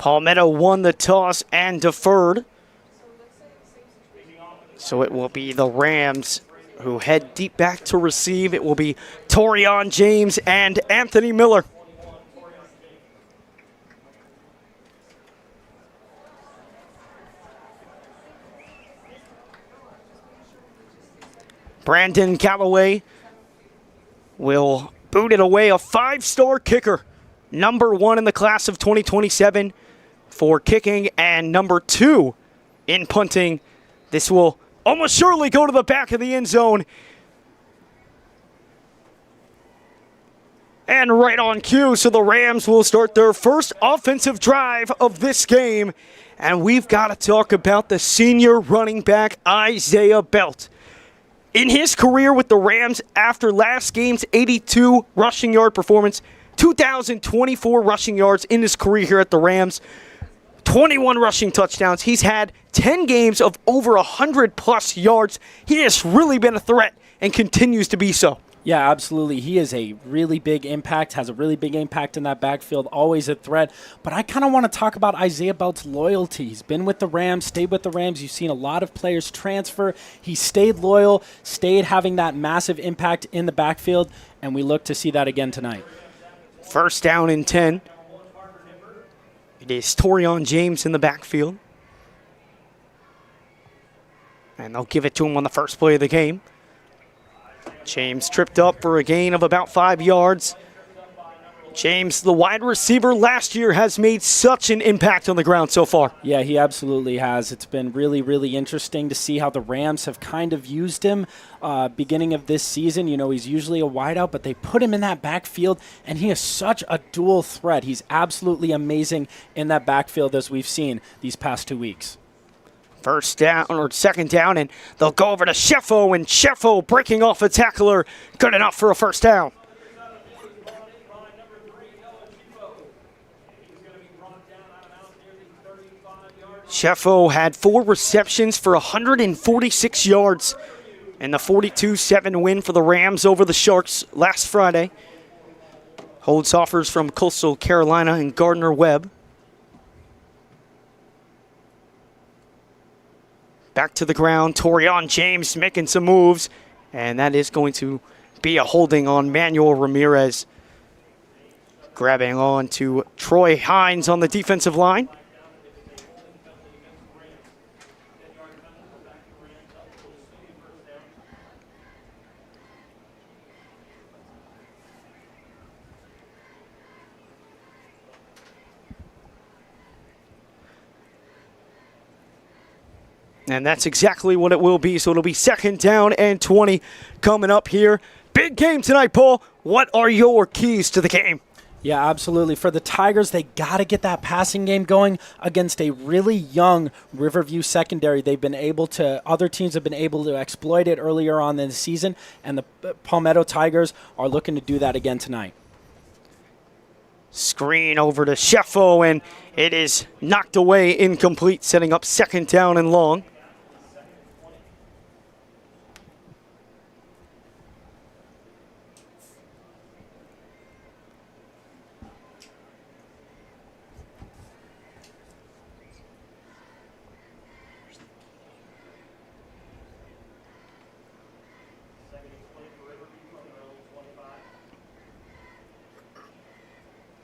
Palmetto won the toss and deferred. So it will be the Rams who head deep back to receive. It will be Torian James and Anthony Miller. Brandon Callaway will boot it away, a five-star kicker. Number 1 in the class of 2027 for kicking and number 2 in punting. This will almost surely go to the back of the end zone. And right on cue, so the Rams will start their first offensive drive of this game. And we've got to talk about the senior running back, Isaiah Belt. In his career with the Rams, after last game's 82 rushing yard performance, 2,024 rushing yards in his career here at the Rams, 21 rushing touchdowns. He's had 10 games of over 100-plus yards. He has really been a threat and continues to be so. Yeah, absolutely. He is a really big impact, has a really big impact in that backfield, always a threat. But I kind of want to talk about Isaiah Belt's loyalty. He's been with the Rams, stayed with the Rams. You've seen a lot of players transfer. He stayed loyal, stayed having that massive impact in the backfield, and we look to see that again tonight. First down and 10. It is Torian James in the backfield. And they'll give it to him on the first play of the game. James tripped up for a gain of about 5 yards. James, the wide receiver last year, has made such an impact on the ground so far. Yeah, he absolutely has. It's been really, really interesting to see how the Rams have kind of used him beginning of this season. You know, he's usually a wideout, but they put him in that backfield, and he is such a dual threat. He's absolutely amazing in that backfield, as we've seen these past 2 weeks. First down or second down, and they'll go over to Sheffo, and Sheffo breaking off a tackler. Good enough for a first down. Sheffo had 4 receptions for 146 yards in the 42-7 win for the Rams over the Sharks last Friday. Holds offers from Coastal Carolina and Gardner Webb. Back to the ground, Torian James making some moves, and that is going to be a holding on Manuel Ramirez. Grabbing on to Troy Hines on the defensive line. And that's exactly what it will be. So it'll be second down and 20 coming up here. Big game tonight, Paul. What are your keys to the game? Yeah, absolutely. For the Tigers, they got to get that passing game going against a really young Riverview secondary. They've been able to, other teams have been able to exploit it earlier on in the season, and the Palmetto Tigers are looking to do that again tonight. Screen over to Sheffo, and it is knocked away, incomplete, setting up second down and long.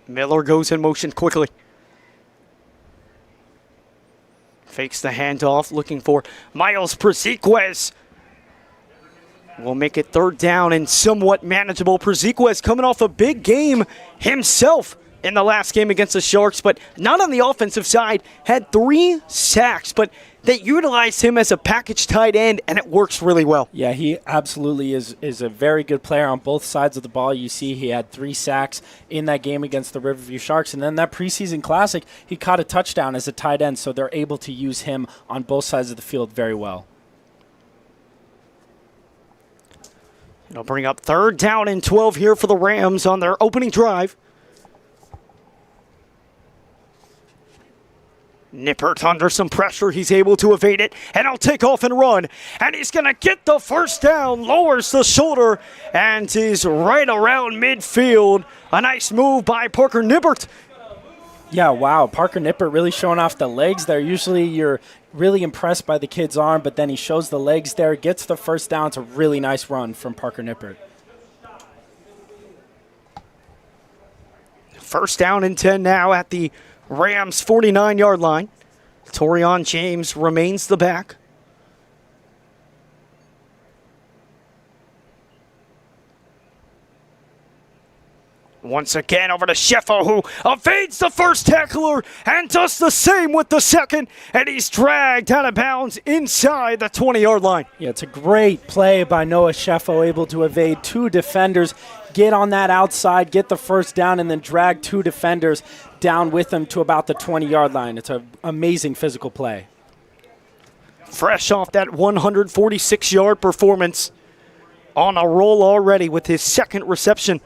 Miller goes in motion quickly. Fakes the handoff, looking for Miles Prziquez. Will make it third down and somewhat manageable. Prziquez coming off a big game himself in the last game against the Sharks, but not on the offensive side. Had 3 sacks, but they utilized him as a package tight end, and it works really well. Yeah, he absolutely is a very good player on both sides of the ball. You see he had 3 sacks in that game against the Riverview Sharks, and then that preseason classic, he caught a touchdown as a tight end, so they're able to use him on both sides of the field very well. It'll bring up third down and 12 here for the Rams on their opening drive. Nippert under some pressure. He's able to evade it, and he'll take off and run. And he's going to get the first down, lowers the shoulder, and is right around midfield. A nice move by Parker Nippert. Yeah, wow. Parker Nippert really showing off the legs there. Usually you're really impressed by the kid's arm, but then he shows the legs there, gets the first down. It's a really nice run from Parker Nippert. First down and 10 now at the Rams' 49-yard line. Torian James remains the back. Once again over to Sheffo, who evades the first tackler and does the same with the second, and he's dragged out of bounds inside the 20-yard line. Yeah, it's a great play by Noah Sheffo, able to evade two defenders, get on that outside, get the first down, and then drag two defenders down with him to about the 20-yard line. It's an amazing physical play. Fresh off that 146-yard performance, on a roll already with his second reception.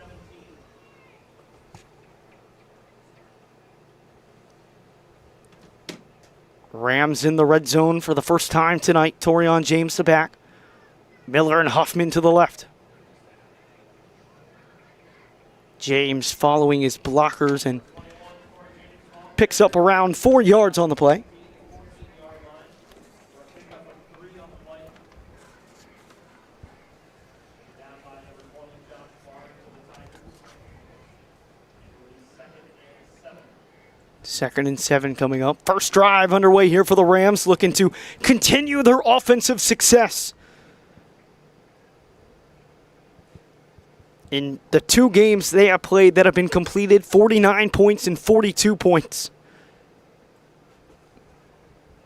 Rams in the red zone for the first time tonight. Torian James to back. Miller and Huffman to the left. James following his blockers and picks up around 4 yards on the play. Second and 7 coming up. First drive underway here for the Rams, looking to continue their offensive success. In the 2 games they have played that have been completed, 49 points and 42 points.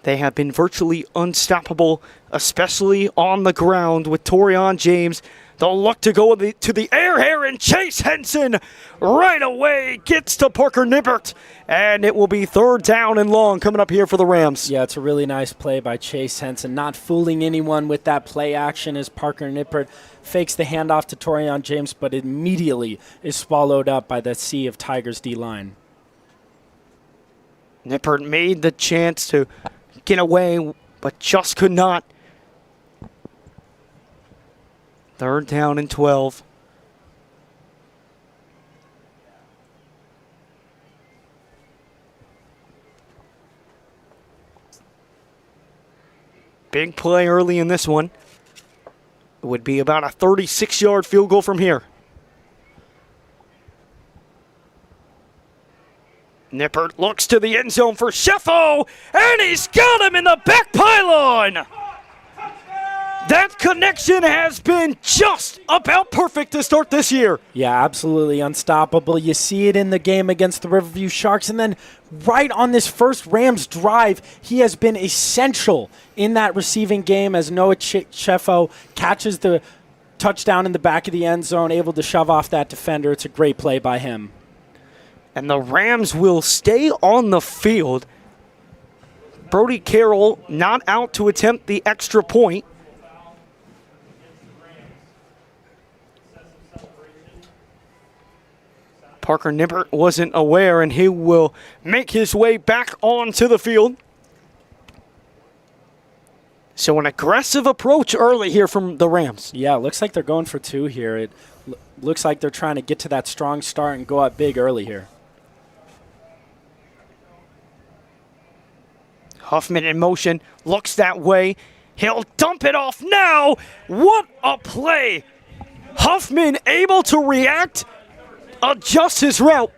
They have been virtually unstoppable, especially on the ground with Torian James. They'll look to go to the air here, and Chase Henson right away gets to Parker Nippert. And it will be third down and long coming up here for the Rams. Yeah, it's a really nice play by Chase Henson, not fooling anyone with that play action as Parker Nippert fakes the handoff to Torian James, but immediately is swallowed up by the sea of Tigers D-line. Nippert made the chance to get away, but just could not. Third down and 12. Big play early in this one. It would be about a 36-yard field goal from here. Nippert looks to the end zone for Sheffo, and he's got him in the back pylon. That connection has been just about perfect to start this year. Yeah, absolutely unstoppable. You see it in the game against the Riverview Sharks, and then right on this first Rams drive, he has been essential in that receiving game as Noah Sheffo catches the touchdown in the back of the end zone, able to shove off that defender. It's a great play by him. And the Rams will stay on the field. Brody Carroll not out to attempt the extra point. Parker Nippert wasn't aware, and he will make his way back onto the field. So an aggressive approach early here from the Rams. Yeah, it looks like they're going for 2 here. It looks like they're trying to get to that strong start and go up big early here. Huffman in motion, looks that way. He'll dump it off now. What a play. Huffman able to react, adjust his route,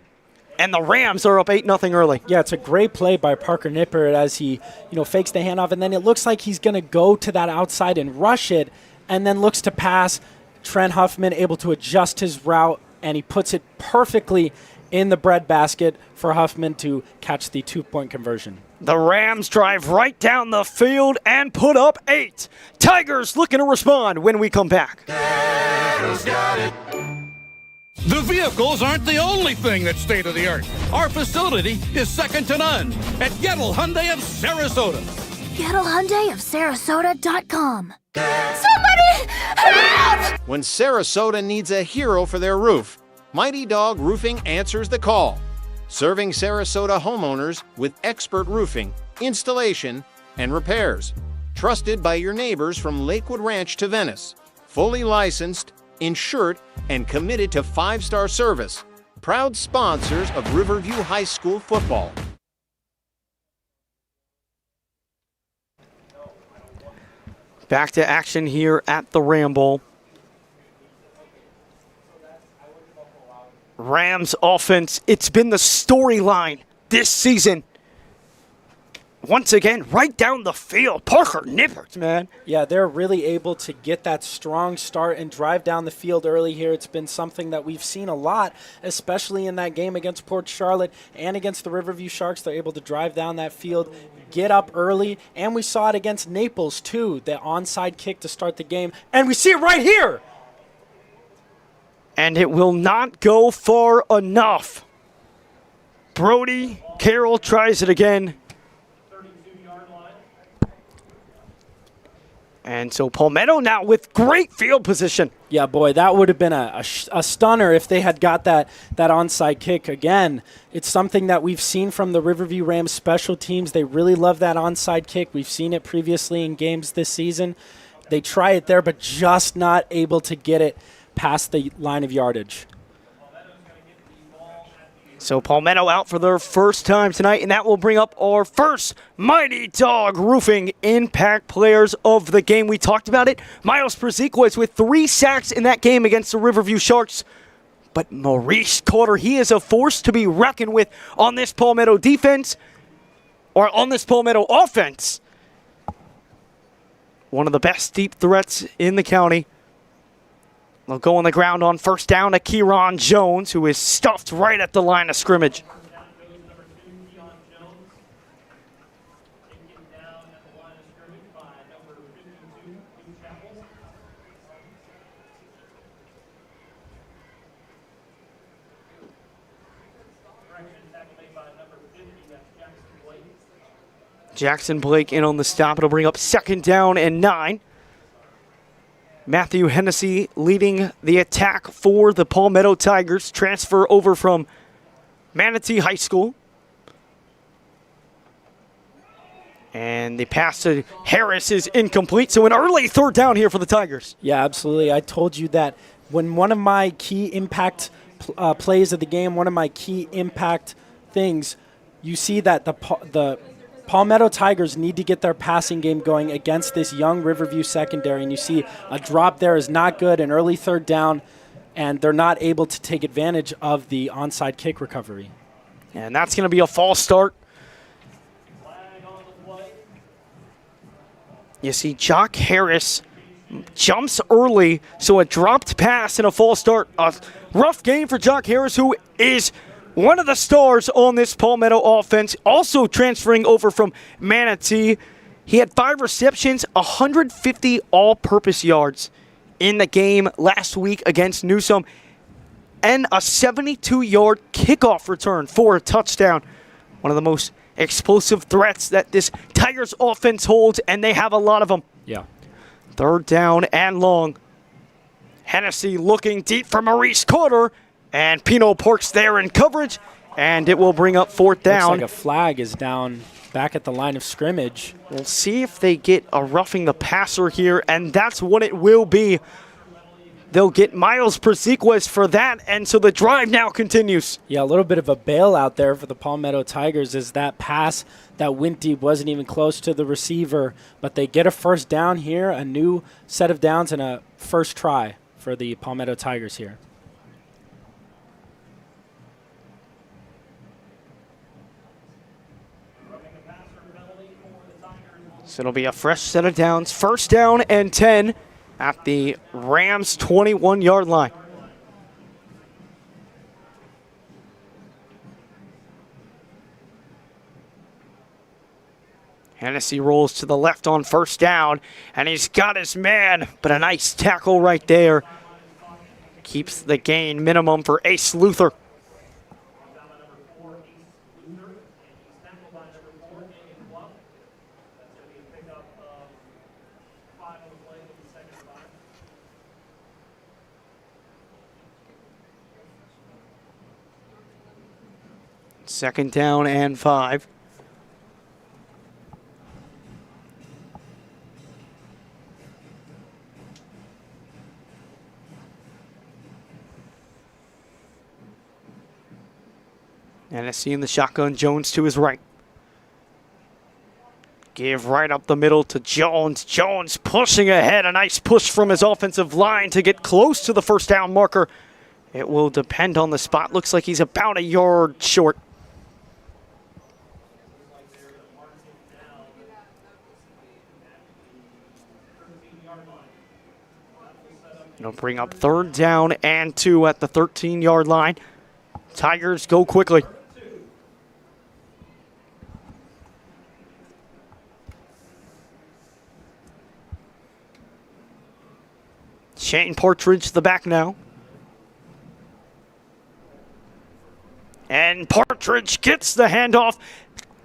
and the Rams are up 8-0 early. Yeah, it's a great play by Parker Nippert as he, fakes the handoff, and then it looks like he's going to go to that outside and rush it, and then looks to pass. Trent Huffman able to adjust his route, and he puts it perfectly in the breadbasket for Huffman to catch the 2-point conversion. The Rams drive right down the field and put up 8. Tigers looking to respond when we come back. The vehicles aren't the only thing that's state-of-the-art. Our facility is second to none at Gettle Hyundai of Sarasota. Gettle Hyundai of Sarasota.com. Somebody help! When Sarasota needs a hero for their roof, Mighty Dog Roofing answers the call. Serving Sarasota homeowners with expert roofing, installation, and repairs. Trusted by your neighbors from Lakewood Ranch to Venice. Fully licensed, insured, and committed to 5-star service. proud sponsors of Riverview High School football. Back to action here at the Ramble. Rams offense, it's been the storyline this season. Once again, right down the field, Parker Nippert, man. Yeah, they're really able to get that strong start and drive down the field early here. It's been something that we've seen a lot, especially in that game against Port Charlotte and against the Riverview Sharks. They're able to drive down that field, get up early, and we saw it against Naples too, the onside kick to start the game, and we see it right here. And it will not go far enough. Brody Carroll tries it again. And so Palmetto now with great field position. Yeah, boy, that would have been a stunner if they had got that onside kick again. It's something that we've seen from the Riverview Rams special teams. They really love that onside kick. We've seen it previously in games this season. They try it there, but just not able to get it past the line of yardage. So Palmetto out for their first time tonight, and that will bring up our first Mighty Dog Roofing Impact Players of the game. We talked about it. Miles Przikwas with 3 sacks in that game against the Riverview Sharks. But Maurice Carter, he is a force to be reckoned with on this Palmetto defense, or on this Palmetto offense. One of the best deep threats in the county. They'll go on the ground on first down to Kieron Jones, who is stuffed right at the line of scrimmage. Jackson Blake in on the stop. It'll bring up second down and 9. Matthew Hennessy leading the attack for the Palmetto Tigers. Transfer over from Manatee High School. And the pass to Harris is incomplete. So an early third down here for the Tigers. Yeah, absolutely. I told you that when one of my key impact plays of the game, one of my key impact things, you see that the Palmetto Tigers need to get their passing game going against this young Riverview secondary, and you see a drop there is not good, an early third down, and they're not able to take advantage of the onside kick recovery. And that's going to be a false start. You see Jock Harris jumps early, so a dropped pass and a false start. A rough game for Jock Harris, who is one of the stars on this Palmetto offense, also transferring over from Manatee. He had 5 receptions, 150 all-purpose yards in the game last week against Newsom, and a 72-yard kickoff return for a touchdown. One of the most explosive threats that this Tigers offense holds, and they have a lot of them. Yeah. Third down and long. Hennessy looking deep for Maurice Carter. And Pino Parks there in coverage, and it will bring up fourth down. Looks like a flag is down back at the line of scrimmage. We'll see if they get a roughing the passer here, and that's what it will be. They'll get Miles Przikwas for that, and so the drive now continues. Yeah, a little bit of a bailout there for the Palmetto Tigers as that pass that went deep wasn't even close to the receiver, but they get a first down here, a new set of downs, and a first try for the Palmetto Tigers here. So it'll be a fresh set of downs. First down and 10 at the Rams' 21-yard line. Hennessy rolls to the left on first down, and he's got his man, but a nice tackle right there. Keeps the gain minimum for Ace Luther. Second down and 5. Hennessy in the shotgun, Jones to his right. Give right up the middle to Jones. Jones pushing ahead. A nice push from his offensive line to get close to the first down marker. It will depend on the spot. Looks like he's about a yard short. It'll bring up 3rd down and 2 at the 13-yard line. Tigers go quickly. Shane Partridge, the back now. And Partridge gets the handoff,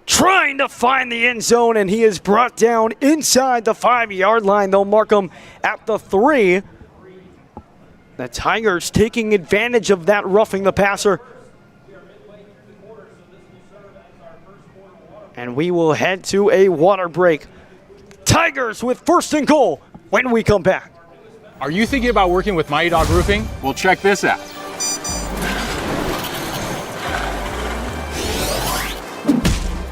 trying to find the end zone, and he is brought down inside the 5-yard line. They'll mark him at the 3. The Tigers taking advantage of that roughing the passer. And we will head to a water break. Tigers with 1st and goal when we come back. Are you thinking about working with Mighty Dog Roofing? Well, check this out.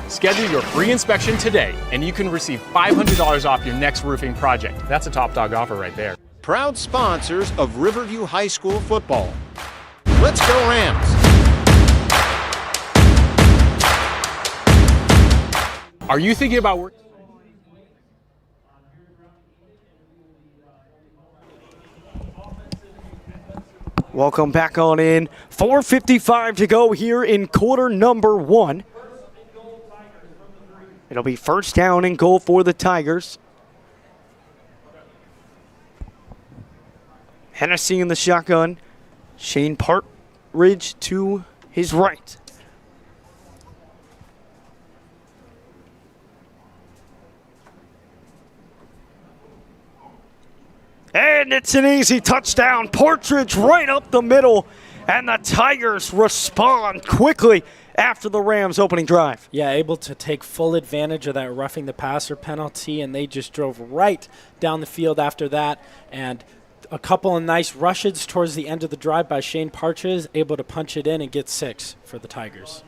Schedule your free inspection today, and you can receive $500 off your next roofing project. That's a top dog offer right there. Proud sponsors of Riverview High School football. Let's go Rams! Are you thinking about working? Welcome back on in. 4:55 to go here in quarter number 1. It'll be 1st down and goal for the Tigers. Hennessy in the shotgun. Shane Partridge to his right. And it's an easy touchdown. Partridge right up the middle. And the Tigers respond quickly after the Rams' opening drive. Yeah, able to take full advantage of that roughing the passer penalty, and they just drove right down the field after that. And a couple of nice rushes towards the end of the drive by Shane Partridge, able to punch it in and get 6 for the Tigers.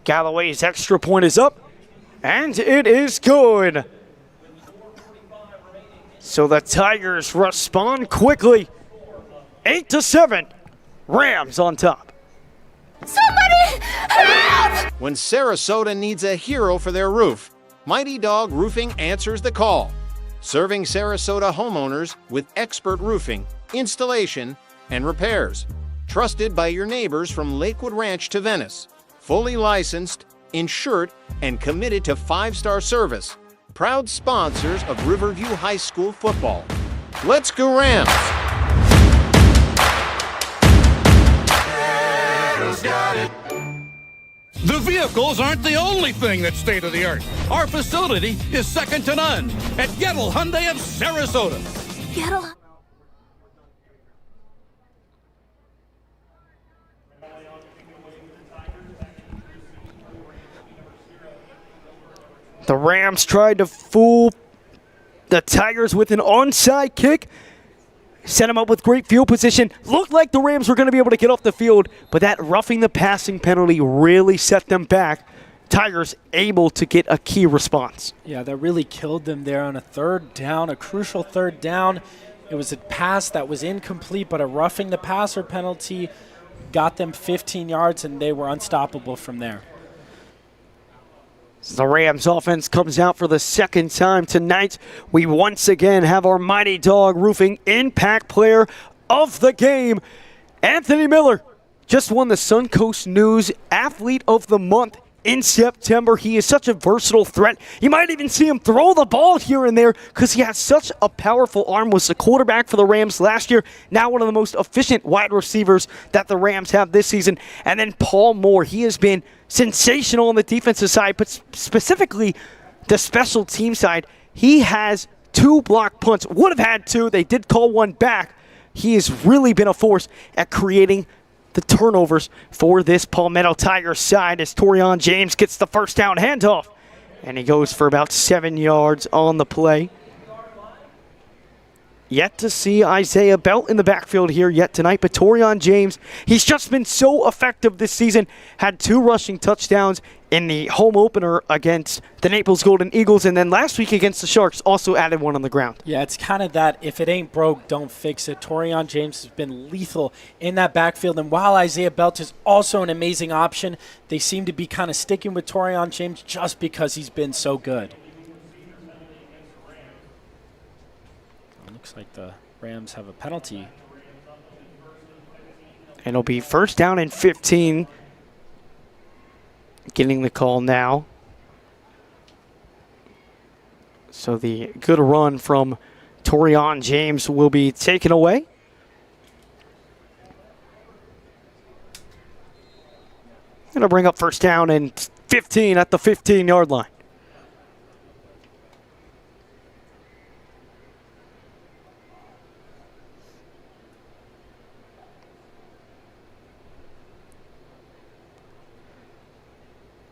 Galloway's extra point is up, and it is good. So the Tigers respond quickly. 8-7, Rams on top. Somebody help! When Sarasota needs a hero for their roof, Mighty Dog Roofing answers the call. Serving Sarasota homeowners with expert roofing, installation, and repairs. Trusted by your neighbors from Lakewood Ranch to Venice. Fully licensed, insured, and committed to 5-star service. Proud sponsors of Riverview High School football. Let's go Rams! The vehicles aren't the only thing that's state-of-the-art. Our facility is second to none at Gettle Hyundai of Sarasota. Gettle. The Rams tried to fool the Tigers with an onside kick. Set him up with great field position. Looked like the Rams were going to be able to get off the field, but that roughing the passing penalty really set them back. Tigers able to get a key response. Yeah, that really killed them there on a 3rd down, a crucial 3rd down. It was a pass that was incomplete, but a roughing the passer penalty got them 15 yards, and they were unstoppable from there. The Rams offense comes out for the 2nd time tonight. We once again have our Mighty Dog Roofing Impact Player of the Game. Anthony Miller just won the Suncoast News Athlete of the Month in September. He is such a versatile threat. You might even see him throw the ball here and there because he has such a powerful arm. Was the quarterback for the Rams last year. Now one of the most efficient wide receivers that the Rams have this season. And then Paul Moore. He has been sensational on the defensive side, but specifically the special team side. He has 2 block punts. Would have had 2. They did call one back. He has really been a force at creating the turnovers for this Palmetto Tigers side as Torian James gets the first down handoff. And he goes for about 7 yards on the play. Yet to see Isaiah Belt in the backfield here yet tonight, but Torian James, he's just been so effective this season. Had 2 rushing touchdowns in the home opener against the Naples Golden Eagles, and then last week against the Sharks also added 1 on the ground. Yeah, it's kind of that if it ain't broke, don't fix it. Torian James has been lethal in that backfield, and while Isaiah Belt is also an amazing option, they seem to be kind of sticking with Torian James just because he's been so good. Looks like the Rams have a penalty. And it'll be first down and 15. Getting the call now. So the good run from Torian James will be taken away. Gonna bring up first down and 15 at the 15-yard line.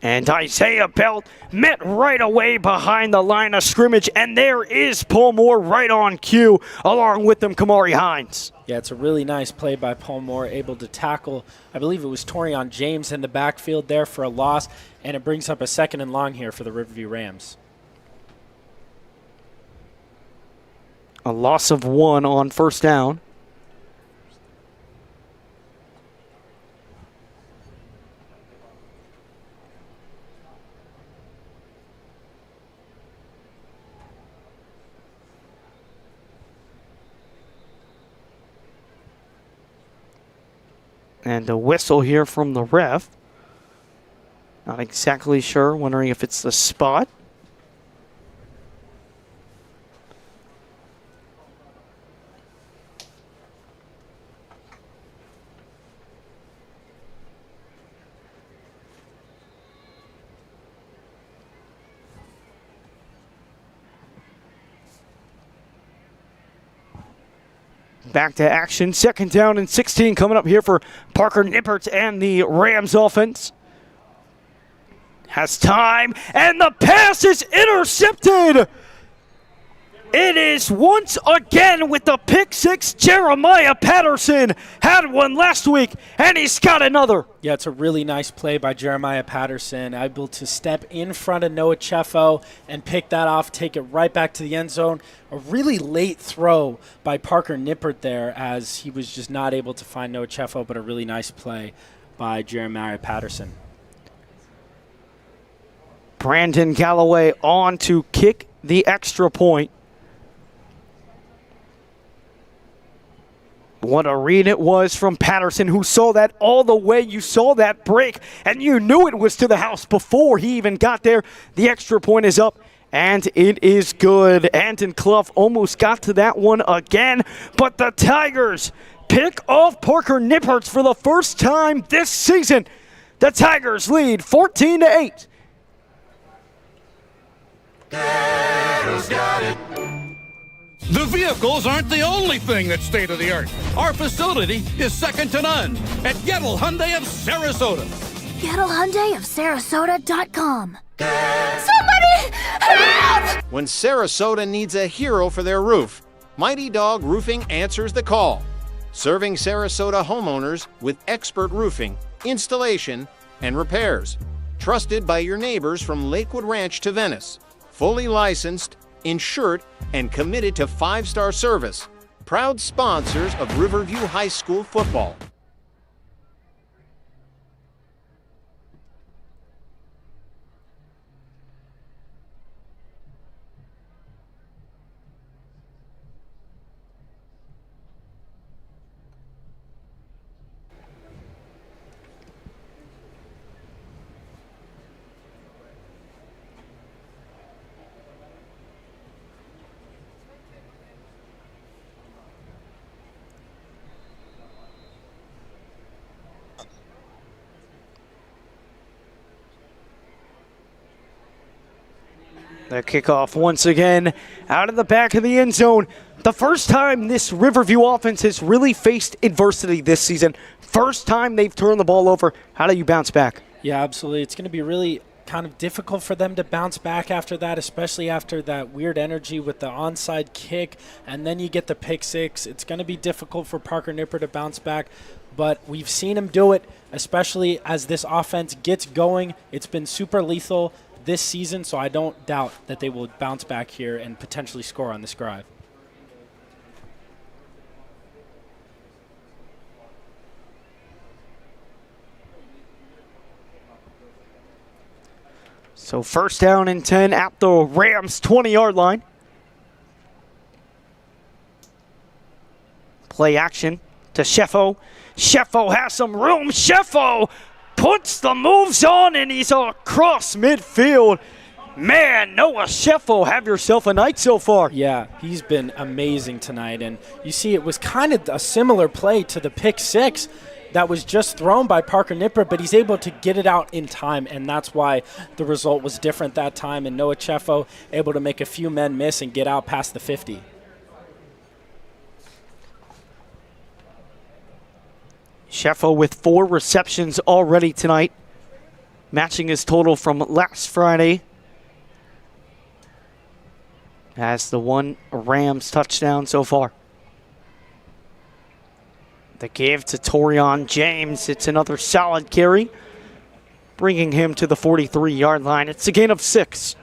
And Isaiah Belt met right away behind the line of scrimmage, and there is Paul Moore right on cue, along with them Kamari Hines. Yeah, it's a really nice play by Paul Moore, able to tackle, I believe it was Torian James in the backfield there for a loss, and it brings up a 2nd and long here for the Riverview Rams. A loss of 1 on first down. And a whistle here from the ref. Not exactly sure, wondering if it's the spot. Back to action, 2nd down and 16 coming up here for Parker Nippert and the Rams offense. Has time, and the pass is intercepted. It is once again with the pick 6. Jeremiah Patterson had one last week, and he's got another. Yeah, it's a really nice play by Jeremiah Patterson, able to step in front of Noah Cheffo and pick that off, take it right back to the end zone. A really late throw by Parker Nippert there as he was just not able to find Noah Cheffo, but a really nice play by Jeremiah Patterson. Brandon Galloway on to kick the extra point. What a read it was from Patterson, who saw that all the way. You saw that break, and you knew it was to the house before he even got there. The extra point is up, and it is good. Anton Clough almost got to that one again, but the Tigers pick off Parker Nippert for the first time this season. The Tigers lead 14-8. The vehicles aren't the only thing that's state-of-the-art. Our facility is second to none at Gettle Hyundai of Sarasota. Gettle Hyundai of Sarasota.com. Somebody help! When Sarasota needs a hero for their roof, Mighty Dog Roofing answers the call. Serving Sarasota homeowners with expert roofing, installation, and repairs. Trusted by your neighbors from Lakewood Ranch to Venice. Fully licensed, insured, and committed to 5-star service. Proud sponsors of Riverview High School football. The kickoff once again out of the back of the end zone. The first time this Riverview offense has really faced adversity this season. First time they've turned the ball over. How do you bounce back? Yeah, absolutely. It's going to be really kind of difficult for them to bounce back after that, especially after that weird energy with the onside kick, and then you get the pick six. It's going to be difficult for Parker Nipper to bounce back, but we've seen him do it, especially as this offense gets going. It's been super lethal this season, so I don't doubt that they will bounce back here and potentially score on this drive. So first down and 10 at the Rams 20-yard line. Play action to Sheffo. Sheffo has some room. Sheffo puts the moves on, and he's across midfield. Man, Noah Sheffo, have yourself a night so far. Yeah, he's been amazing tonight. And you see it was kind of a similar play to the pick six that was just thrown by Parker Nipper, but he's able to get it out in time, and that's why the result was different that time. And Noah Sheffo able to make a few men miss and get out past the 50. Sheffo with 4 receptions already tonight, matching his total from last Friday. Has the 1 Rams touchdown so far. The give to Torian James. It's another solid carry, bringing him to the 43-yard line. It's a gain of 6.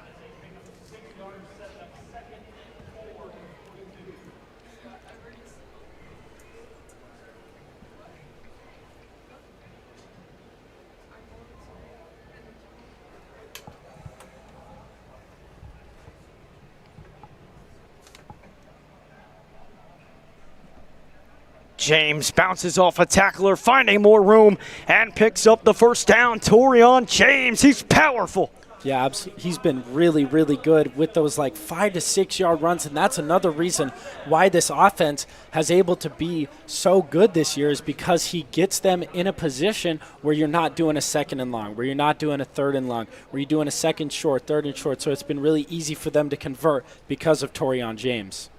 James bounces off a tackler, finding more room, and picks up the first down. Torian James, he's powerful. Yeah, he's been really, really good with those like 5 to 6 yard runs, and that's another reason why this offense has able to be so good this year is because he gets them in a position where you're not doing a second and long, where you're not doing a third and long, where you're doing a second short, third and short. So it's been really easy for them to convert because of Torian James.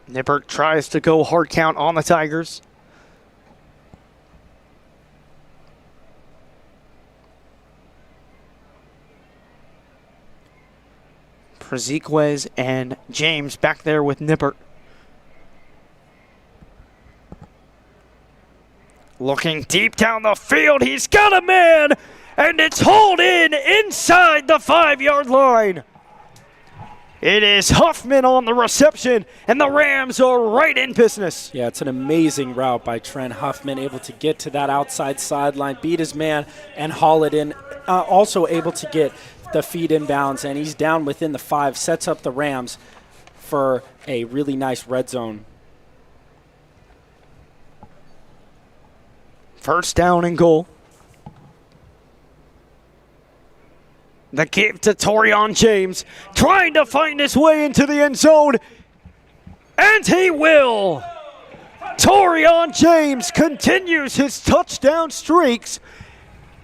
Nippert tries to go hard count on the Tigers. Preziquez and James back there with Nippert. Looking deep down the field, he's got a man, and it's hauled in inside the 5-yard line. It is Huffman on the reception, and the Rams are right in business. Yeah, it's an amazing route by Trent Huffman, able to get to that outside sideline, beat his man, and haul it in. Also able to get the feed inbounds, and he's down within the 5, sets up the Rams for a really nice red zone. First down and goal. The give to Torian James, trying to find his way into the end zone, and he will. Torian James continues his touchdown streaks,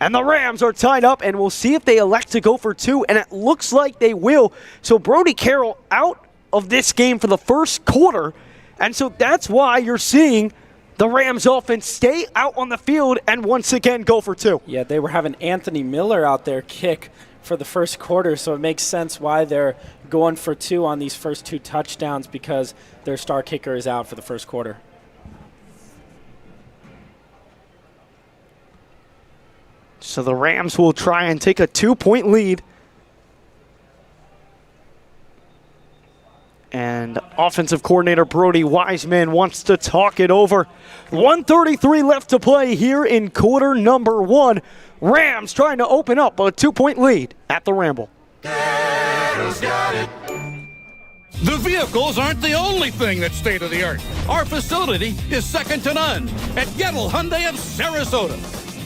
and the Rams are tied up, and we'll see if they elect to go for 2, and it looks like they will. So Brody Carroll out of this game for the first quarter, and so that's why you're seeing the Rams offense stay out on the field and once again go for 2. Yeah, they were having Anthony Miller out there kick for the first quarter, so it makes sense why they're going for 2 on these first 2 touchdowns because their star kicker is out for the first quarter. So the Rams will try and take a 2-point lead. And offensive coordinator Brody Wiseman wants to talk it over. 1:33 left to play here in quarter number 1. Rams trying to open up a 2-point lead at the Ramble. The vehicles aren't the only thing that's state-of-the-art. Our facility is second to none at Gettle Hyundai of Sarasota.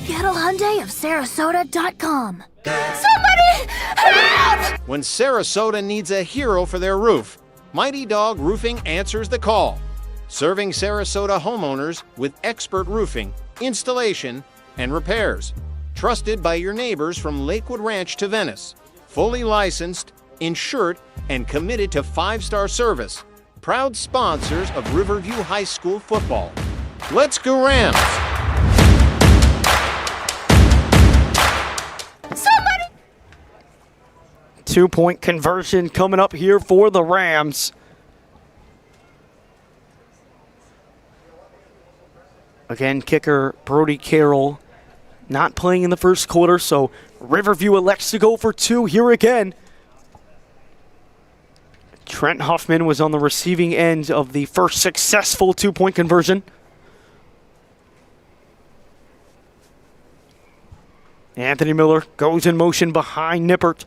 GettleHyundaiofSarasota.com. Somebody help! When Sarasota needs a hero for their roof, Mighty Dog Roofing answers the call. Serving Sarasota homeowners with expert roofing, installation, and repairs. Trusted by your neighbors from Lakewood Ranch to Venice. Fully licensed, insured, and committed to 5-star service. proud sponsors of Riverview High School football. Let's go Rams! Somebody! 2-point conversion coming up here for the Rams. Again, kicker Brody Carroll not playing in the first quarter, so Riverview elects to go for 2 here again. Trent Huffman was on the receiving end of the first successful 2-point conversion. Anthony Miller goes in motion behind Nippert.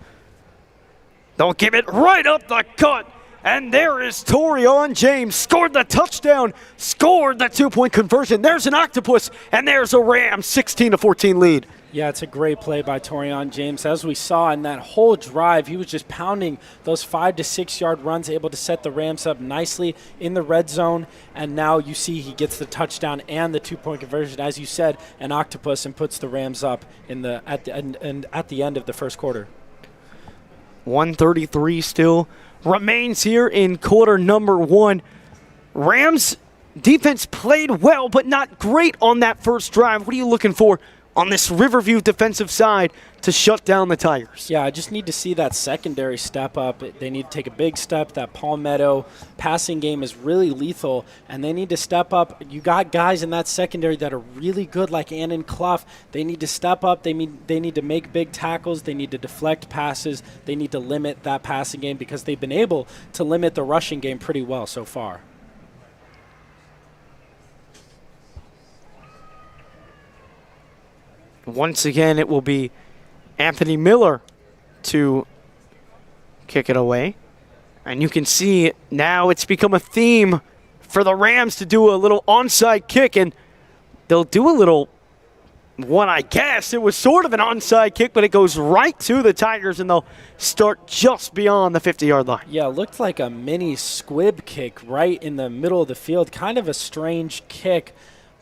They'll give it right up the gut. And there is Torian James, scored the touchdown, scored the 2-point conversion. There's an octopus, and there's a Rams 16-14 lead. Yeah, it's a great play by Torian James. As we saw in that whole drive, he was just pounding those 5 to 6 yard runs, able to set the Rams up nicely in the red zone. And now you see he gets the touchdown and the 2-point conversion, as you said, an octopus, and puts the Rams up at the end of the first quarter. 1:33 still remains here in quarter number 1. Rams defense played well, but not great on that first drive. What are you looking for on this Riverview defensive side to shut down the Tigers? Yeah, I just need to see that secondary step up. They need to take a big step. That Palmetto passing game is really lethal, and they need to step up. You got guys in that secondary that are really good, like Annan Clough. They need to step up. They need to make big tackles. They need to deflect passes. They need to limit that passing game because they've been able to limit the rushing game pretty well so far. Once again, it will be Anthony Miller to kick it away. And you can see now it's become a theme for the Rams to do a little onside kick, and they'll do a little one, I guess. It was sort of an onside kick, but it goes right to the Tigers, and they'll start just beyond the 50-yard line. Yeah, it looked like a mini squib kick right in the middle of the field. Kind of a strange kick,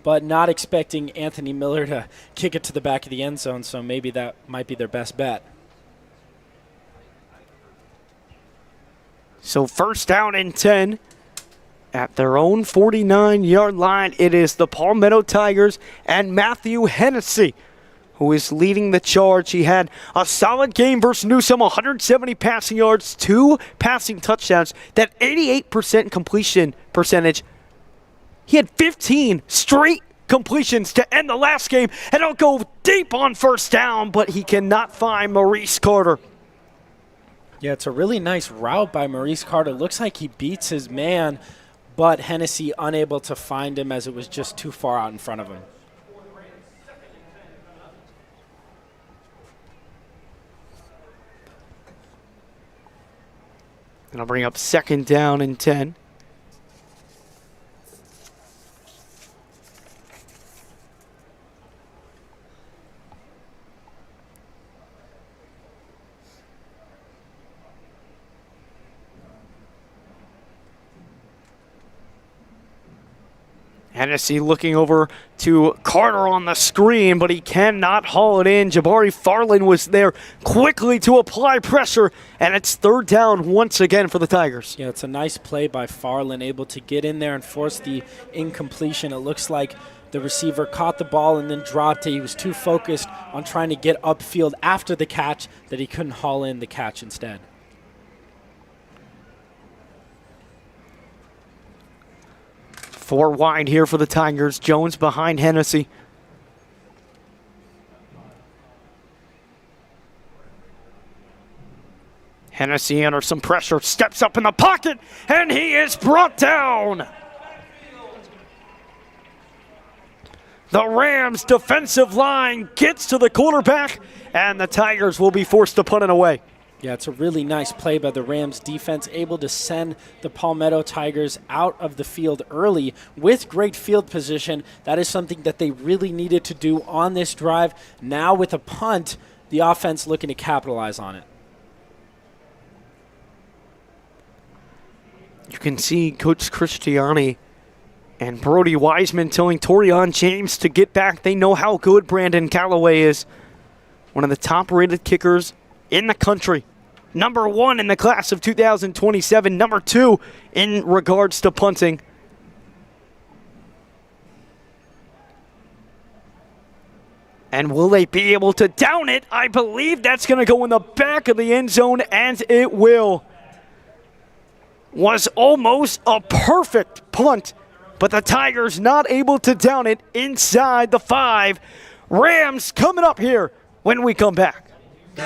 but not expecting Anthony Miller to kick it to the back of the end zone, so maybe that might be their best bet. So first down and 10 at their own 49-yard line. It is the Palmetto Tigers and Matthew Hennessy who is leading the charge. He had a solid game versus Newsom, 170 passing yards, 2 passing touchdowns, that 88% completion percentage. He had 15 straight completions to end the last game, and he'll go deep on first down, but he cannot find Maurice Carter. Yeah, it's a really nice route by Maurice Carter. Looks like he beats his man, but Hennessy unable to find him as it was just too far out in front of him. And I'll bring up second down and 10. Hennessy looking over to Carter on the screen, but he cannot haul it in. Jabari Farland was there quickly to apply pressure, and it's third down once again for the Tigers. Yeah, it's a nice play by Farland, able to get in there and force the incompletion. It looks like the receiver caught the ball and then dropped it. He was too focused on trying to get upfield after the catch that he couldn't haul in the catch instead. Four wide here for the Tigers. Jones behind Hennessy. Hennessy under some pressure, steps up in the pocket, and he is brought down. The Rams' defensive line gets to the quarterback, and the Tigers will be forced to punt it away. Yeah, it's a really nice play by the Rams defense, able to send the Palmetto Tigers out of the field early with great field position. That is something that they really needed to do on this drive. Now with a punt, the offense looking to capitalize on it. You can see Coach Christiani and Brody Wiseman telling Torian James to get back. They know how good Brandon Callaway is, one of the top-rated kickers in the country. number 1 in the class of 2027, number 2 in regards to punting. And will they be able to down it? I believe that's going to go in the back of the end zone, and it will. Was almost a perfect punt, but the Tigers not able to down it inside the 5. Rams coming up here when we come back. The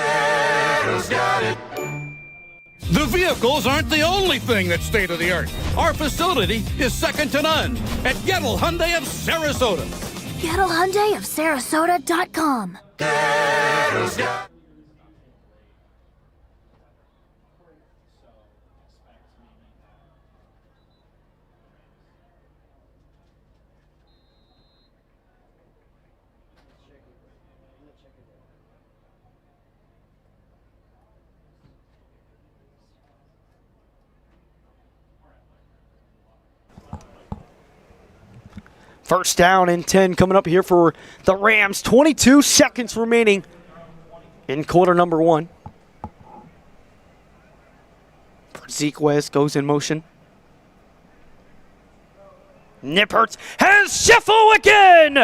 vehicles aren't the only thing that's state-of-the-art. Our facility is second to none at Gettle Hyundai of Sarasota. GettleHyundai of Sarasota.com. First down and 10 coming up here for the Rams. 22 seconds remaining in quarter number 1. Zeke West goes in motion. Nipperts has Sheffel again!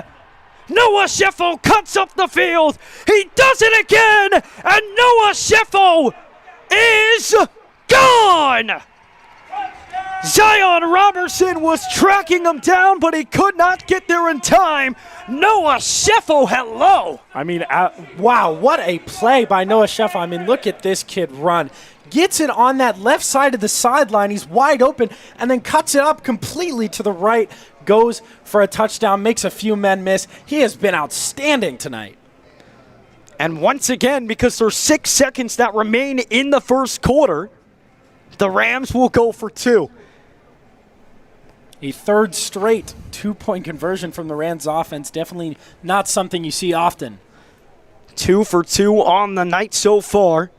Noah Sheffel cuts up the field. He does it again! And Noah Sheffel is gone! Zion Robertson was tracking him down, but he could not get there in time. Noah Sheffel, hello! I mean, wow, what a play by Noah Sheffel. I mean, look at this kid run. Gets it on that left side of the sideline. He's wide open, and then cuts it up completely to the right. Goes for a touchdown, makes a few men miss. He has been outstanding tonight. And once again, because there's 6 seconds that remain in the first quarter, the Rams will go for 2. A third straight 2-point conversion from the Rams offense. Definitely not something you see often. 2 for 2 on the night so far.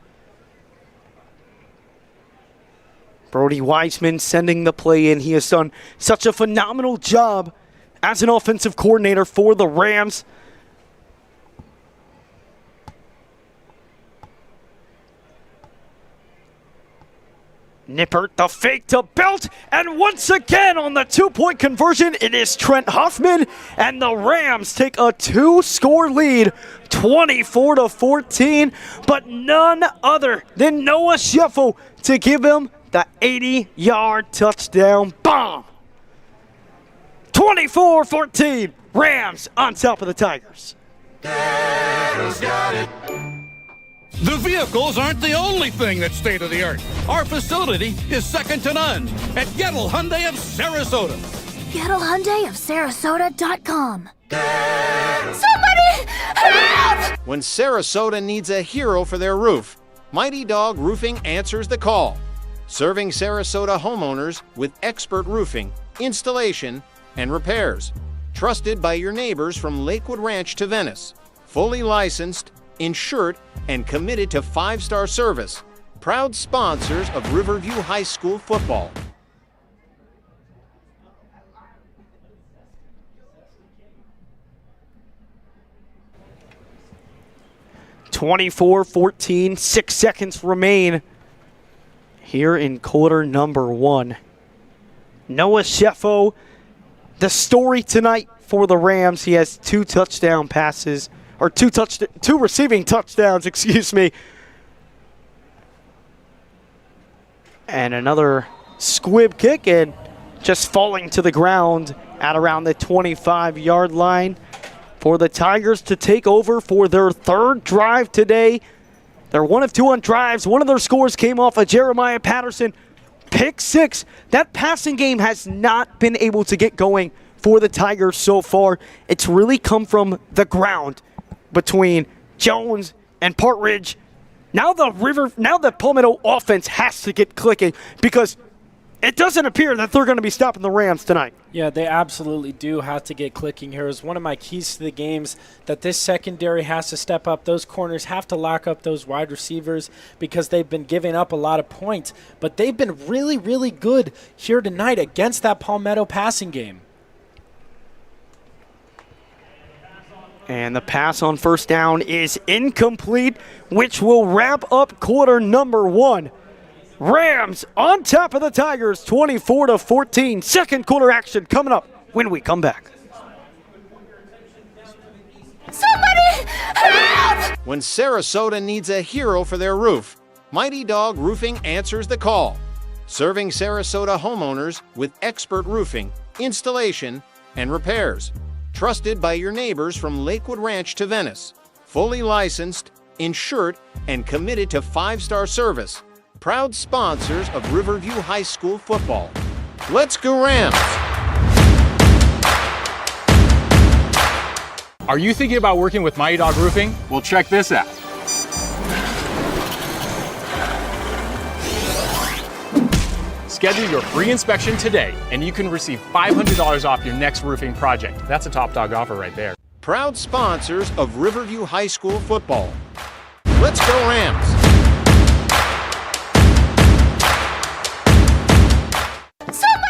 Brody Wiseman sending the play in. He has done such a phenomenal job as an offensive coordinator for the Rams. Nippert, the fake to Belt, and once again on the 2-point conversion, it is Trent Huffman, and the Rams take a 2-score lead, 24-14, but none other than Noah Sheffel to give him the 80-yard touchdown bomb. 24-14, Rams on top of the Tigers. The vehicles aren't the only thing that's state-of-the-art. Our facility is second to none at Gettle Hyundai of Sarasota. GettleHyundai of Sarasota.com. Somebody help! When Sarasota needs a hero for their roof, Mighty Dog Roofing answers the call. Serving Sarasota homeowners with expert roofing, installation, and repairs. Trusted by your neighbors from Lakewood Ranch to Venice. Fully licensed, insured, and committed to 5-star service. Proud sponsors of Riverview High School football. (24-14), 6 seconds remain here in quarter number 1. Noah Sheffel, the story tonight for the Rams. He has 2 touchdown passes, or 2 receiving touchdowns, excuse me. And another squib kick, and just falling to the ground at around the 25-yard line for the Tigers to take over for their 3rd drive today. They're 1 of 2 on drives. One of their scores came off of Jeremiah Patterson. Pick 6. That passing game has not been able to get going for the Tigers so far. It's really come from the ground between Jones and Partridge. Now the Palmetto offense has to get clicking, because it doesn't appear that they're going to be stopping the Rams tonight. Yeah, they absolutely do have to get clicking here. It's one of my keys to the games that this secondary has to step up. Those corners have to lock up those wide receivers because they've been giving up a lot of points. But they've been really, really good here tonight against that Palmetto passing game. And the pass on first down is incomplete, which will wrap up quarter number 1. Rams on top of the Tigers, 24-14. Second quarter action coming up when we come back. Somebody help! When Sarasota needs a hero for their roof, Mighty Dog Roofing answers the call. Serving Sarasota homeowners with expert roofing, installation, and repairs. Trusted by your neighbors from Lakewood Ranch to Venice. Fully licensed, insured, and committed to 5-star service. Proud sponsors of Riverview High School football. Let's go Rams! Are you thinking about working with Mighty Dog Roofing? Well, check this out. Schedule your free inspection today, and you can receive $500 off your next roofing project. That's a top dog offer right there. Proud sponsors of Riverview High School football. Let's go Rams! Somebody!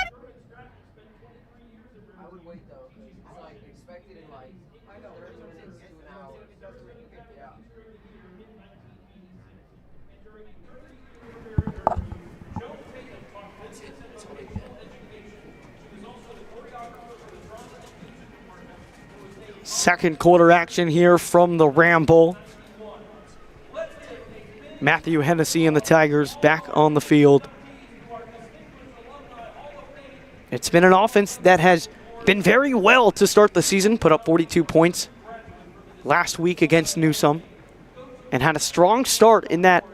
Second quarter action here from the Ramble. Matthew Hennessy and the Tigers back on the field. It's been an offense that has been very well to start the season, put up 42 points last week against Newsome, and had a strong start in that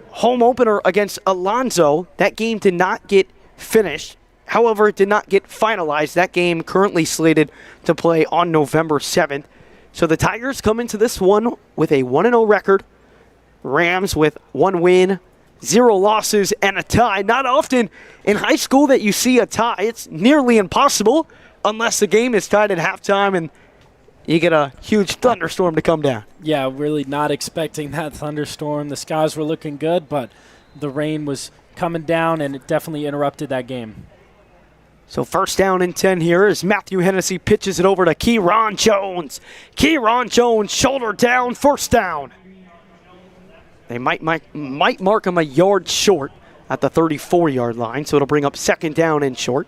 home opener against Alonzo. That game did not get finished. However, it did not get finalized. That game currently slated to play on November 7th. So the Tigers come into this one with a 1-0 record. Rams with 1 win, 0 losses, and a tie. Not often in high school that you see a tie. It's nearly impossible unless the game is tied at halftime and you get a huge thunderstorm to come down. Yeah, really not expecting that thunderstorm. The skies were looking good, but the rain was coming down, and it definitely interrupted that game. So first down and 10 here as Matthew Hennessy pitches it over to Keyron Jones. Keyron Jones, shoulder down, first down. They might mark him a yard short at the 34-yard line, so it'll bring up second down and short.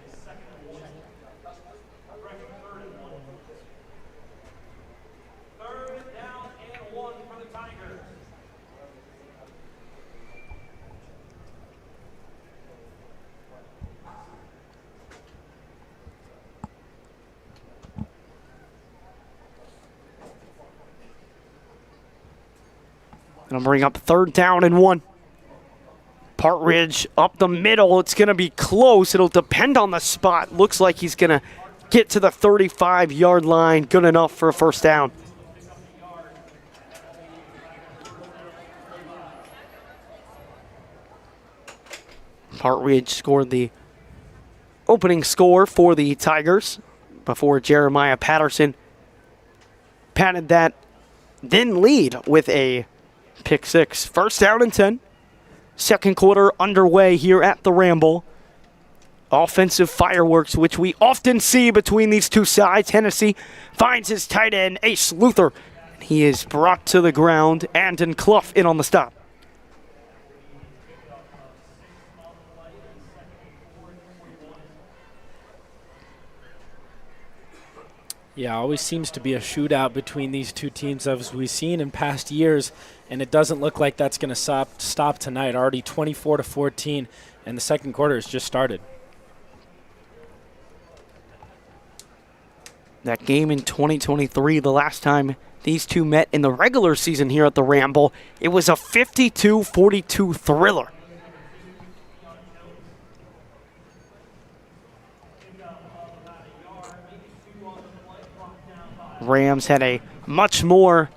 It'll bring up third down and 1. Partridge up the middle. It's going to be close. It'll depend on the spot. Looks like he's going to get to the 35-yard line. Good enough for a first down. Partridge scored the opening score for the Tigers before Jeremiah Patterson padded that then lead with a pick 6. First down and 10. Second quarter underway here at the Ramble. Offensive fireworks, which we often see between these two sides. Hennessy finds his tight end, Ace Luther. He is brought to the ground. Andon Clough in on the stop. Yeah, always seems to be a shootout between these two teams as we've seen in past years, and it doesn't look like that's going to stop tonight. Already 24-14, and the second quarter has just started. That game in 2023, the last time these two met in the regular season here at the Ramble, it was a 52-42 thriller. Rams had a much more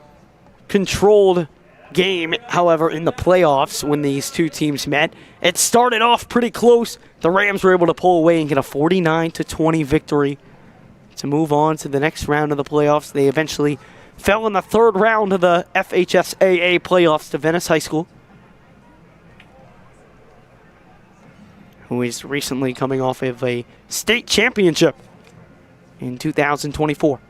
controlled game, however, in the playoffs when these two teams met. It started off pretty close. The Rams were able to pull away and get a 49-20 victory to move on to the next round of the playoffs. They eventually fell in the third round of the FHSAA playoffs to Venice High School, who is recently coming off of a state championship in 2024.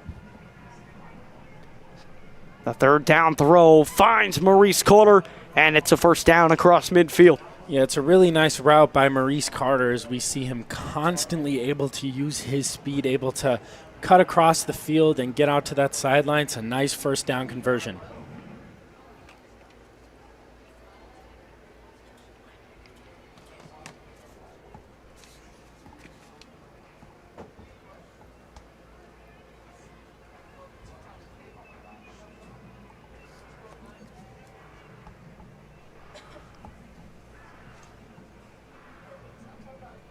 The third down throw finds Maurice Carter, and it's a first down across midfield. Yeah, it's a really nice route by Maurice Carter as we see him constantly able to use his speed, able to cut across the field and get out to that sideline. It's a nice first down conversion.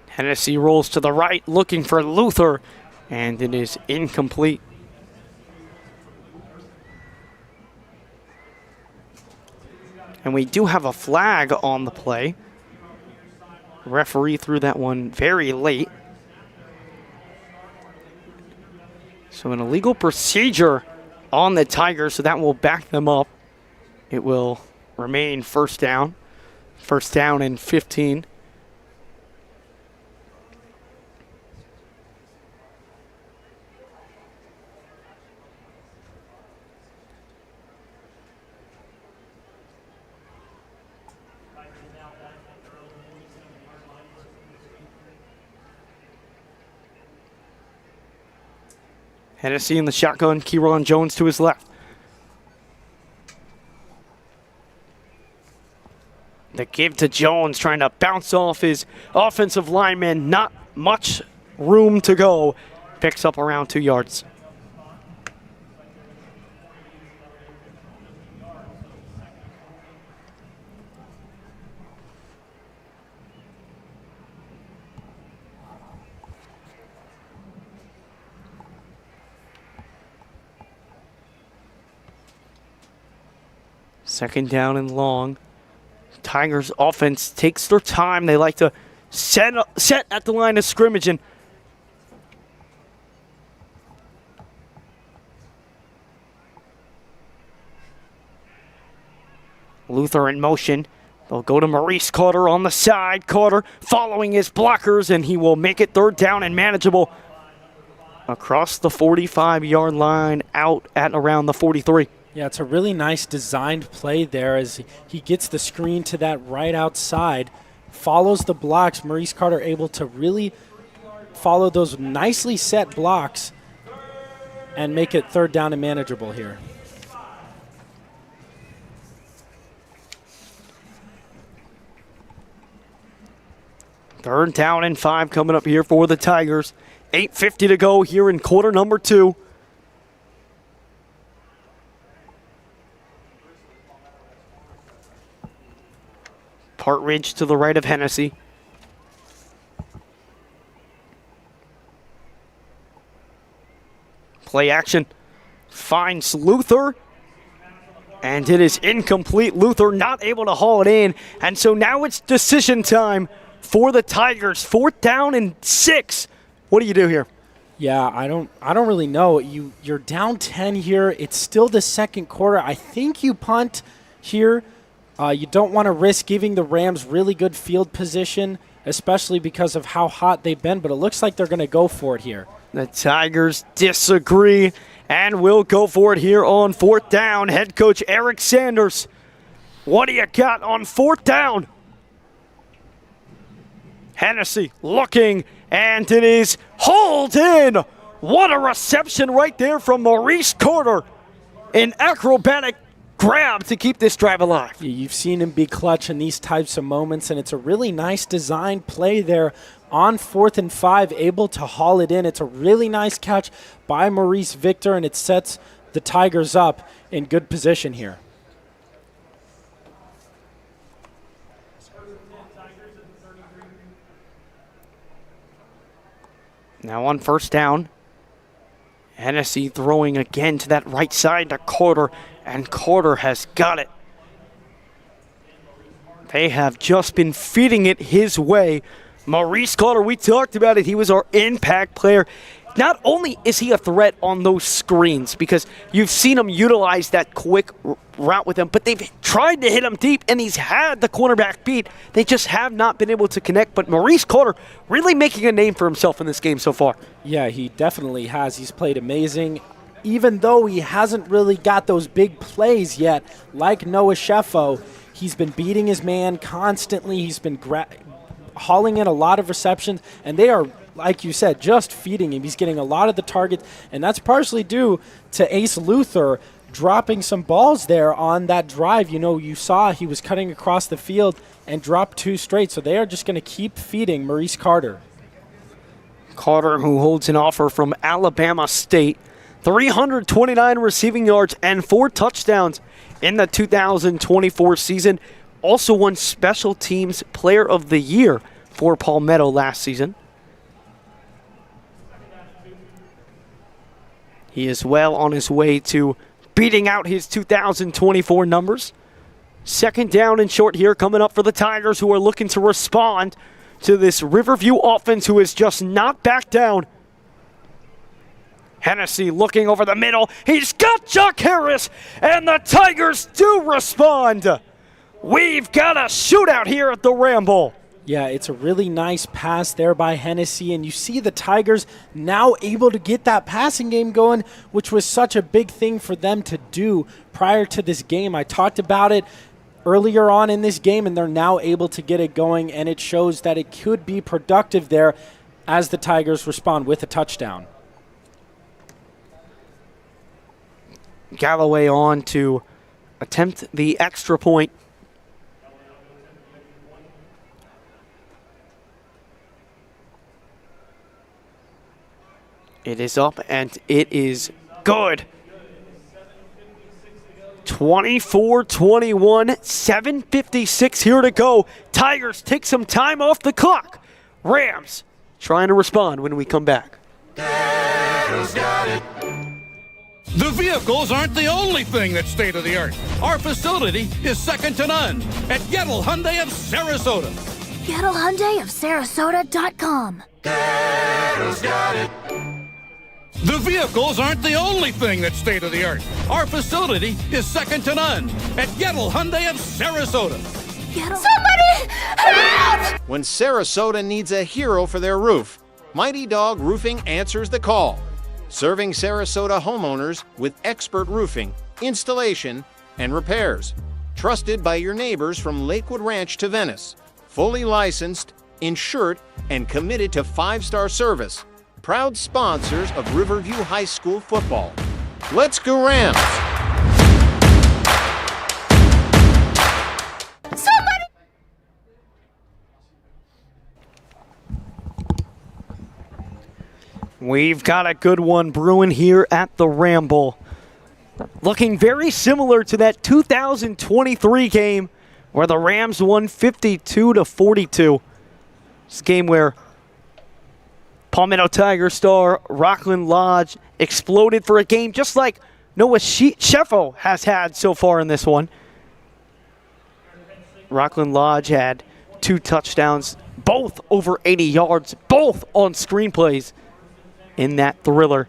Hennessy rolls to the right, looking for Luther, and it is incomplete. And we do have a flag on the play. The referee threw that one very late. So an illegal procedure on the Tigers, so that will back them up. It will remain first down. First down and 15. Hennessy in the shotgun, Kieron Jones to his left. The give to Jones, trying to bounce off his offensive lineman. Not much room to go. Picks up around 2 yards. Second down and long. Tigers offense takes their time. They like to set at the line of scrimmage. And Luther in motion. They'll go to Maurice Carter on the side. Carter following his blockers, and he will make it third down and manageable across the 45-yard line, out at around the 43. Yeah, it's a really nice designed play there as he gets the screen to that right outside, follows the blocks. Maurice Carter able to really follow those nicely set blocks and make it third down and manageable here. Third down and 5 coming up here for the Tigers. 8:50 to go here in quarter number 2. Partridge to the right of Hennessy. Play action. Finds Luther. And it is incomplete. Luther not able to haul it in. And so now it's decision time for the Tigers. Fourth down and 6. What do you do here? Yeah, I don't really know. You're down 10 here. It's still the second quarter. I think you punt here. You don't want to risk giving the Rams really good field position, especially because of how hot they've been, but it looks like they're going to go for it here. The Tigers disagree and will go for it here on fourth down. Head coach Eric Sanders, what do you got on fourth down? Hennessy looking, and it is hauled in. What a reception right there from Maurice Carter. An acrobatic grab to keep this drive alive. You've seen him be clutch in these types of moments, and it's a really nice designed play there on 4th and 5, able to haul it in. It's a really nice catch by Maurice Victor, and it sets the Tigers up in good position here. Now on first down, Hennessy throwing again to that right side to Carter, and Carter has got it. They have just been feeding it his way. Maurice Carter, we talked about it. He was our impact player. Not only is he a threat on those screens, because you've seen him utilize that quick route with him, but they've tried to hit him deep, and he's had the cornerback beat. They just have not been able to connect. But Maurice Carter really making a name for himself in this game so far. Yeah, he definitely has. He's played amazing even though he hasn't really got those big plays yet, like Noah Sheffo, he's been beating his man constantly. He's been hauling in a lot of receptions, and they are, like you said, just feeding him. He's getting a lot of the targets, and that's partially due to Ace Luther dropping some balls there on that drive. You know, you saw he was cutting across the field and dropped 2 straight, so they are just going to keep feeding Maurice Carter. Carter, who holds an offer from Alabama State, 329 receiving yards and 4 touchdowns in the 2024 season. Also won Special Teams Player of the Year for Palmetto last season. He is well on his way to beating out his 2024 numbers. Second down and short here coming up for the Tigers, who are looking to respond to this Riverview offense, who has just not backed down. Hennessy looking over the middle. He's got Chuck Harris, and the Tigers do respond. We've got a shootout here at the Ramble. Yeah, it's a really nice pass there by Hennessy, and you see the Tigers now able to get that passing game going, which was such a big thing for them to do prior to this game. I talked about it earlier on in this game, and they're now able to get it going, and it shows that it could be productive there as the Tigers respond with a touchdown. Galloway on to attempt the extra point. It is up, and it is good. 24-21, 7:56 here to go. Tigers take some time off the clock. Rams trying to respond when we come back. The vehicles aren't the only thing that's state-of-the-art. Our facility is second to none at Gettle Hyundai of Sarasota. GettleHyundaiofSarasota.com. The vehicles aren't the only thing that's state-of-the-art. Our facility is second to none at Gettle Hyundai of Sarasota. Somebody help! When Sarasota needs a hero for their roof, Mighty Dog Roofing answers the call. Serving Sarasota homeowners with expert roofing, installation, and repairs. Trusted by your neighbors from Lakewood Ranch to Venice. Fully licensed, insured, and committed to 5-star service. Proud sponsors of Riverview High School football. Let's go Rams! Somebody! We've got a good one brewing here at the Ramble. Looking very similar to that 2023 game where the Rams won 52-42. It's a game where Palmetto Tigers star Rockland Lodge exploded for a game just like Noah Sheffo has had so far in this one. Rockland Lodge had 2 touchdowns, both over 80 yards, both on screenplays in that thriller.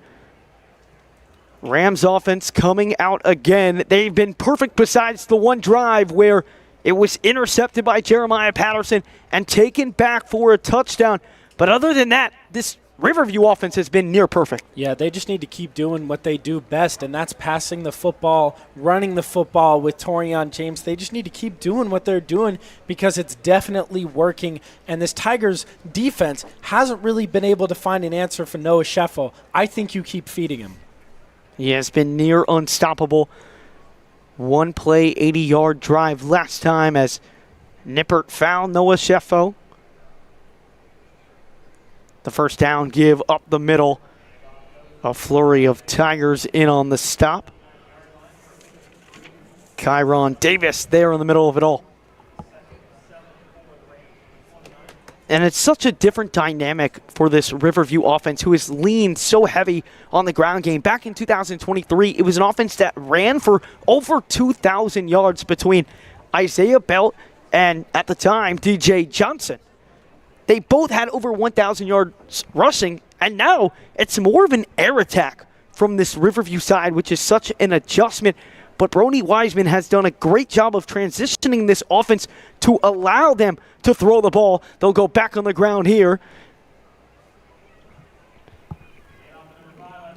Rams offense coming out again. They've been perfect besides the one drive where it was intercepted by Jeremiah Patterson and taken back for a touchdown. But other than that, this Riverview offense has been near perfect. Yeah, they just need to keep doing what they do best, and that's passing the football, running the football with Torian James. They just need to keep doing what they're doing because it's definitely working. And this Tigers defense hasn't really been able to find an answer for Noah Sheffo. I think you keep feeding him. He has been near unstoppable. One play, 80-yard drive last time as Nippert found Noah Sheffo. The first down give up the middle. A flurry of Tigers in on the stop. Kyron Davis there in the middle of it all. And it's such a different dynamic for this Riverview offense who has leaned so heavy on the ground game. Back in 2023, it was an offense that ran for over 2,000 yards between Isaiah Belt and, at the time, DJ Johnson. They both had over 1,000 yards rushing, and now it's more of an air attack from this Riverview side, which is such an adjustment. But Brony Wiseman has done a great job of transitioning this offense to allow them to throw the ball. They'll go back on the ground here.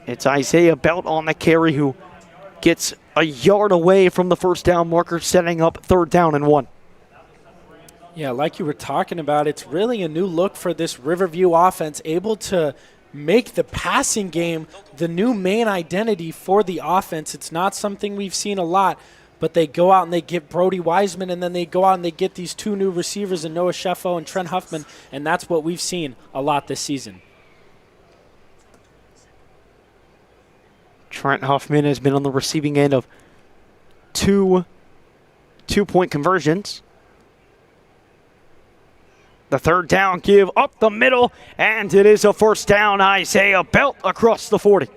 It's Isaiah Belt on the carry who gets a yard away from the first down marker, setting up 3rd down and 1. Yeah, like you were talking about, it's really a new look for this Riverview offense, able to make the passing game the new main identity for the offense. It's not something we've seen a lot, but they go out and they get Brody Wiseman, and then they go out and they get these 2 new receivers in Noah Sheffo and Trent Huffman, and that's what we've seen a lot this season. Trent Huffman has been on the receiving end of 2 two-point conversions. The 3rd down give up the middle, and it is a 1st down. Isaiah Belt across the 40.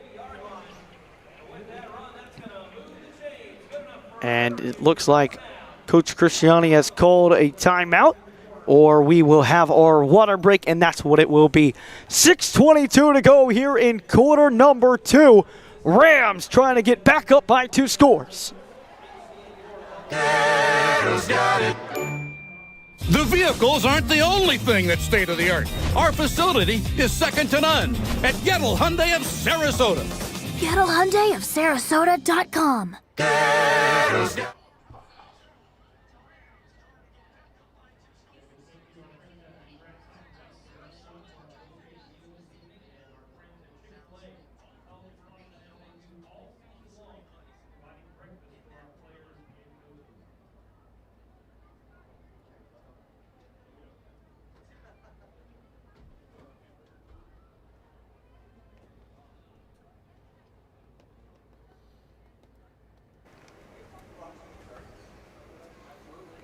And it looks like Coach Christiani has called a timeout, or we will have our water break, and that's what it will be. 6:22 to go here in quarter number 2. Rams trying to get back up by 2 scores. The vehicles aren't the only thing that's state-of-the-art. Our facility is second to none at Gettle Hyundai of Sarasota. Gettle Hyundai of Sarasota.com.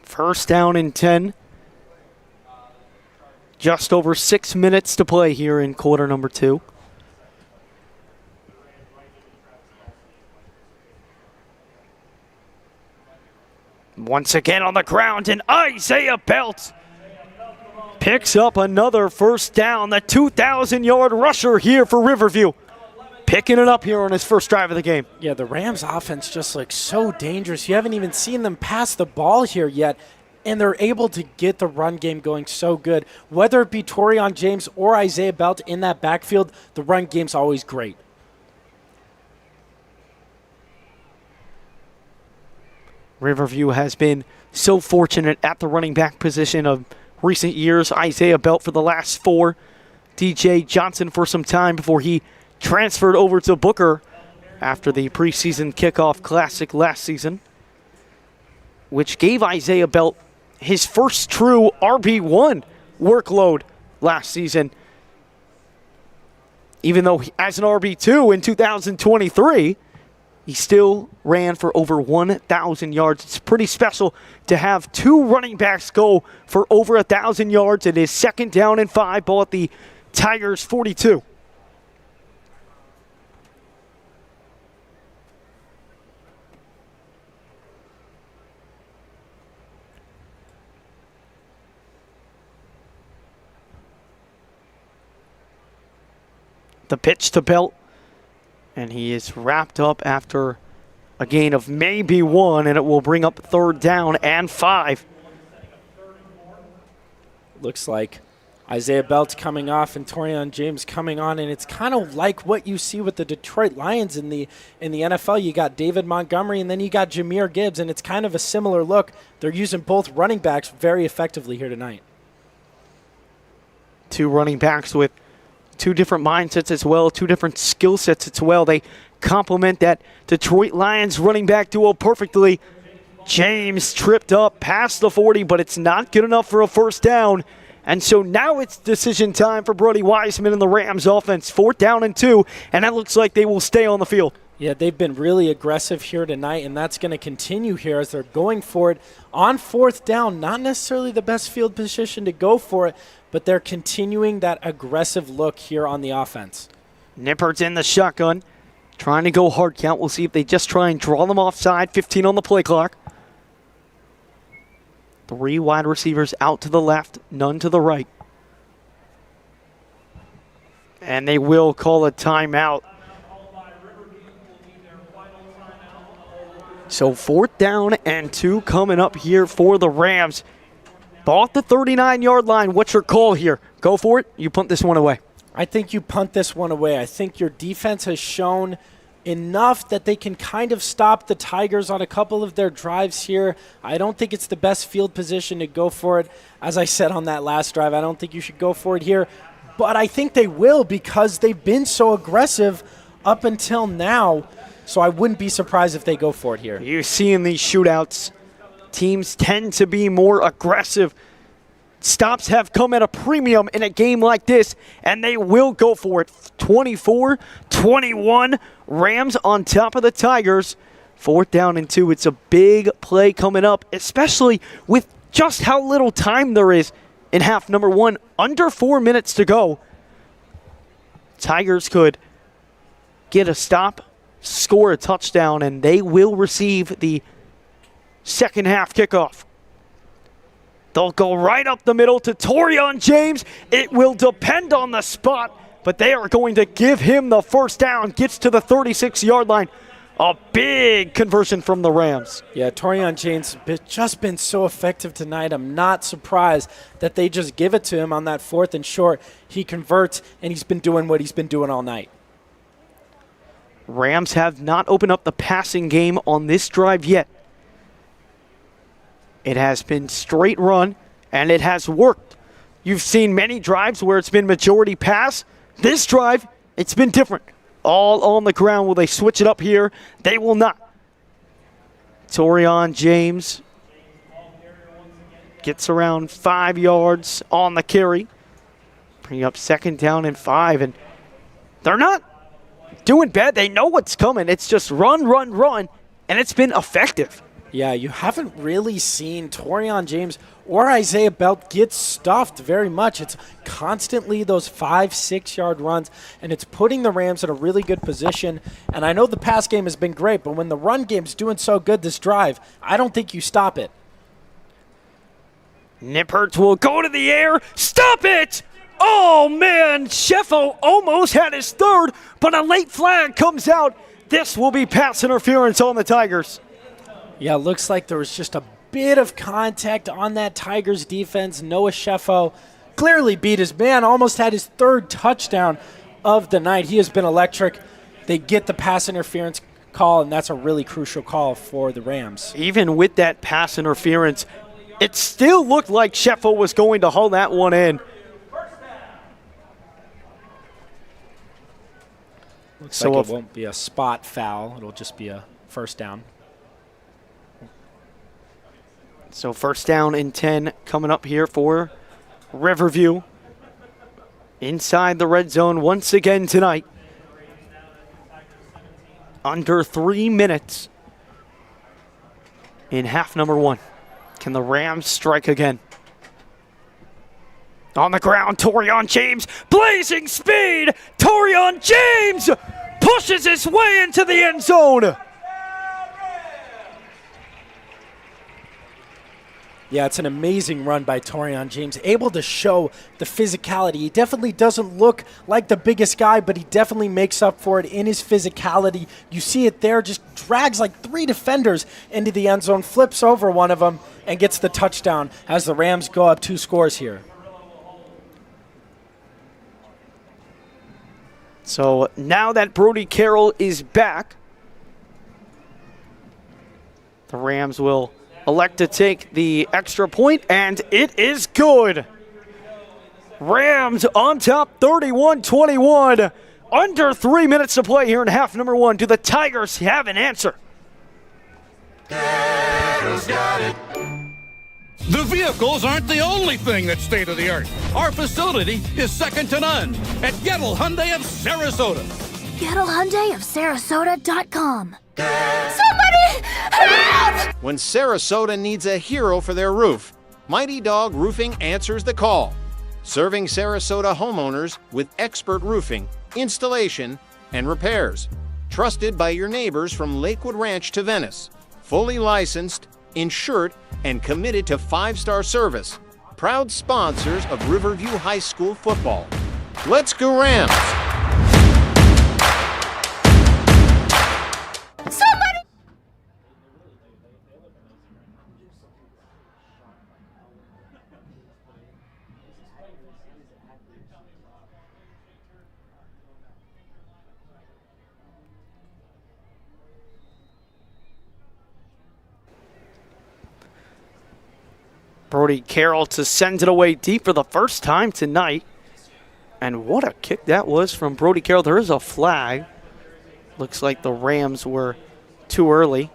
First down and 10. Just over 6 minutes to play here in quarter number 2. Once again on the ground, and Isaiah Belt picks up another 1st down. The 2,000-yard rusher here for Riverview, picking it up here on his first drive of the game. Yeah, the Rams offense just looks so dangerous. You haven't even seen them pass the ball here yet, and they're able to get the run game going so good. Whether it be Torian James or Isaiah Belt in that backfield, the run game's always great. Riverview has been so fortunate at the running back position of recent years. Isaiah Belt for the last 4. DJ Johnson for some time before he transferred over to Booker after the preseason kickoff classic last season, which gave Isaiah Belt his first true RB1 workload last season. Even though as an RB2 in 2023, he still ran for over 1,000 yards. It's pretty special to have 2 running backs go for over 1,000 yards. It is 2nd down and 5, ball at the Tigers 42. The pitch to Belt, and he is wrapped up after a gain of maybe 1, and it will bring up 3rd down and 5. Looks like Isaiah Belt coming off and Torian James coming on, and it's kind of like what you see with the Detroit Lions in the NFL. You got David Montgomery, and then you got Jahmyr Gibbs, and it's kind of a similar look. They're using both running backs very effectively here tonight. 2 running backs with 2 different mindsets as well, 2 different skill sets as well. They complement that Detroit Lions running back duo perfectly. James tripped up past the 40, but it's not good enough for a 1st down. And so now it's decision time for Brody Wiseman and the Rams offense. 4th down and 2, and that looks like they will stay on the field. Yeah, they've been really aggressive here tonight, and that's going to continue here as they're going for it on 4th down. Not necessarily the best field position to go for it, but they're continuing that aggressive look here on the offense. Nippert's in the shotgun, trying to go hard count. We'll see if they just try and draw them offside. 15 on the play clock. 3 wide receivers out to the left, none to the right. And they will call a timeout. So 4th down and 2 coming up here for the Rams. Ball at the 39-yard line. What's your call here? Go for it. You punt this one away. I think you punt this one away. I think your defense has shown enough that they can kind of stop the Tigers on a couple of their drives here. I don't think it's the best field position to go for it. As I said on that last drive, I don't think you should go for it here. But I think they will because they've been so aggressive up until now. So I wouldn't be surprised if they go for it here. You see in these shootouts, teams tend to be more aggressive. Stops have come at a premium in a game like this, and they will go for it. 24-21, Rams on top of the Tigers. 4th down and 2. It's a big play coming up, especially with just how little time there is in half number 1. Under 4 minutes to go. Tigers could get a stop, score a touchdown, and they will receive the second half kickoff. They'll go right up the middle to Torian James. It will depend on the spot, but they are going to give him the first down. Gets to the 36-yard line. A big conversion from the Rams. Yeah, Torian James has just been so effective tonight. I'm not surprised that they just give it to him on that 4th and short. He converts, and he's been doing what he's been doing all night. Rams have not opened up the passing game on this drive yet. It has been straight run, and it has worked. You've seen many drives where it's been majority pass. This drive, it's been different. All on the ground. Will they switch it up here? They will not. Torian James gets around 5 yards on the carry. Bring up 2nd down and 5, and they're not doing bad. They know what's coming. It's just run, run, run, and it's been effective. Yeah, you haven't really seen Torian James or Isaiah Belt get stuffed very much. It's constantly those 5-6 yard runs, and it's putting the Rams in a really good position. And I know the pass game has been great, but when the run game's doing so good this drive, I don't think you stop it. Nippert will go to the air. Stop it! Oh, man, Sheffo almost had his 3rd, but a late flag comes out. This will be pass interference on the Tigers. Yeah, looks like there was just a bit of contact on that Tigers defense. Noah Sheffo clearly beat his man, almost had his 3rd touchdown of the night. He has been electric. They get the pass interference call, and that's a really crucial call for the Rams. Even with that pass interference, it still looked like Sheffo was going to haul that one in. Looks like it won't be a spot foul. It'll just be a first down. So 1st down and 10 coming up here for Riverview. Inside the red zone once again tonight. Under 3 minutes in half number 1. Can the Rams strike again? On the ground, Torian James, blazing speed. Torian James pushes his way into the end zone. Yeah, it's an amazing run by Torian James, able to show the physicality. He definitely doesn't look like the biggest guy, but he definitely makes up for it in his physicality. You see it there, just drags like 3 defenders into the end zone, flips over one of them, and gets the touchdown as the Rams go up 2 scores here. So now that Brody Carroll is back, the Rams will elect to take the extra point, and it is good. Rams on top 31-21. Under 3 minutes to play here in half number 1. Do the Tigers have an answer? The vehicles aren't the only thing that's state-of-the-art. Our facility is second to none at Gettle Hyundai of Sarasota. Gettle Hyundai of Sarasota.com. Somebody help! When Sarasota needs a hero for their roof, Mighty Dog Roofing answers the call. Serving Sarasota homeowners with expert roofing, installation, and repairs. Trusted by your neighbors from Lakewood Ranch to Venice. Fully licensed, insured, and committed to 5-star service. Proud sponsors of Riverview High School football. Let's go Rams! Somebody! Brody Carroll to send it away deep for the first time tonight. And what a kick that was from Brody Carroll. There is a flag. Looks like the Rams were too early.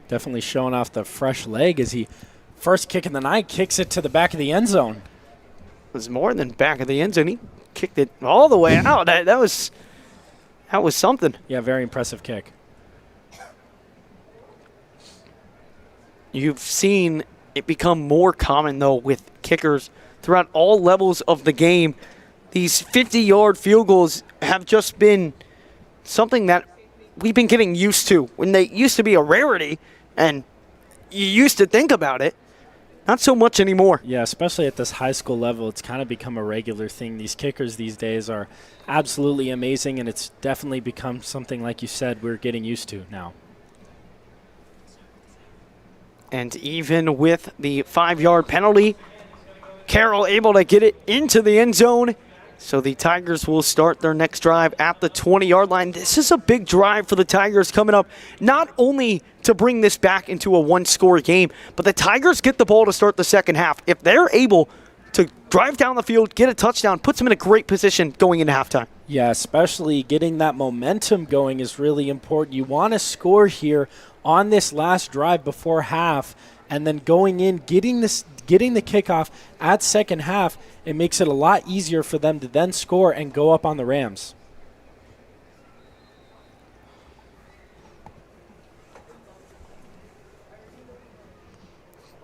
Definitely showing off the fresh leg as he, first kick of the night, kicks it to the back of the end zone. It was more than back of the end zone. He kicked it all the way out. That was something. Yeah, very impressive kick. You've seen it become more common, though, with kickers throughout all levels of the game. These 50-yard field goals have just been something that we've been getting used to. When they used to be a rarity, and you used to think about it, not so much anymore. Yeah, especially at this high school level, it's kind of become a regular thing. These kickers these days are absolutely amazing, and it's definitely become something, like you said, we're getting used to now. And even with the 5-yard penalty, Carroll able to get it into the end zone. So the Tigers will start their next drive at the 20-yard line. This is a big drive for the Tigers coming up, not only to bring this back into a one-score game, but the Tigers get the ball to start the second half. If they're able to drive down the field, get a touchdown, puts them in a great position going into halftime. Yeah, especially getting that momentum going is really important. You want to score here on this last drive before half, and then going in, getting the kickoff at second half, it makes it a lot easier for them to then score and go up on the Rams.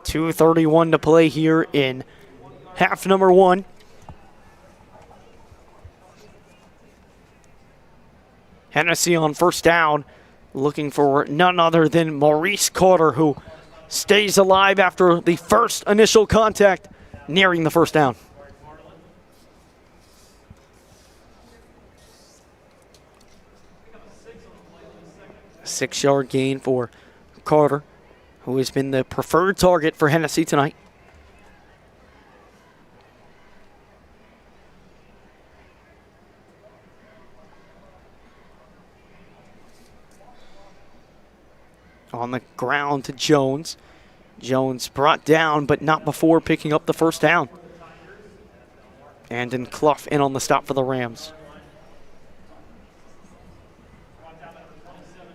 .231 to play here in half number one. Hennessy on first down, looking for none other than Maurice Carter, who stays alive after the first initial contact, nearing the first down. Six-yard gain for Carter, who has been the preferred target for Hennessy tonight. On the ground to Jones. Jones brought down, but not before picking up the first down. And then Clough in on the stop for the Rams.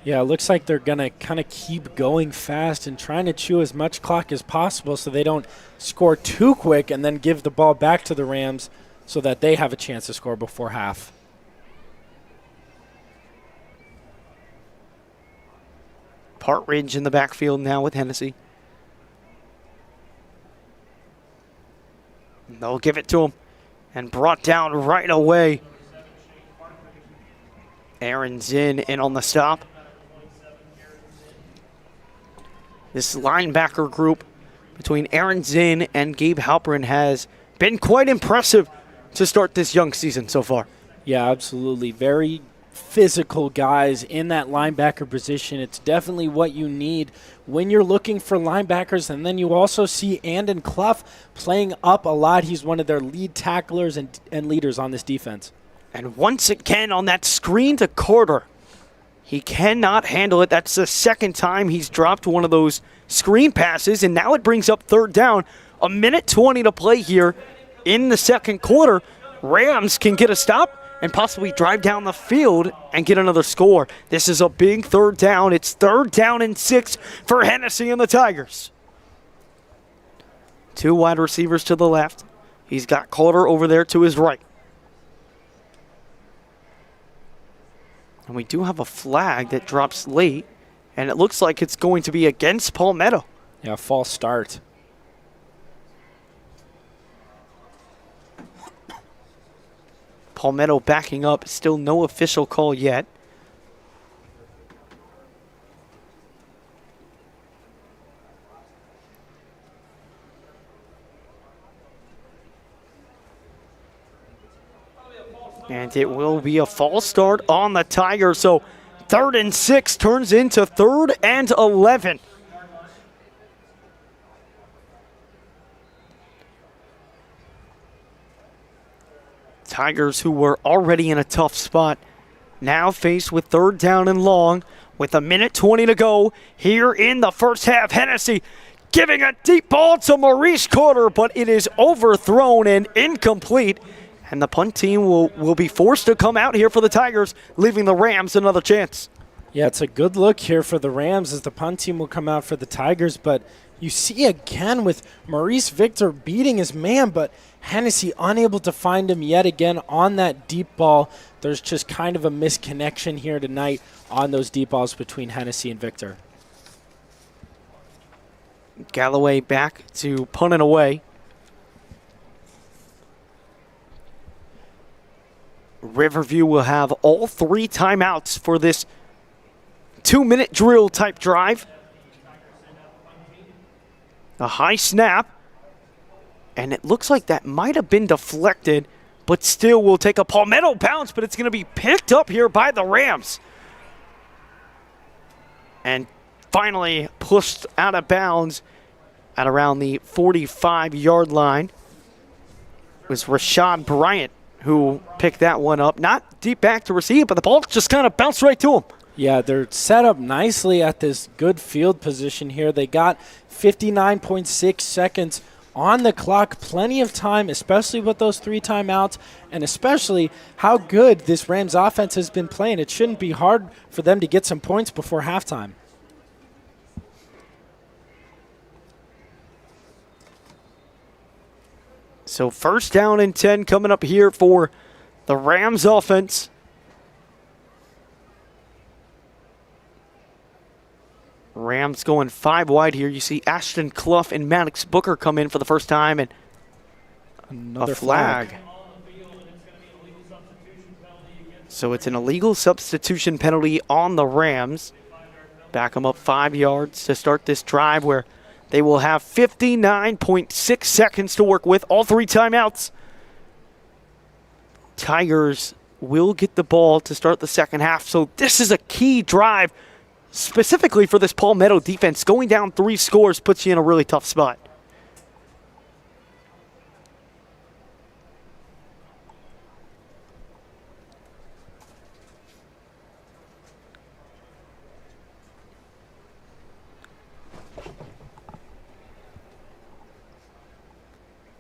Yeah, it looks like they're going to kind of keep going fast and trying to chew as much clock as possible so they don't score too quick and then give the ball back to the Rams so that they have a chance to score before half. Partridge in the backfield now with Hennessy. They'll give it to him and brought down right away. Aaron's in on the stop. This linebacker group between Aaron Zinn and Gabe Halperin has been quite impressive to start this young season so far. Yeah, absolutely. Very physical guys in that linebacker position. It's definitely what you need when you're looking for linebackers. And then you also see Andon Clough playing up a lot. He's one of their lead tacklers and leaders on this defense. And once again on that screen to Carter, he cannot handle it. That's the second time he's dropped one of those screen passes, and now it brings up third down. 1:20 to play here in the second quarter. Rams can get a stop and possibly drive down the field and get another score. This is a big third down. It's 3rd down and 6 for Hennessy and the Tigers. Two wide receivers to the left. He's got Carter over there to his right. And we do have a flag that drops late, and it looks like it's going to be against Palmetto. Yeah, false start. Palmetto backing up. Still no official call yet. And it will be a false start on the Tigers. So 3rd and 6 turns into 3rd and 11. Tigers, who were already in a tough spot, now faced with 3rd down and long with 1:20 to go here in the first half. Hennessy giving a deep ball to Maurice Carter, but it is overthrown and incomplete. And the punt team will be forced to come out here for the Tigers, leaving the Rams another chance. Yeah, it's a good look here for the Rams as the punt team will come out for the Tigers. But you see again with Maurice Victor beating his man, but Hennessy unable to find him yet again on that deep ball. There's just kind of a misconnection here tonight on those deep balls between Hennessy and Victor. Galloway back to punting away. Riverview will have all 3 timeouts for this 2-minute drill type drive. A high snap. And it looks like that might have been deflected, but still will take a Palmetto bounce, but it's going to be picked up here by the Rams. And finally pushed out of bounds at around the 45-yard line. It was Rashad Bryant who picked that one up. Not deep back to receive, but the ball just kind of bounced right to him. Yeah, they're set up nicely at this good field position here. They got 59.6 seconds on the clock, plenty of time, especially with those 3 timeouts, and especially how good this Rams offense has been playing. It shouldn't be hard for them to get some points before halftime. So first down and 10 coming up here for the Rams offense. Rams going 5 wide here. You see Ashton Clough and Maddox Booker come in for the first time, and Another a flag. So it's an illegal substitution penalty on the Rams. Back them up 5 yards to start this drive where they will have 59.6 seconds to work with, all 3 timeouts. Tigers will get the ball to start the second half. So this is a key drive specifically for this Palmetto defense. Going down 3 scores puts you in a really tough spot.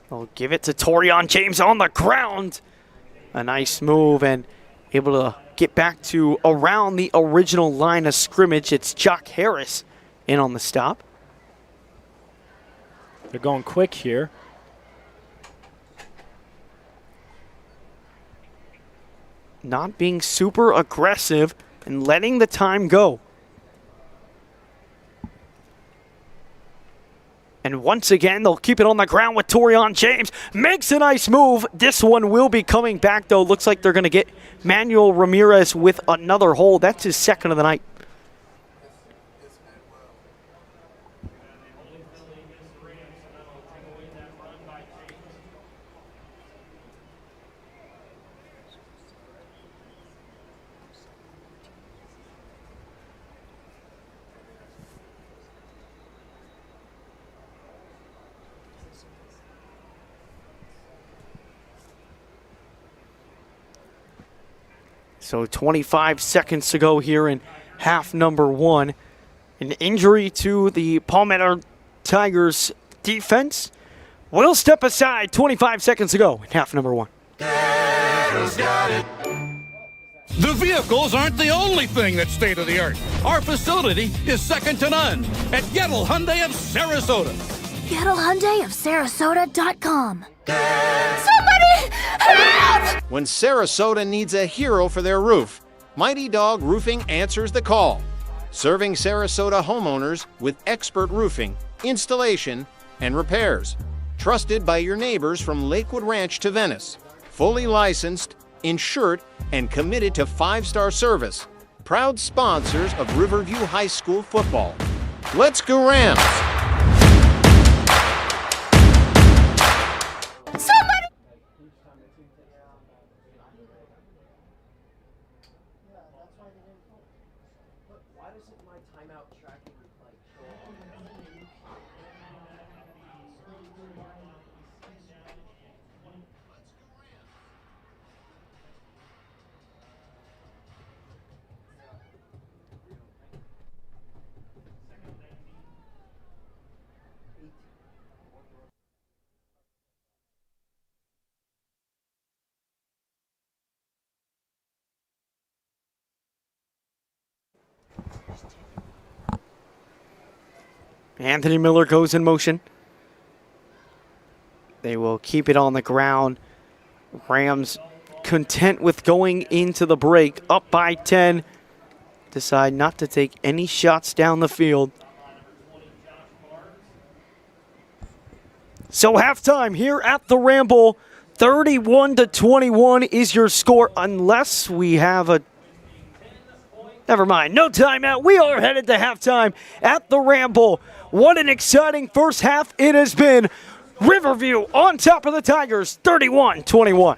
They'll give it to Torian James on the ground. A nice move and able to get back to around the original line of scrimmage. It's Jock Harris in on the stop. They're going quick here. Not being super aggressive and letting the time go. And once again, they'll keep it on the ground with Torian James. Makes a nice move. This one will be coming back, though. Looks like they're going to get Manuel Ramirez with another hold. That's his second of the night. So 25 seconds to go here in half number 1. An injury to the Palmetto Tigers defense. We'll step aside. 25 seconds to go in half number 1. The vehicles aren't the only thing that's state-of-the-art. Our facility is second to none at Gettle Hyundai of Sarasota. Gettle Hyundai of Sarasota.com. Somebody help! When Sarasota needs a hero for their roof, Mighty Dog Roofing answers the call. Serving Sarasota homeowners with expert roofing, installation, and repairs. Trusted by your neighbors from Lakewood Ranch to Venice. Fully licensed, insured, and committed to 5-star service. Proud sponsors of Riverview High School football. Let's go Rams! Somebody! Anthony Miller goes in motion. They will keep it on the ground. Rams content with going into the break, up by 10. Decide not to take any shots down the field. So halftime here at the Ramble, 31-21 is your score, unless we have a... Never mind, no timeout. We are headed to halftime at the Ramble. What an exciting first half it has been. Riverview on top of the Tigers, 31-21.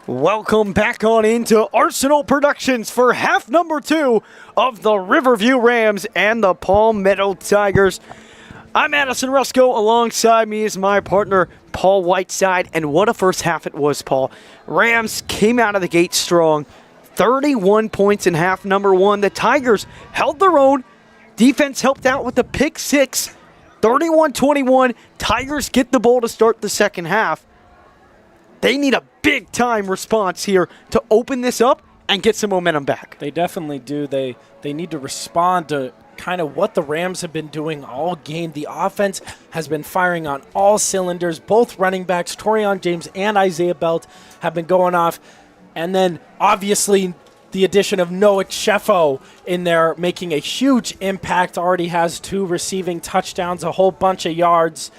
Welcome back on into Arsenal Productions for half number 2 of the Riverview Rams and the Palmetto Tigers. I'm Addison Rusko. Alongside me is my partner, Paul Whiteside. And what a first half it was, Paul. Rams came out of the gate strong. 31 points in half number 1. The Tigers held their own. Defense helped out with the pick 6. 31-21. Tigers get the ball to start the second half. They need a big-time response here to open this up and get some momentum back. They definitely do. They need to respond to kind of what the Rams have been doing all game. The offense has been firing on all cylinders. Both running backs, Torian James and Isaiah Belt, have been going off. And then, obviously, the addition of Noah Cheffo in there making a huge impact. Already has 2 receiving touchdowns, a whole bunch of yards.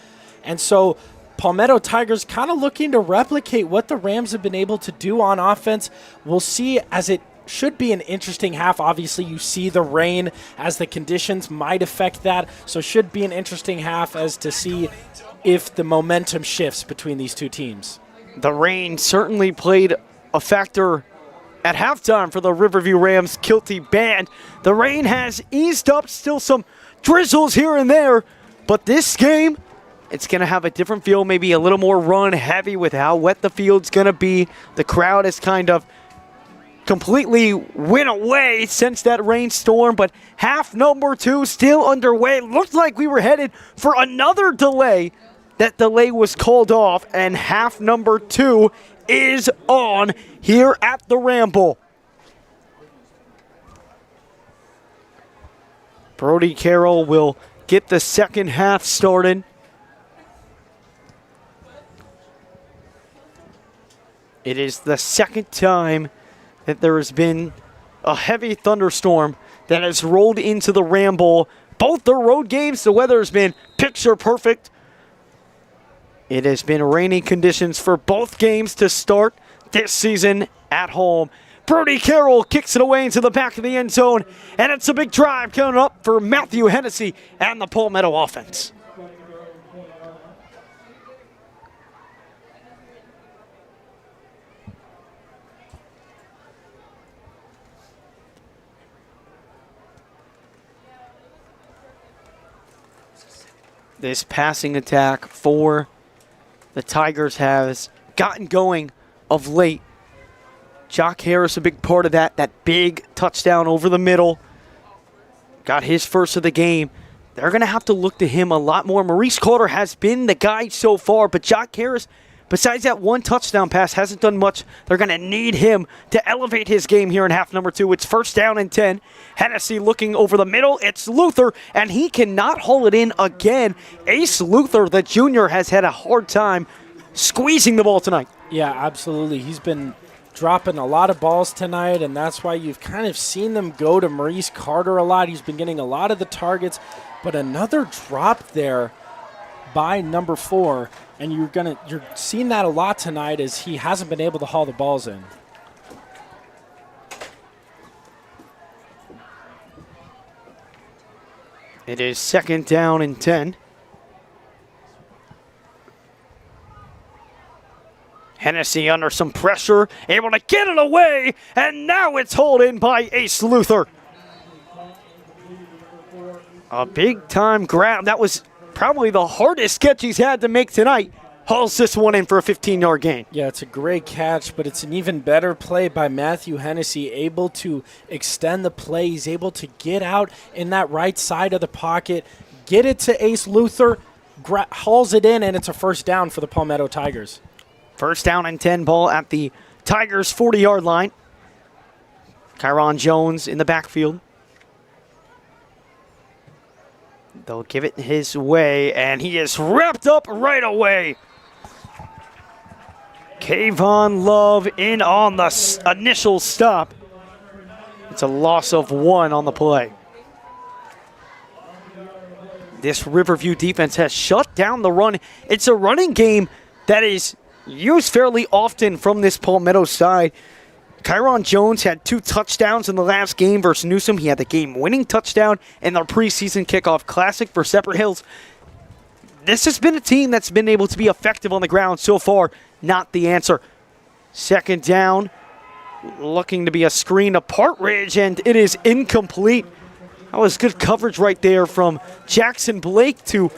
And so Palmetto Tigers kind of looking to replicate what the Rams have been able to do on offense. We'll see, as it should be an interesting half. Obviously, you see the rain as the conditions might affect that. So should be an interesting half as to see if the momentum shifts between these two teams. The rain certainly played a factor at halftime for the Riverview Rams Kilty band. The rain has eased up, still some drizzles here and there, but this game, it's going to have a different feel, maybe a little more run heavy with how wet the field's going to be. The crowd has kind of completely went away since that rainstorm, but half number 2 still underway. Looked like we were headed for another delay. That delay was called off, and half number 2 is on here at the Ramble. Brody Carroll will get the second half started. It is the second time that there has been a heavy thunderstorm that has rolled into the Ramble. Both the road games, the weather has been picture perfect. It has been rainy conditions for both games to start this season at home. Brody Carroll kicks it away into the back of the end zone, and it's a big drive coming up for Matthew Hennessy and the Palmetto offense. This passing attack for the Tigers has gotten going of late. Jock Harris, a big part of that big touchdown over the middle. Got his first of the game. They're going to have to look to him a lot more. Maurice Carter has been the guy so far, but Jock Harris, besides that one touchdown pass, hasn't done much. They're going to need him to elevate his game here in half number 2. It's first down and 10. Hennessy looking over the middle. It's Luther, and he cannot haul it in again. Ace Luther, the junior, has had a hard time squeezing the ball tonight. Yeah, absolutely. He's been dropping a lot of balls tonight, and that's why you've kind of seen them go to Maurice Carter a lot. He's been getting a lot of the targets, but another drop there by number 4. And you're seeing that a lot tonight as he hasn't been able to haul the balls in. It is second down and 10. Hennessy under some pressure, able to get it away, and now it's hauled in by Ace Luther. A big-time grab. That was probably the hardest catch he's had to make tonight. Hauls this one in for a 15-yard gain. Yeah, it's a great catch, but it's an even better play by Matthew Hennessy, able to extend the play. He's able to get out in that right side of the pocket, get it to Ace Luther, hauls it in, and it's a first down for the Palmetto Tigers. First down and 10, ball at the Tigers' 40-yard line. Kyron Jones in the backfield. They'll give it his way, and he is wrapped up right away. Kayvon Love in on the initial stop. It's a loss of 1 on the play. This Riverview defense has shut down the run. It's a running game that is used fairly often from this Palmetto side. Kyron Jones had 2 touchdowns in the last game versus Newsom. He had the game-winning touchdown in their preseason kickoff classic for Separate Hills. This has been a team that's been able to be effective on the ground so far. Not the answer. Second down, looking to be a screen to Partridge, and it is incomplete. That was good coverage right there from Jackson Blake to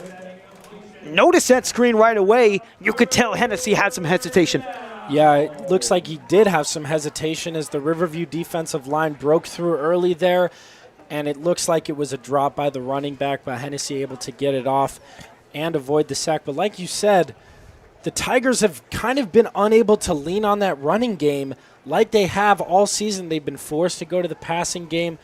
notice that screen right away. You could tell Hennessy had some hesitation. Yeah, it looks like he did have some hesitation as the Riverview defensive line broke through early there, and it looks like it was a drop by the running back, but Hennessy able to get it off and avoid the sack. But like you said, the Tigers have kind of been unable to lean on that running game like they have all season. They've been forced to go to the passing game,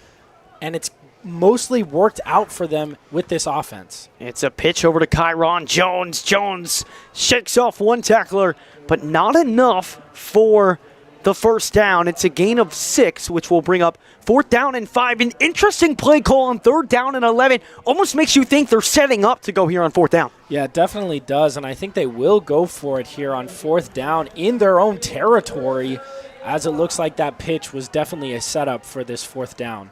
and it's mostly worked out for them with this offense. It's a pitch over to Kyron Jones. Jones shakes off one tackler, but not enough for the first down. It's a gain of 6, which will bring up 4th down and 5. An interesting play call on 3rd down and 11. Almost makes you think they're setting up to go here on 4th down. Yeah, it definitely does, and I think they will go for it here on 4th down in their own territory, as it looks like that pitch was definitely a setup for this 4th down.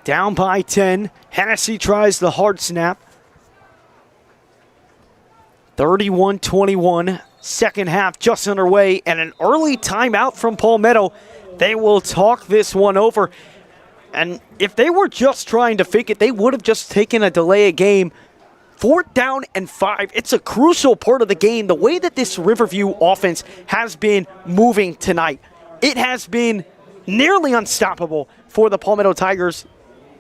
Down by 10. Hennessy tries the hard snap. 31-21. Second half just underway, and an early timeout from Palmetto. They will talk this one over. And if they were just trying to fake it, they would have just taken a delay of game. 4th down and 5. It's a crucial part of the game. The way that this Riverview offense has been moving tonight, it has been nearly unstoppable for the Palmetto Tigers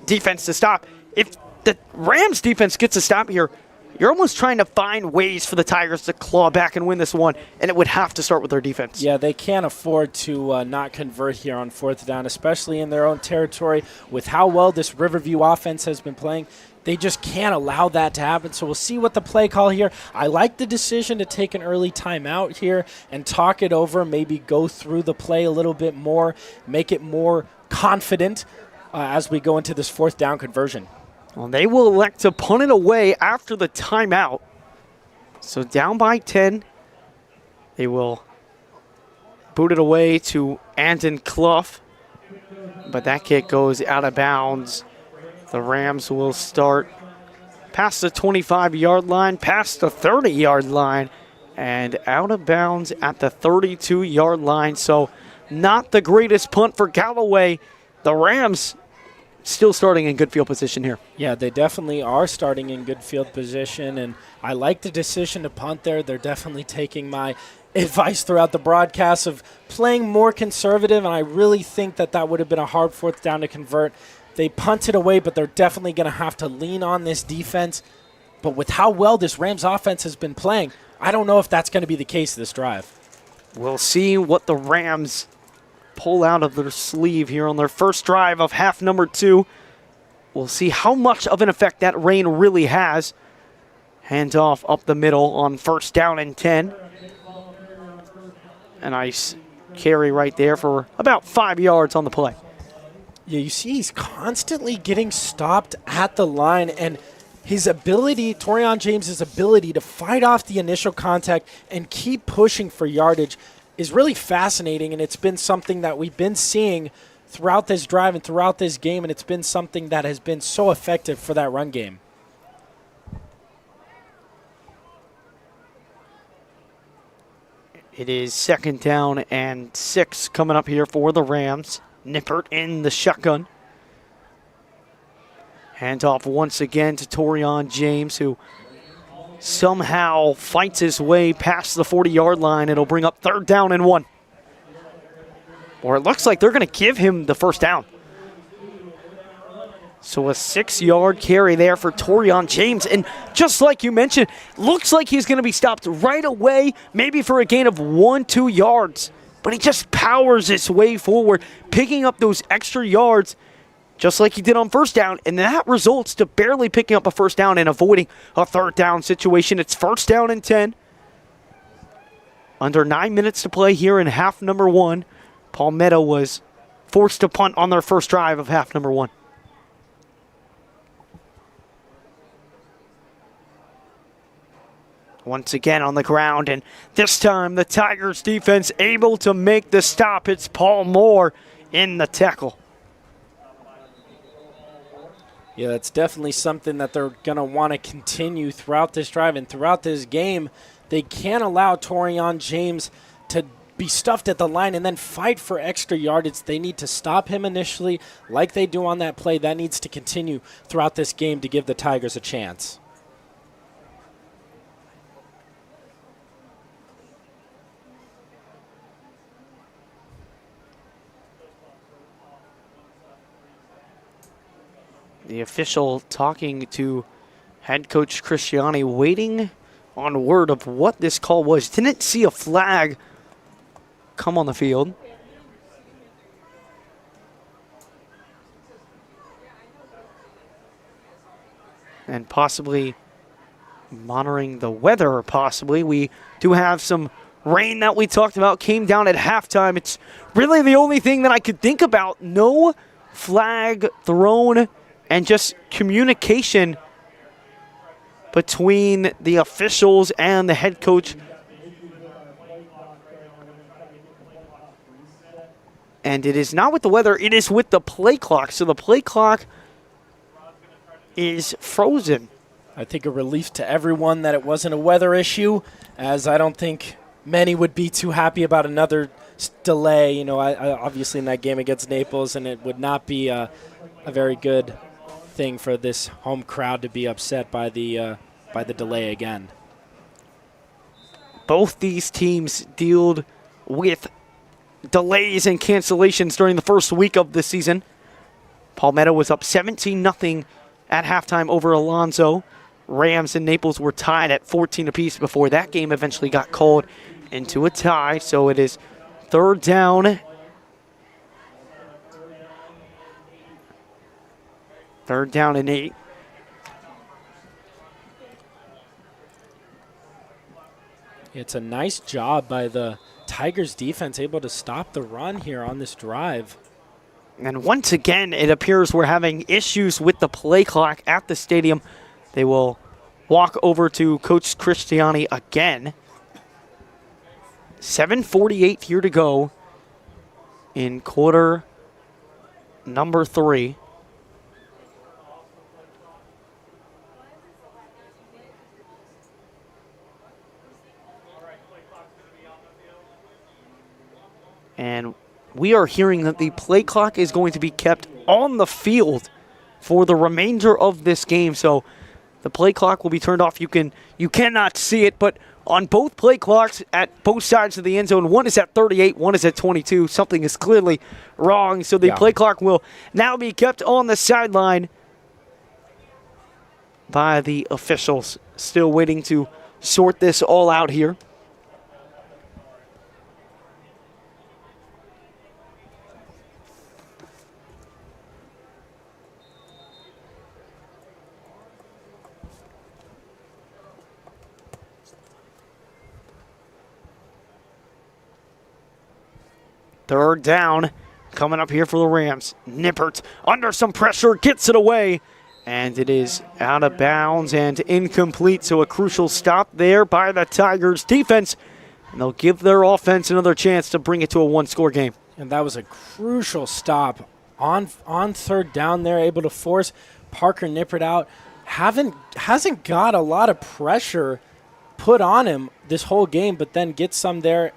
defense to stop. If the Rams defense gets a stop here, you're almost trying to find ways for the Tigers to claw back and win this one, and it would have to start with their defense. Yeah, they can't afford to not convert here on 4th down, especially in their own territory. With how well this Riverview offense has been playing, they just can't allow that to happen. So we'll see what the play call here. I like the decision to take an early timeout here and talk it over, maybe go through the play a little bit more, make it more confident as we go into this 4th down conversion. Well, they will elect to punt it away after the timeout. So down by 10, they will boot it away to Andon Clough. But that kick goes out of bounds. The Rams will start past the 25-yard line, past the 30-yard line, and out of bounds at the 32-yard line. So not the greatest punt for Galloway. The Rams still starting in good field position here. Yeah, they definitely are starting in good field position, and I like the decision to punt there. They're definitely taking my advice throughout the broadcast of playing more conservative, and I really think that that would have been a hard 4th down to convert. They punted away, but they're definitely going to have to lean on this defense. But with how well this Rams offense has been playing, I don't know if that's going to be the case this drive. We'll see what the Rams pull out of their sleeve here on their first drive of half number 2. We'll see how much of an effect that rain really has. Handoff up the middle on 1st down and 10. A nice carry right there for about 5 yards on the play. Yeah, you see he's constantly getting stopped at the line, and his ability, Torian James' ability to fight off the initial contact and keep pushing for yardage is really fascinating, and it's been something that we've been seeing throughout this drive and throughout this game, and it's been something that has been so effective for that run game. It is 2nd down and 6 coming up here for the Rams. Nippert in the shotgun. Handoff once again to Torian James, who somehow fights his way past the 40-yard line. It'll bring up 3rd down and 1. Or it looks like they're going to give him the first down. So a 6-yard carry there for Torian James. And just like you mentioned, looks like he's going to be stopped right away, maybe for a gain of 1-2 yards. But he just powers his way forward, picking up those extra yards just like he did on 1st down, and that results to barely picking up a 1st down and avoiding a 3rd down situation. It's 1st down and 10. Under 9 minutes to play here in half number 1. Palmetto was forced to punt on their first drive of half number 1. Once again on the ground, and this time the Tigers defense able to make the stop. It's Paul Moore in the tackle. Yeah, that's definitely something that they're going to want to continue throughout this drive and throughout this game. They can't allow Torian James to be stuffed at the line and then fight for extra yardage. They need to stop him initially like they do on that play. That needs to continue throughout this game to give the Tigers a chance. The official talking to head coach Cristiani, waiting on word of what this call was. Didn't see a flag come on the field. And possibly monitoring the weather, possibly. We do have some rain that we talked about, came down at halftime. It's really the only thing that I could think about. No flag thrown and just communication between the officials and the head coach. And it is not with the weather, it is with the play clock. So the play clock is frozen. I think a relief to everyone that it wasn't a weather issue, as I don't think many would be too happy about another delay. You know, I obviously in that game against Naples, and it would not be a very good thing for this home crowd to be upset by the delay again. Both these teams dealt with delays and cancellations during the first week of the season. Palmetto was up 17-0 at halftime over Alonzo. Rams and Naples were tied at 14 apiece before that game eventually got called into a tie. So it is third down. Third down and 8. It's a nice job by the Tigers defense, able to stop the run here on this drive. And once again, it appears we're having issues with the play clock at the stadium. They will walk over to Coach Cristiani again. 7:48 here to go in quarter number 3. And we are hearing that the play clock is going to be kept on the field for the remainder of this game. So the play clock will be turned off. You cannot see it, but on both play clocks at both sides of the end zone, one is at 38, one is at 22. Something is clearly wrong. So the play clock will now be kept on the sideline by the officials. Still waiting to sort this all out here. Third down coming up here for the Rams. Nippert under some pressure, gets it away, and it is out of bounds and incomplete. So a crucial stop there by the Tigers defense, and they'll give their offense another chance to bring it to a one-score game. And that was a crucial stop on third down there, able to force Parker Nippert out. Hasn't got a lot of pressure put on him this whole game, but then gets some there,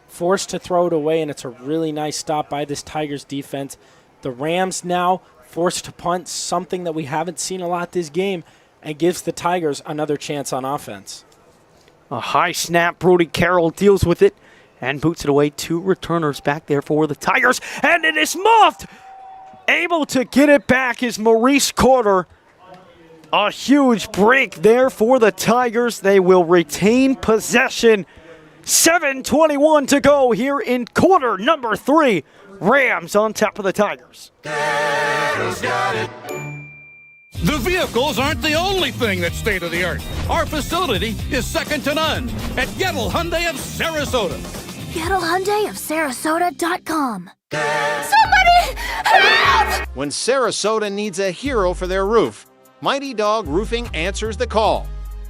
forced to throw it away, and it's a really nice stop by this Tigers defense. The Rams now forced to punt, something that we haven't seen a lot this game, and gives the Tigers another chance on offense. A high snap, Brody Carroll deals with it and boots it away. 2 returners back there for the Tigers, and it is muffed! Able to get it back is Maurice Carter. A huge break there for the Tigers. They will retain possession. 7:21 to go here in quarter number 3. Rams on top of the Tigers. The vehicles aren't the only thing that's state-of-the-art. Our facility is second to none at Gettle Hyundai of Sarasota. Gettle Hyundai of Sarasota.com. Somebody help! When Sarasota needs a hero for their roof, Mighty Dog Roofing answers the call.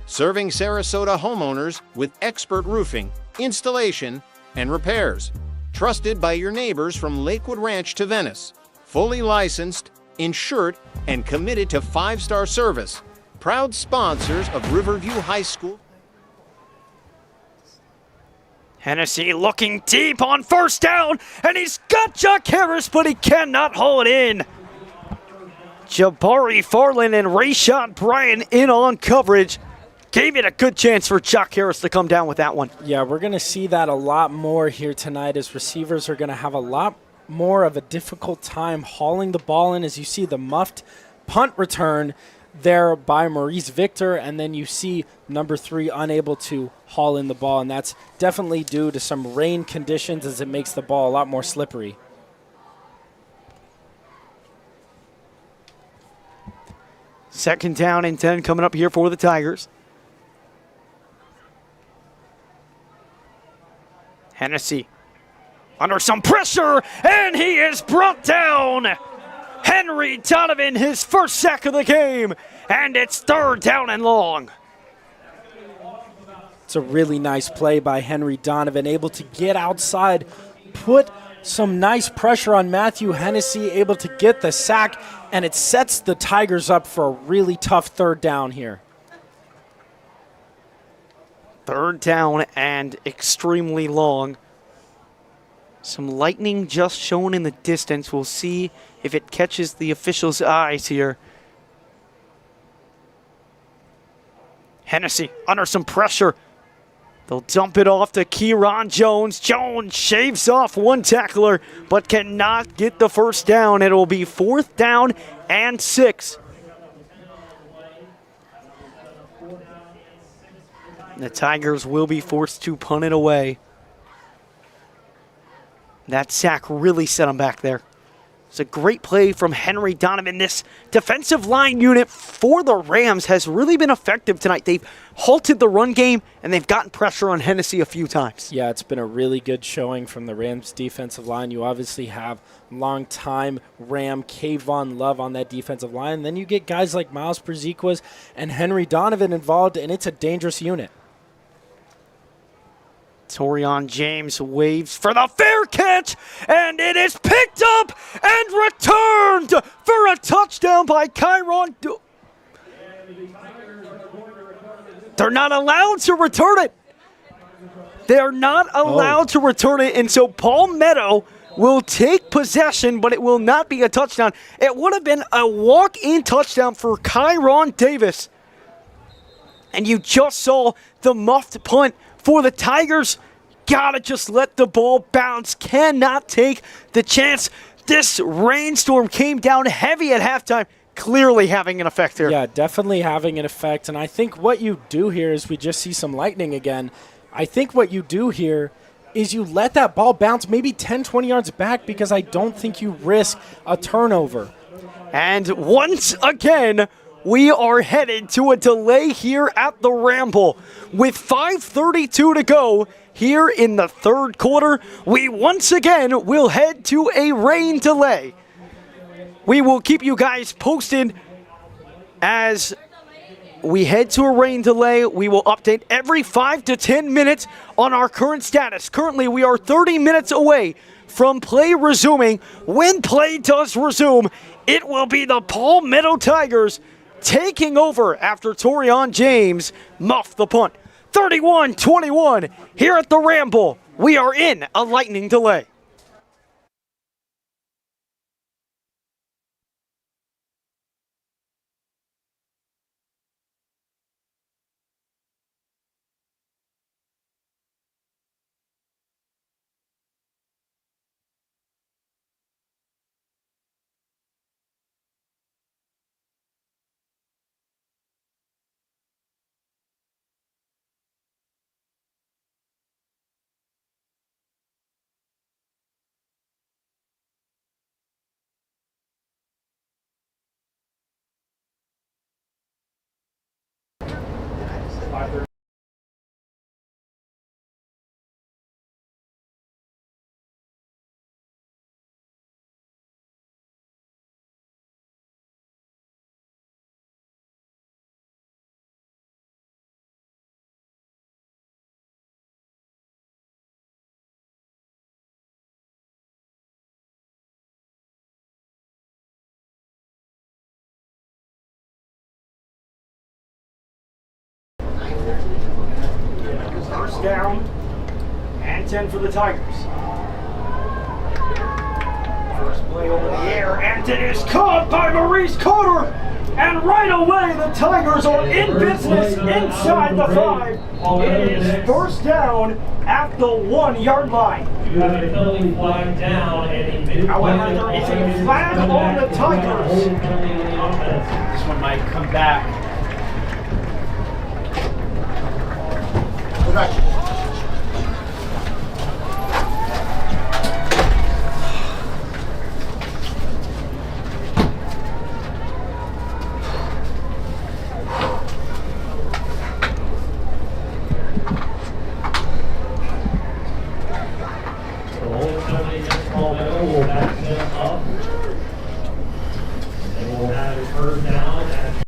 Serving Sarasota homeowners with expert roofing, installation, and repairs. Trusted by your neighbors from Lakewood Ranch to Venice. Fully licensed, insured, and committed to 5-star service. Proud sponsors of Riverview High School. Hennessy looking deep on first down, and he's got Chuck Harris, but he cannot haul it in. Jabari Farland and Rashad Bryan in on coverage. Gave it a good chance for Chuck Harris to come down with that one. Yeah, we're going to see that a lot more here tonight as receivers are going to have a lot more of a difficult time hauling the ball in, as you see the muffed punt return there by Maurice Victor, and then you see number 3 unable to haul in the ball, and that's definitely due to some rain conditions as it makes the ball a lot more slippery. Second down and 10 coming up here for the Tigers. Hennessy under some pressure, and he is brought down. Henry Donovan, his first sack of the game, and it's third down and long. It's a really nice play by Henry Donovan, able to get outside, put some nice pressure on Matthew Hennessy, able to get the sack, and it sets the Tigers up for a really tough third down here. Third down and extremely long. Some lightning just shown in the distance. We'll see if it catches the officials' eyes here. Hennessy under some pressure. They'll dump it off to Kieron Jones. Jones shaves off one tackler, but cannot get the first down. It will be fourth down and 6. The Tigers will be forced to punt it away. That sack really set them back there. It's a great play from Henry Donovan. This defensive line unit for the Rams has really been effective tonight. They've halted the run game, and they've gotten pressure on Hennessy a few times. Yeah, it's been a really good showing from the Rams defensive line. You obviously have longtime Ram Kayvon Love on that defensive line. Then you get guys like Miles Perziquas and Henry Donovan involved, and it's a dangerous unit. Torian James waves for the fair catch, and it is picked up and returned for a touchdown by Kyron. They're not allowed to return it. They're not allowed to return it, and so Palmetto will take possession, but it will not be a touchdown. It would have been a walk-in touchdown for Kyron Davis. And you just saw the muffed punt for the Tigers. Gotta just let the ball bounce. Cannot take the chance. This rainstorm came down heavy at halftime. Clearly having an effect here. Yeah, definitely having an effect. And I think what you do here is we just see some lightning again. I think what you do here is you let that ball bounce maybe 10, 20 yards back, because I don't think you risk a turnover. And once again, we are headed to a delay here at the Ramble. With 5:32 to go here in the third quarter, we once again will head to a rain delay. We will keep you guys posted as we head to a rain delay. We will update every 5 to 10 minutes on our current status. Currently, we are 30 minutes away from play resuming. When play does resume, it will be the Palmetto Tigers taking over after Torian James muffed the punt. 31-21 here at the Ramble. We are in a lightning delay. Down 10 for the Tigers. First play over the air, and it is caught by Maurice Carter. And right away, the Tigers are in business inside the 5. It is first down at the 1-yard line. You have a penalty flag down and a However, there is a flag on the Tigers. This one might come back. Palmetto will back them up. They will have it first down at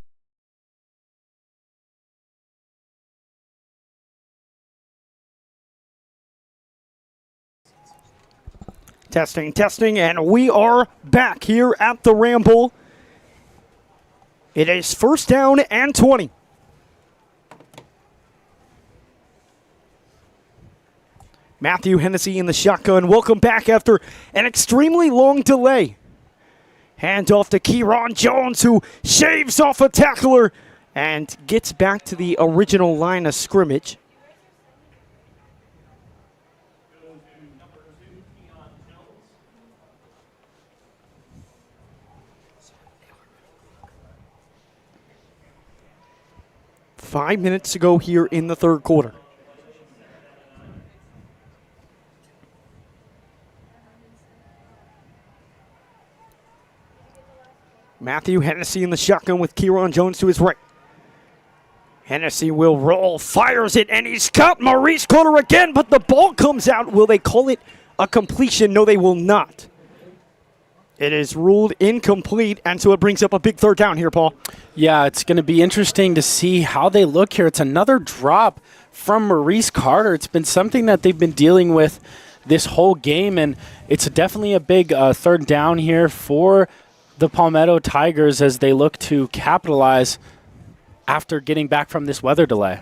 Testing, and we are back here at the Ramble. It is first down and 20. Matthew Hennessy in the shotgun. Welcome back after an extremely long delay. Hand off to Kieran Jones, who shaves off a tackler and gets back to the original line of scrimmage. Five minutes to go here in the third quarter. Matthew Hennessy in the shotgun with Kieran Jones to his right. Hennessy will roll, fires it, and he's got Maurice Carter again, but the ball comes out. Will they call it a completion? No, they will not. It is ruled incomplete, and so it brings up a big third down here, Paul. Yeah, it's going to be interesting to see how they look here. It's another drop from Maurice Carter. It's been something that they've been dealing with this whole game, and it's definitely a big third down here for the Palmetto Tigers as they look to capitalize after getting back from this weather delay.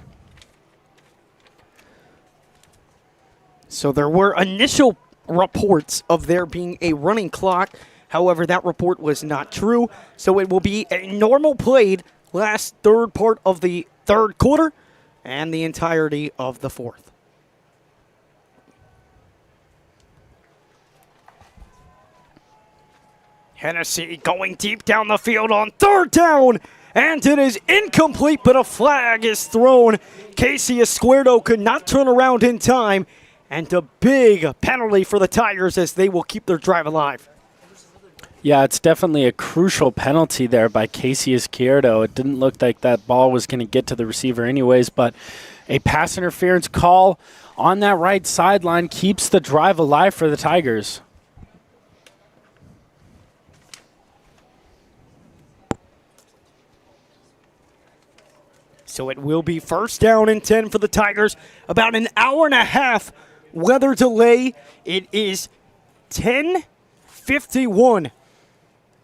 So there were initial reports of there being a running clock. However, that report was not true. So it will be a normal played last third part of the third quarter and the entirety of the fourth. Hennessy going deep down the field on third down, and it is incomplete, but a flag is thrown. Casey Escuerdo could not turn around in time, and a big penalty for the Tigers as they will keep their drive alive. Yeah, it's definitely a crucial penalty there by Casey Escuerdo. It didn't look like that ball was going to get to the receiver anyways, but a pass interference call on that right sideline keeps the drive alive for the Tigers. So it will be first down and 10 for the Tigers. About an hour and a half weather delay. It is 10:51.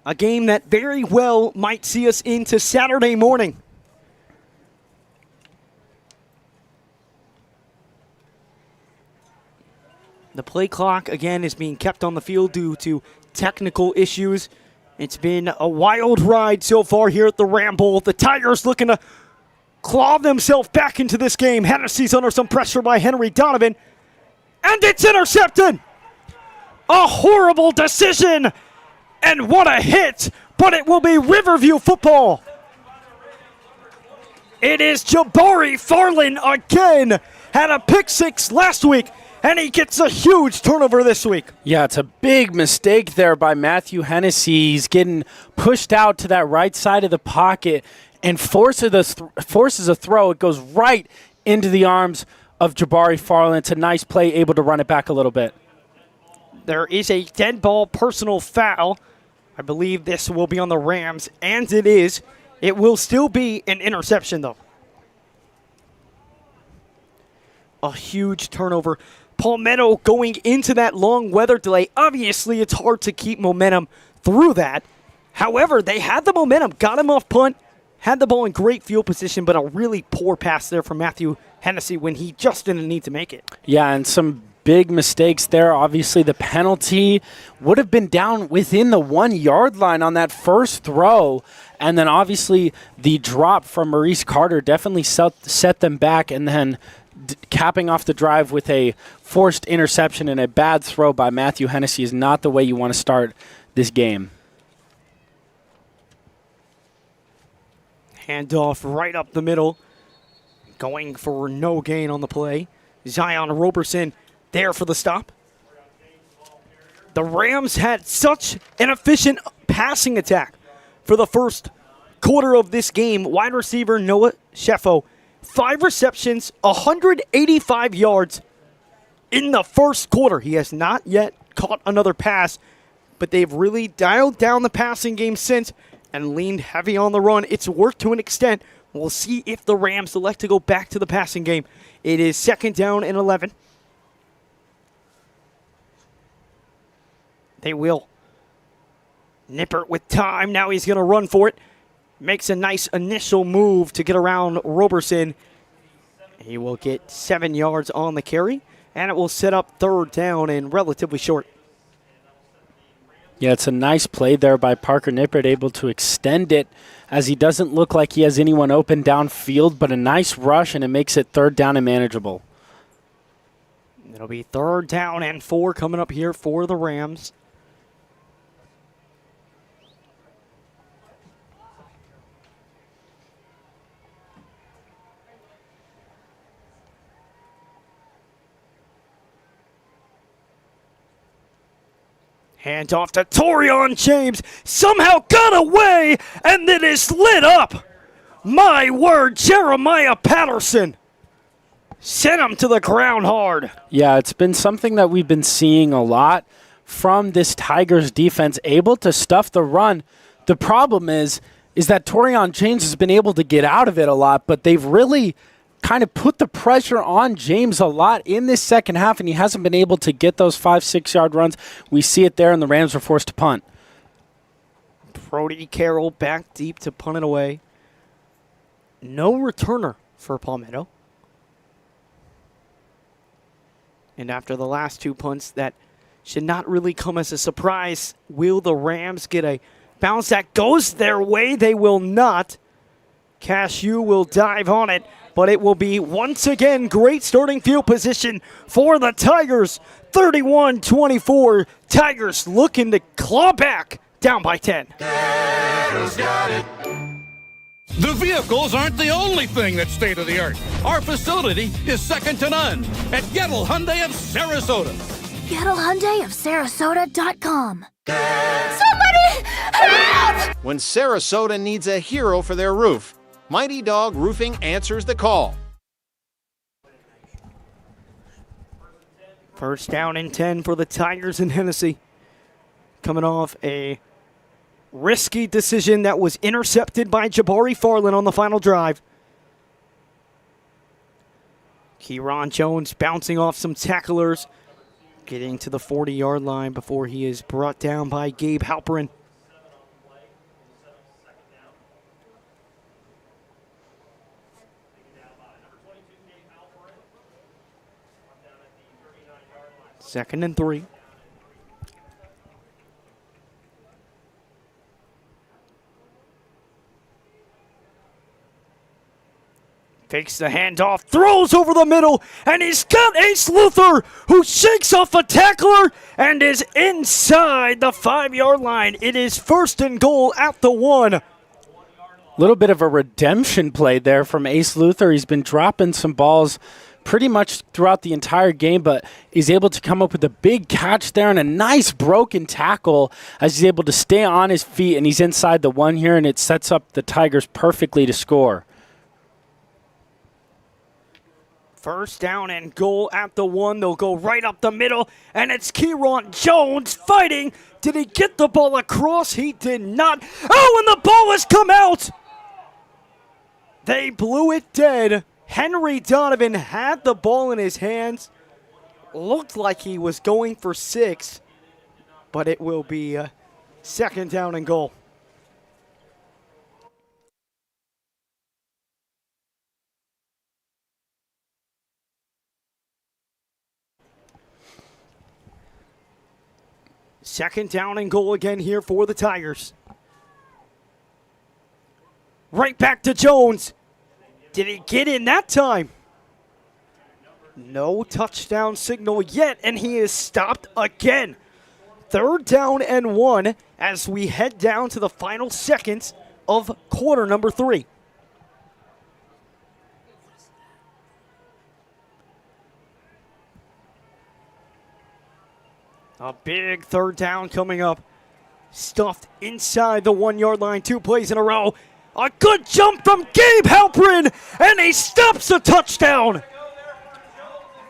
A game that very well might see us into Saturday morning. The play clock, again, is being kept on the field due to technical issues. It's been a wild ride so far here at the Ramble. The Tigers looking to claw themselves back into this game. Hennessy's under some pressure by Henry Donovan. And it's intercepted! A horrible decision! And what a hit! But it will be Riverview football. It is Jabari Farland again. Had a pick six last week, and he gets a huge turnover this week. Yeah, it's a big mistake there by Matthew Hennessy. He's getting pushed out to that right side of the pocket and forces a throw. It goes right into the arms of Jabari Farland. It's a nice play, able to run it back a little bit. There is a dead ball personal foul. I believe this will be on the Rams, and it is. It will still be an interception, though. A huge turnover. Palmetto going into that long weather delay. Obviously, it's hard to keep momentum through that. However, they had the momentum, got him off punt, had the ball in great field position, but a really poor pass there from Matthew Hennessy when he just didn't need to make it. Yeah, and some big mistakes there. Obviously, the penalty would have been down within the 1 yard line on that first throw. And then obviously the drop from Maurice Carter definitely set them back, and then capping off the drive with a forced interception and a bad throw by Matthew Hennessy is not the way you want to start this game. Handoff right up the middle. Going for no gain on the play. Zion Roberson there for the stop. The Rams had such an efficient passing attack for the first quarter of this game. Wide receiver Noah Sheffo, 5 receptions, 185 yards in the first quarter. He has not yet caught another pass, but they've really dialed down the passing game since and leaned heavy on the run. It's worked to an extent. We'll see if the Rams elect to go back to the passing game. It is 2nd down and 11. They will. Nippert with time. Now he's going to run for it. Makes a nice initial move to get around Roberson. He will get 7 yards on the carry, and it will set up 3rd down and relatively short. Yeah, it's a nice play there by Parker Nippert, able to extend it as he doesn't look like he has anyone open downfield, but a nice rush, and it makes it 3rd down and manageable. It'll be 3rd down and 4 coming up here for the Rams. Hand off to Torian James. Somehow got away and then is lit up. My word, Jeremiah Patterson sent him to the ground hard. Yeah, it's been something that we've been seeing a lot from this Tigers defense, able to stuff the run. The problem is that Torian James has been able to get out of it a lot, but they've really kind of put the pressure on James a lot in this second half, and he hasn't been able to get those 5-6 yard runs. We see it there, and the Rams were forced to punt. Brody Carroll back deep to punt it away. No returner for Palmetto. And after the last 2 punts, that should not really come as a surprise. Will the Rams get a bounce that goes their way? They will not. Cashew will dive on it, but it will be once again great starting field position for the Tigers. 31-24. Tigers looking to claw back, down by 10. The vehicles aren't the only thing that's state-of-the-art. Our facility is second to none at Gettle Hyundai of Sarasota. Gettle Hyundai of Sarasota.com. Somebody help! When Sarasota needs a hero for their roof, Mighty Dog Roofing answers the call. 1st down and 10 for the Tigers in Hennessy. Coming off a risky decision that was intercepted by Jabari Farland on the final drive. Kieran Jones bouncing off some tacklers, getting to the 40-yard line before he is brought down by Gabe Halperin. Second and 3. Takes the handoff, throws over the middle, and he's got Ace Luther, who shakes off a tackler and is inside the 5-yard line. It is 1st and goal at the 1. Little bit of a redemption play there from Ace Luther. He's been dropping some balls pretty much throughout the entire game, but he's able to come up with a big catch there and a nice broken tackle as he's able to stay on his feet, and he's inside the 1 here, and it sets up the Tigers perfectly to score. 1st down and goal at the 1. They'll go right up the middle, and it's Kieran Jones fighting. Did he get the ball across? He did not. Oh, and the ball has come out! They blew it dead. Henry Donovan had the ball in his hands. Looked like he was going for 6, but it will be 2nd down and goal. Second down and goal again here for the Tigers. Right back to Jones. Did he get in that time? No touchdown signal yet, and he is stopped again. Third down and 1 as we head down to the final seconds of quarter number 3. A big third down coming up. Stuffed inside the 1 yard line, 2 plays in a row. A good jump from Gabe Halperin, and he stops a touchdown.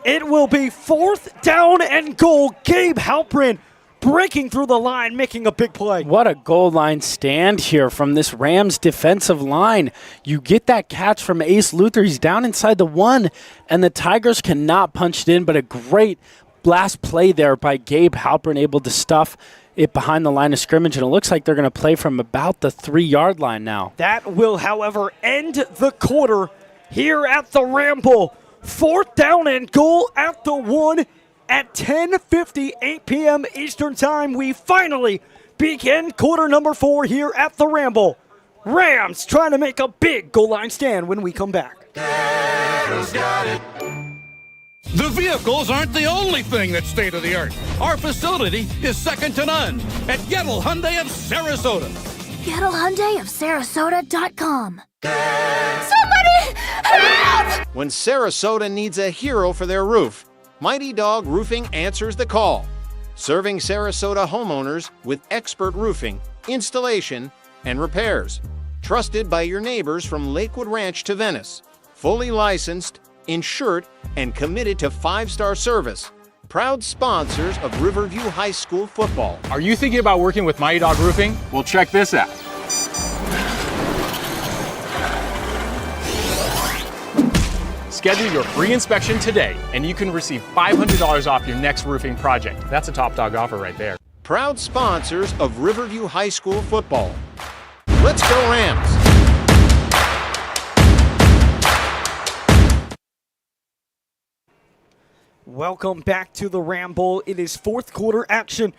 It will be fourth down and goal. Gabe Halperin breaking through the line, making a big play. What a goal line stand here from this Rams defensive line. You get that catch from Ace Luther. He's down inside the 1, and the Tigers cannot punch it in, but a great blast play there by Gabe Halperin, able to stuff it behind the line of scrimmage, and it looks like they're going to play from about the 3 yard line now. That will, however, end the quarter here at the Ramble. Fourth down and goal at the 1 at 10:58 p.m. Eastern Time. We finally begin quarter number 4 here at the Ramble. Rams trying to make a big goal line stand when we come back. The vehicles aren't the only thing that's state-of-the-art. Our facility is second to none at Gettle Hyundai of Sarasota. Gettle Hyundai of Sarasota.com. Somebody help! When Sarasota needs a hero for their roof, Mighty Dog Roofing answers the call. Serving Sarasota homeowners with expert roofing, installation, and repairs. Trusted by your neighbors from Lakewood Ranch to Venice. Fully licensed, insured, and committed to 5-star service. Proud sponsors of Riverview High School football. Are you thinking about working with Mighty Dog Roofing? Well, check this out. Schedule your free inspection today, and you can receive $500 off your next roofing project. That's a top dog offer right there. Proud sponsors of Riverview High School football. Let's go Rams! Welcome back to the Ramble. It is fourth quarter action.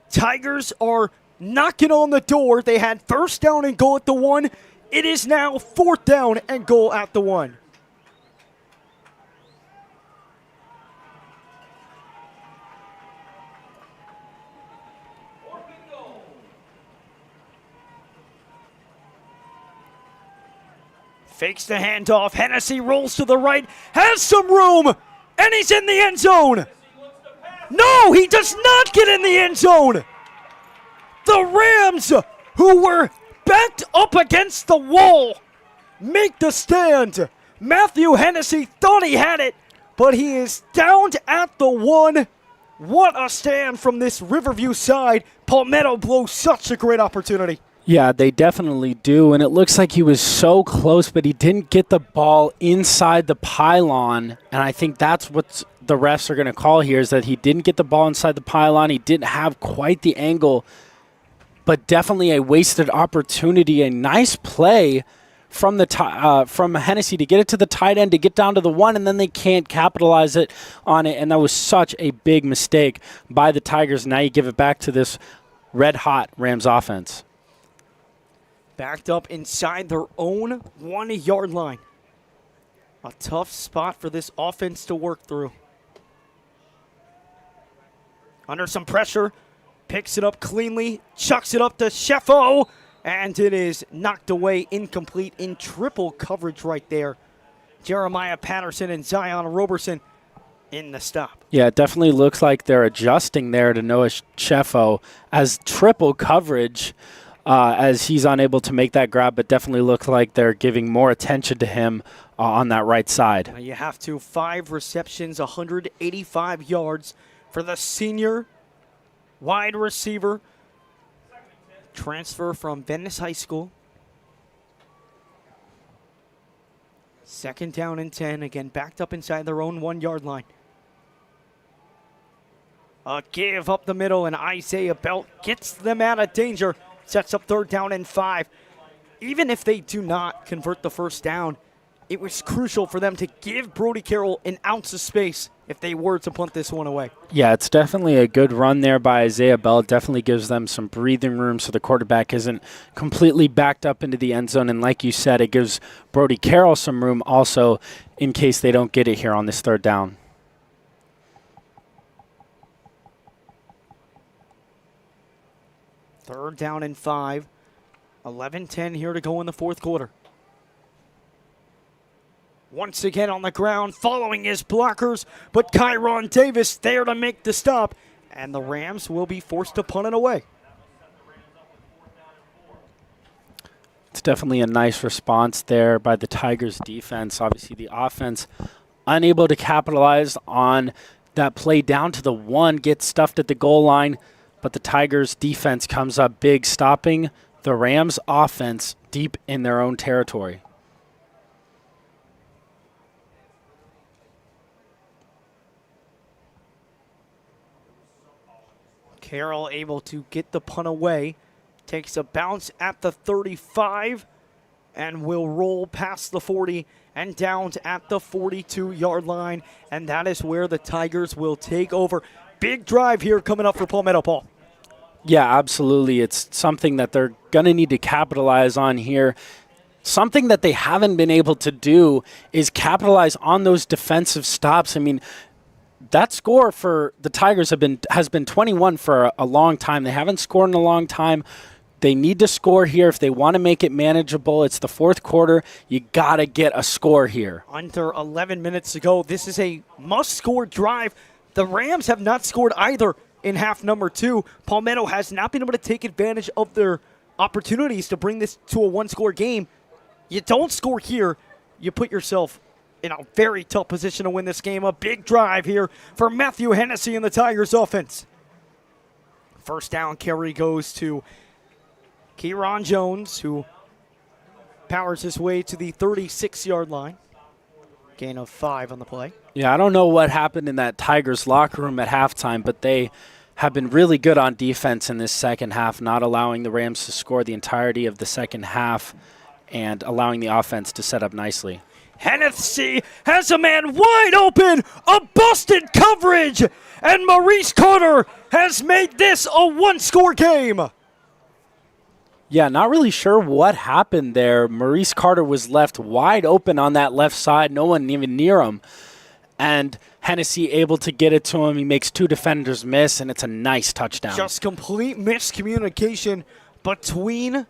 Tigers are knocking on the door. They had first down and goal at the 1. It is now fourth down and goal at the 1. Fakes the handoff. Hennessy rolls to the right. Has some room. And he's in the end zone. No, he does not get in the end zone. The Rams, who were backed up against the wall, make the stand. Matthew Hennessy thought he had it, but he is downed at the 1. What a stand from this Riverview side. Palmetto blows such a great opportunity. Yeah, they definitely do, and it looks like he was so close, but he didn't get the ball inside the pylon, and I think that's what the refs are going to call here, is that he didn't get the ball inside the pylon. He didn't have quite the angle, but definitely a wasted opportunity. A nice play from from Hennessy to get it to the tight end, to get down to the 1, and then they can't capitalize it on it, and that was such a big mistake by the Tigers. Now you give it back to this red-hot Rams offense. Backed up inside their own 1 yard line. A tough spot for this offense to work through. Under some pressure, picks it up cleanly, chucks it up to Sheffo, and it is knocked away, incomplete, in triple coverage right there. Jeremiah Patterson and Zion Roberson in the stop. Yeah, it definitely looks like they're adjusting there to Noah Sheffo as triple coverage. As he's unable to make that grab, but definitely looks like they're giving more attention to him on that right side. You have to. 5 receptions, 185 yards for the senior wide receiver. Transfer from Venice High School. Second down and 10. Again, backed up inside their own 1 yard line. A give up the middle, and Isaiah Belt gets them out of danger. Sets up third down and 5. Even if they do not convert the first down, it was crucial for them to give Brody Carroll an ounce of space if they were to punt this one away. Yeah, it's definitely a good run there by Isaiah Bell. It definitely gives them some breathing room so the quarterback isn't completely backed up into the end zone. And like you said, it gives Brody Carroll some room also in case they don't get it here on this third down. Third down and 5. 11-10 here to go in the fourth quarter. Once again on the ground, following his blockers, but Kyron Davis there to make the stop, and the Rams will be forced to punt it away. It's definitely a nice response there by the Tigers defense. Obviously the offense unable to capitalize on that play down to the 1, gets stuffed at the goal line, but the Tigers defense comes up big, stopping the Rams offense deep in their own territory. Carroll able to get the punt away. Takes a bounce at the 35 and will roll past the 40 and down at the 42-yard line. And that is where the Tigers will take over. Big drive here coming up for Palmetto, Paul. Yeah, absolutely. It's something that they're going to need to capitalize on here. Something that they haven't been able to do is capitalize on those defensive stops. I mean, that score for the Tigers has been 21 for a long time. They haven't scored in a long time. They need to score here if they want to make it manageable. It's the fourth quarter. You got to get a score here. Under 11 minutes to go. This is a must-score drive. The Rams have not scored either in half number 2. Palmetto has not been able to take advantage of their opportunities to bring this to a one-score game. You don't score here, you put yourself in a very tough position to win this game. A big drive here for Matthew Hennessy and the Tigers offense. First down carry goes to Kieron Jones, who powers his way to the 36-yard line. Gain of 5 on the play. Yeah, I don't know what happened in that Tigers locker room at halftime, but they have been really good on defense in this second half, not allowing the Rams to score the entirety of the second half and allowing the offense to set up nicely. Hennessy has a man wide open, a busted coverage, and Maurice Carter has made this a one-score game. Yeah, not really sure what happened there. Maurice Carter was left wide open on that left side, no one even near him. And Hennessy able to get it to him. He makes 2 defenders miss, and it's a nice touchdown. Just complete miscommunication between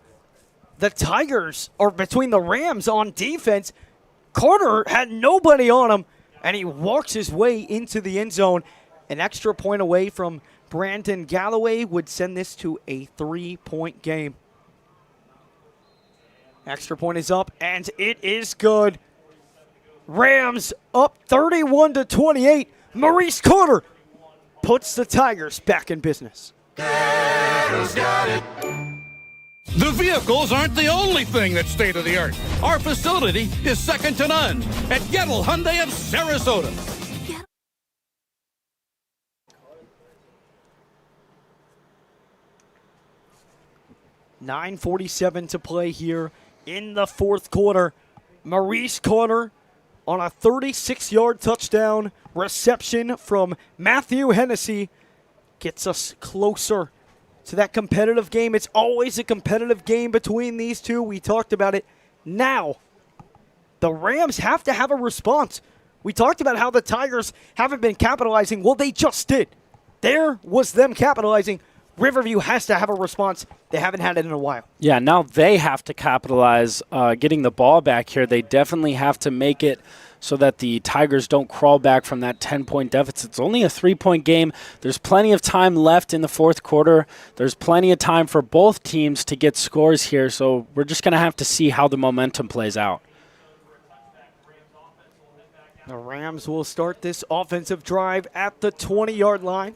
the Tigers, or between the Rams on defense. Carter had nobody on him, and he walks his way into the end zone. An extra point away from Brandon Galloway would send this to a 3-point game. Extra point is up, and it is good. Rams up 31-28. Maurice Carter puts the Tigers back in business. The vehicles aren't the only thing that's state-of-the-art. Our facility is second to none at Gettle Hyundai of Sarasota. 9:47 to play here in the fourth quarter. Maurice Carter on a 36-yard touchdown reception from Matthew Hennessy gets us closer to that competitive game. It's always a competitive game between these two. We talked about it. Now, the Rams have to have a response. We talked about how the Tigers haven't been capitalizing. Well, they just did. There was them capitalizing. Riverview has to have a response. They haven't had it in a while. Yeah, now they have to capitalize getting the ball back here. They definitely have to make it so that the Tigers don't crawl back from that 10-point deficit. It's only a 3-point game. There's plenty of time left in the fourth quarter. There's plenty of time for both teams to get scores here, so we're just going to have to see how the momentum plays out. The Rams will start this offensive drive at the 20-yard line.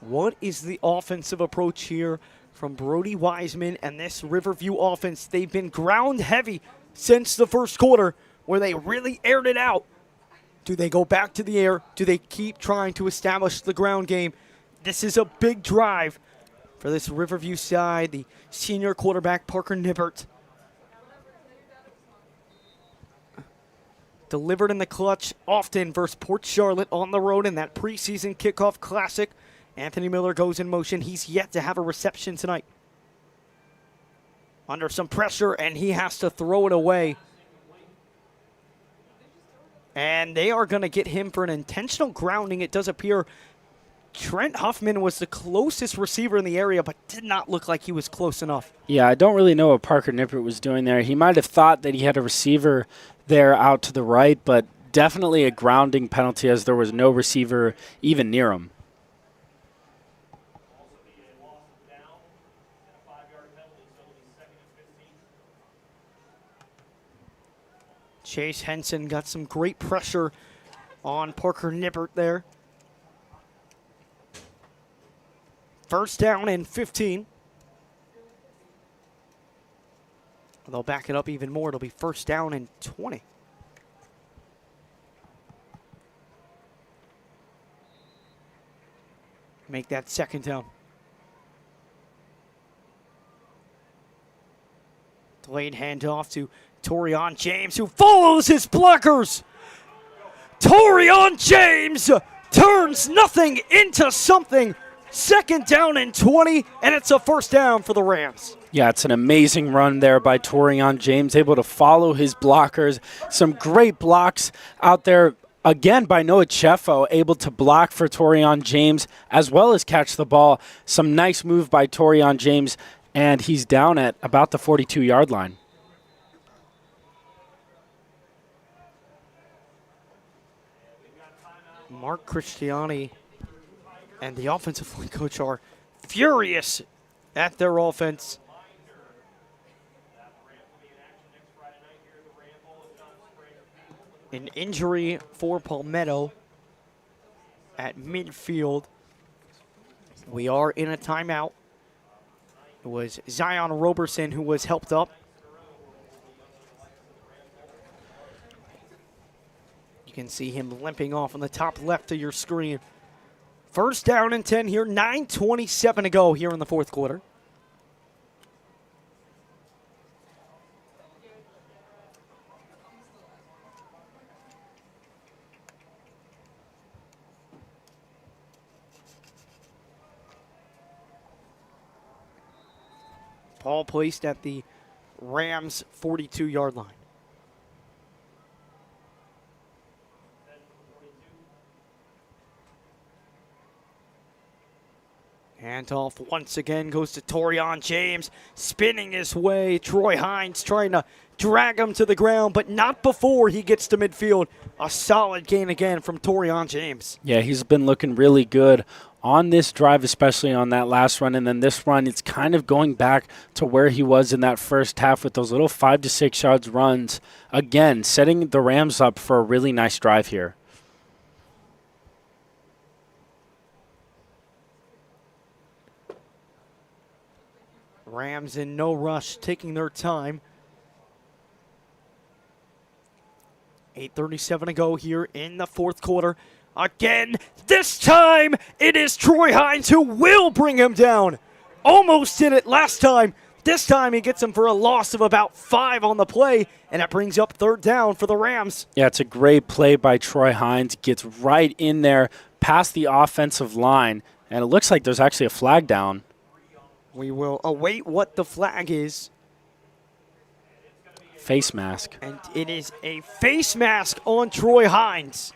What is the offensive approach here from Brody Wiseman and this Riverview offense? They've been ground heavy since the first quarter where they really aired it out. Do they go back to the air? Do they keep trying to establish the ground game? This is a big drive for this Riverview side. The senior quarterback, Parker Nibbert. Delivered in the clutch often versus Port Charlotte on the road in that preseason kickoff classic. Anthony Miller goes in motion. He's yet to have a reception tonight. Under some pressure, and he has to throw it away. And they are going to get him for an intentional grounding. It does appear Trent Huffman was the closest receiver in the area, but did not look like he was close enough. Yeah, I don't really know what Parker Nippert was doing there. He might have thought that he had a receiver there out to the right, but definitely a grounding penalty as there was no receiver even near him. Chase Henson got some great pressure on Parker Nippert there. First down and 15. They'll back it up even more. It'll be first down and 20. Make that second down. Delayed handoff to Torian James, who follows his blockers. Torian James turns nothing into something. Second down and 20, and it's a first down for the Rams. Yeah, it's an amazing run there by Torian James, able to follow his blockers. Some great blocks out there, again, by Noah Cheffo, able to block for Torian James as well as catch the ball. Some nice move by Torian James, and he's down at about the 42-yard line. Mark Christiani and the offensive line coach are furious at their offense. An injury for Palmetto at midfield. We are in a timeout. It was Zion Roberson who was helped up. You can see him limping off on the top left of your screen. First down and 10 here, 9:27 to go here in the fourth quarter. Ball placed at the Rams' 42-yard line. Handoff once again goes to Torian James, spinning his way. Troy Hines trying to drag him to the ground, but not before he gets to midfield. A solid gain again from Torian James. Yeah, he's been looking really good on this drive, especially on that last run. And then this run, it's kind of going back to where he was in that first half with those little 5 to 6 yards runs. Again, setting the Rams up for a really nice drive here. Rams in no rush, taking their time. 8:37 to go here in the fourth quarter. Again, this time it is Troy Hines who will bring him down. Almost did it last time. This time he gets him for a loss of about 5 on the play, and that brings up third down for the Rams. Yeah, it's a great play by Troy Hines. Gets right in there past the offensive line, and it looks like there's actually a flag down. We will await what the flag is. Face mask. And it is a face mask on Troy Hines.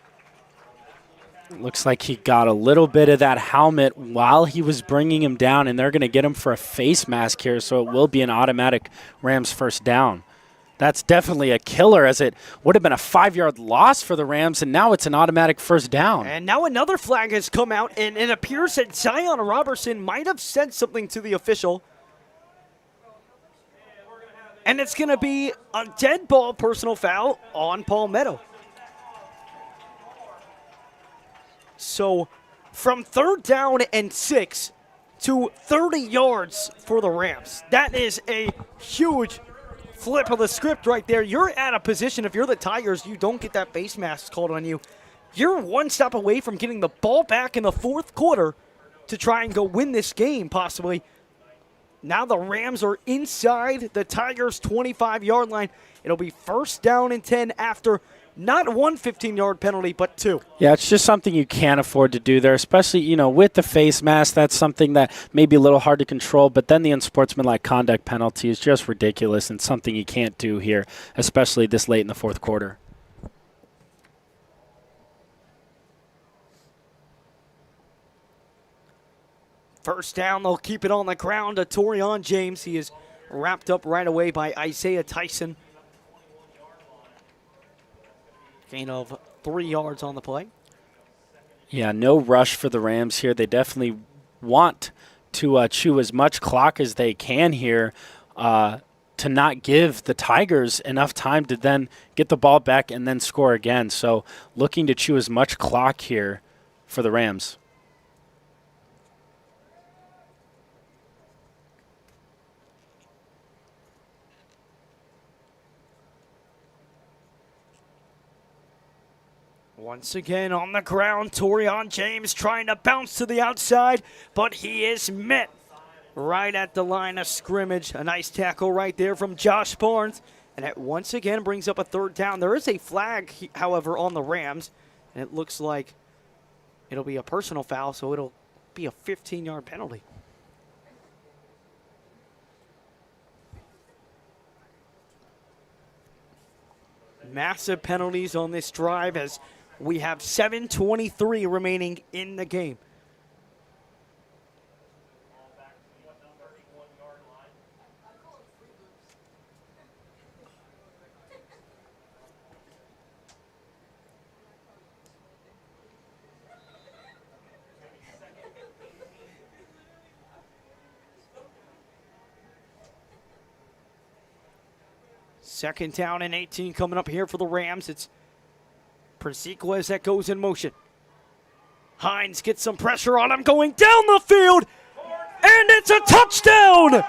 Looks like he got a little bit of that helmet while he was bringing him down, and they're going to get him for a face mask here, so it will be an automatic Rams first down. That's definitely a killer, as it would have been a 5-yard loss for the Rams, and now it's an automatic first down. And now another flag has come out, and it appears that Zion Robertson might have said something to the official. And it's going to be a dead ball personal foul on Palmetto. So from third down and 6 to 30 yards for the Rams. That is a huge flip of the script right there. You're at a position, if you're the Tigers, you don't get that face mask called on you. You're one step away from getting the ball back in the fourth quarter to try and go win this game, possibly. Now the Rams are inside the Tigers' 25-yard line. It'll be first down and 10 after not one 15-yard penalty, but two. Yeah, it's just something you can't afford to do there, especially, with the face mask. That's something that may be a little hard to control, but then the unsportsmanlike conduct penalty is just ridiculous and something you can't do here, especially this late in the fourth quarter. First down, they'll keep it on the ground to Torian James. He is wrapped up right away by Isaiah Tyson. Gain of 3 yards on the play. Yeah, no rush for the Rams here. They definitely want to chew as much clock as they can here to not give the Tigers enough time to then get the ball back and then score again. So looking to chew as much clock here for the Rams. Once again on the ground, Torian James trying to bounce to the outside, but he is met right at the line of scrimmage. A nice tackle right there from Josh Barnes, and it once again brings up a third down. There is a flag, however, on the Rams, and it looks like it'll be a personal foul, so it'll be a 15-yard penalty. Massive penalties on this drive as we have 7:23 remaining in the game. Second down and 18 coming up here for the Rams. It's Persequez that goes in motion. Hines gets some pressure on him going down the field, and it's a touchdown!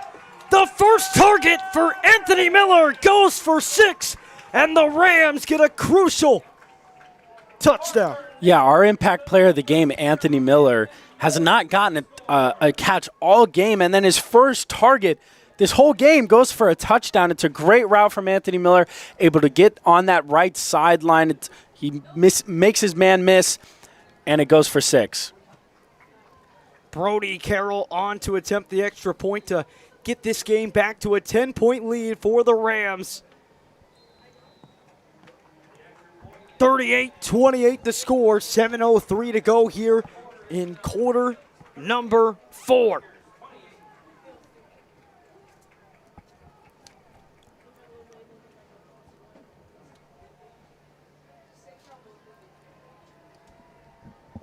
The first target for Anthony Miller goes for 6, and the Rams get a crucial touchdown. Yeah, our impact player of the game, Anthony Miller, has not gotten a catch all game, and then his first target this whole game goes for a touchdown. It's a great route from Anthony Miller, able to get on that right sideline. He makes his man miss, and it goes for 6. Brody Carroll on to attempt the extra point to get this game back to a 10-point lead for the Rams. 38-28 the score, 7:03 to go here in quarter number 4.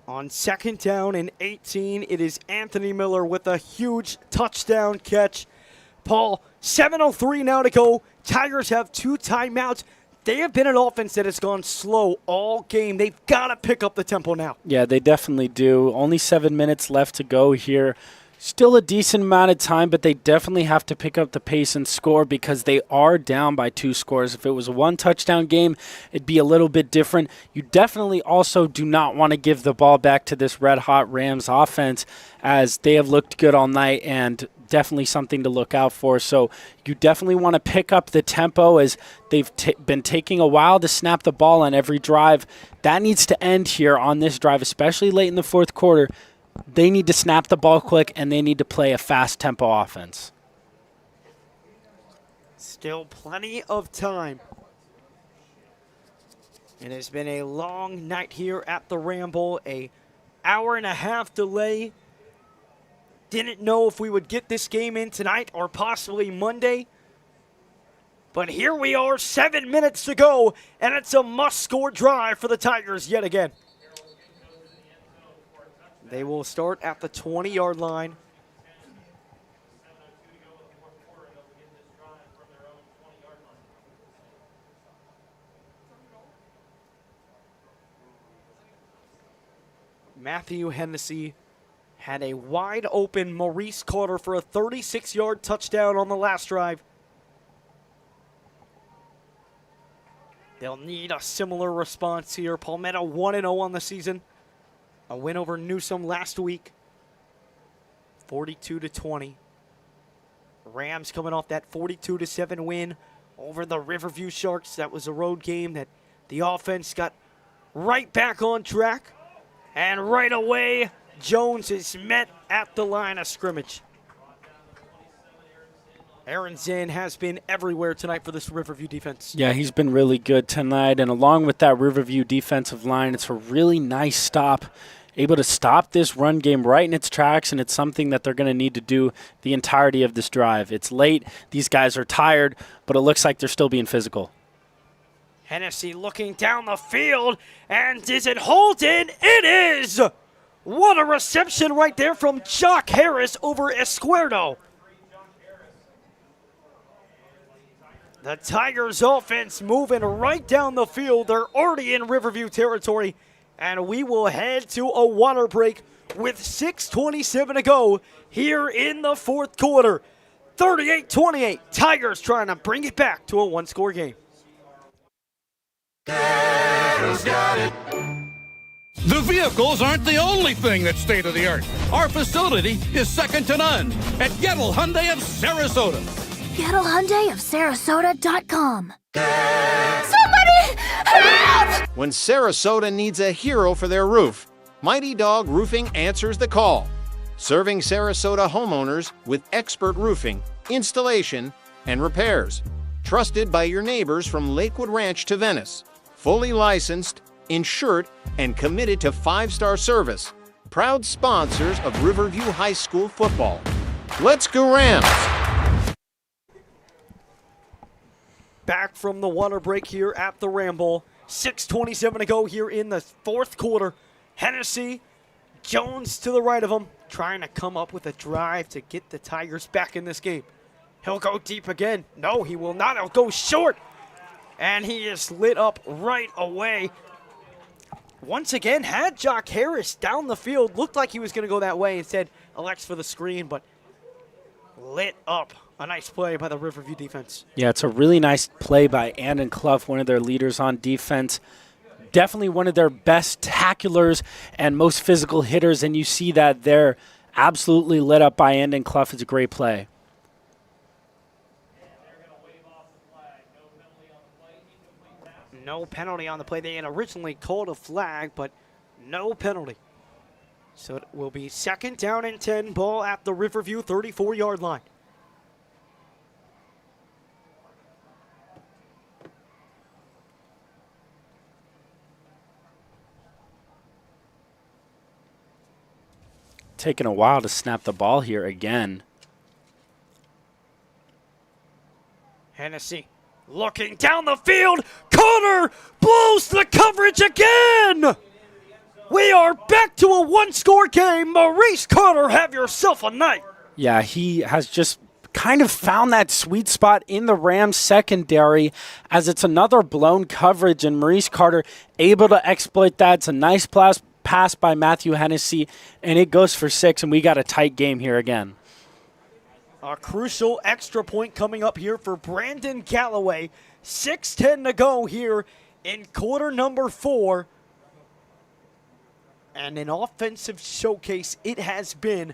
On second down and 18, it is Anthony Miller with a huge touchdown catch. Paul, 7:03 now to go. Tigers have 2 timeouts. They have been an offense that has gone slow all game. They've got to pick up the tempo now. Yeah, they definitely do. Only 7 minutes left to go here. Still a decent amount of time, but they definitely have to pick up the pace and score because they are down by 2 scores. If it was a 1-touchdown game, it'd be a little bit different. You definitely also do not want to give the ball back to this red-hot Rams offense as they have looked good all night and definitely something to look out for. So you definitely want to pick up the tempo as they've been taking a while to snap the ball on every drive. That needs to end here on this drive, especially late in the fourth quarter. They need to snap the ball quick, and they need to play a fast tempo offense. Still plenty of time. It has been a long night here at the Ramble, a hour-and-a-half delay. Didn't know if we would get this game in tonight or possibly Monday. But here we are, 7 minutes to go, and it's a must-score drive for the Tigers yet again. They will start at the 20-yard line. Matthew Hennessy had a wide-open Maurice Carter for a 36-yard touchdown on the last drive. They'll need a similar response here. Palmetto 1-0 on the season. A win over Newsom last week, 42-20. Rams coming off that 42-7 win over the Riverview Sharks. That was a road game that The offense got right back on track, and right away, Jones is met at the line of scrimmage. Aaron Zinn has been everywhere tonight for this Riverview defense. Yeah, he's been really good tonight, and along with that Riverview defensive line, it's a really nice stop, able to stop this run game right in its tracks, and it's something that they're going to need to do the entirety of this drive. It's late, these guys are tired, but it looks like they're still being physical. Hennessy looking down the field, and is it Holden? It is! What a reception right there from Jock Harris over Escuerdo. The Tigers offense moving right down the field. They're already in Riverview territory, and we will head to a water break with 6:27 to go here in the fourth quarter. 38-28, Tigers trying to bring it back to a one-score game. The vehicles aren't the only thing that's state-of-the-art. Our facility is second to none at Gettle Hyundai of Sarasota. Gettle Hyundai of Sarasota.com. Somebody help! When Sarasota needs a hero for their roof, Mighty Dog Roofing answers the call. Serving Sarasota homeowners with expert roofing, installation, and repairs. Trusted by your neighbors from Lakewood Ranch to Venice. Fully licensed, insured, and committed to 5-star service. Proud sponsors of Riverview High School football. Let's go Rams! Back from the water break here at the Ramble. 6:27 to go here in the fourth quarter. Hennessy, Jones to the right of him, trying to come up with a drive to get the Tigers back in this game. He'll go deep again. No, he will not. He'll go short. And he is lit up right away. Once again, had Jock Harris down the field. Looked like he was going to go that way. Instead, elects for the screen, but lit up. A nice play by the Riverview defense. Yeah, it's a really nice play by Andon Clough, one of their leaders on defense. Definitely one of their best tacklers and most physical hitters, and you see that they're absolutely lit up by Andon Clough. It's a great play. No penalty on the play. They had originally called a flag, but no penalty. So it will be second down and 10, ball at the Riverview 34-yard line. Taking a while to snap the ball here again. Hennessy looking down the field. Carter blows the coverage again. We are back to a one-score game. Maurice Carter, have yourself a night. Yeah, he has just kind of found that sweet spot in the Rams secondary as it's another blown coverage, and Maurice Carter able to exploit that. It's a nice pass by Matthew Hennessy, and it goes for 6, and we got a tight game here again. A crucial extra point coming up here for Brandon Galloway. 6:10 to go here in quarter number 4. And an offensive showcase it has been.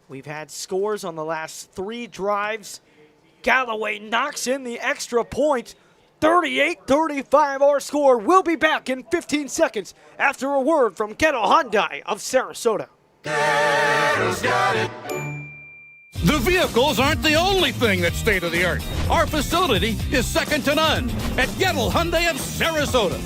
We've had scores on the last 3 drives. Galloway knocks in the extra point. 38-35 our score. We'll be back in 15 seconds after a word from Gettle Hyundai of Sarasota. The vehicles aren't the only thing that's state-of-the-art. Our facility is second to none at Gettle Hyundai of Sarasota.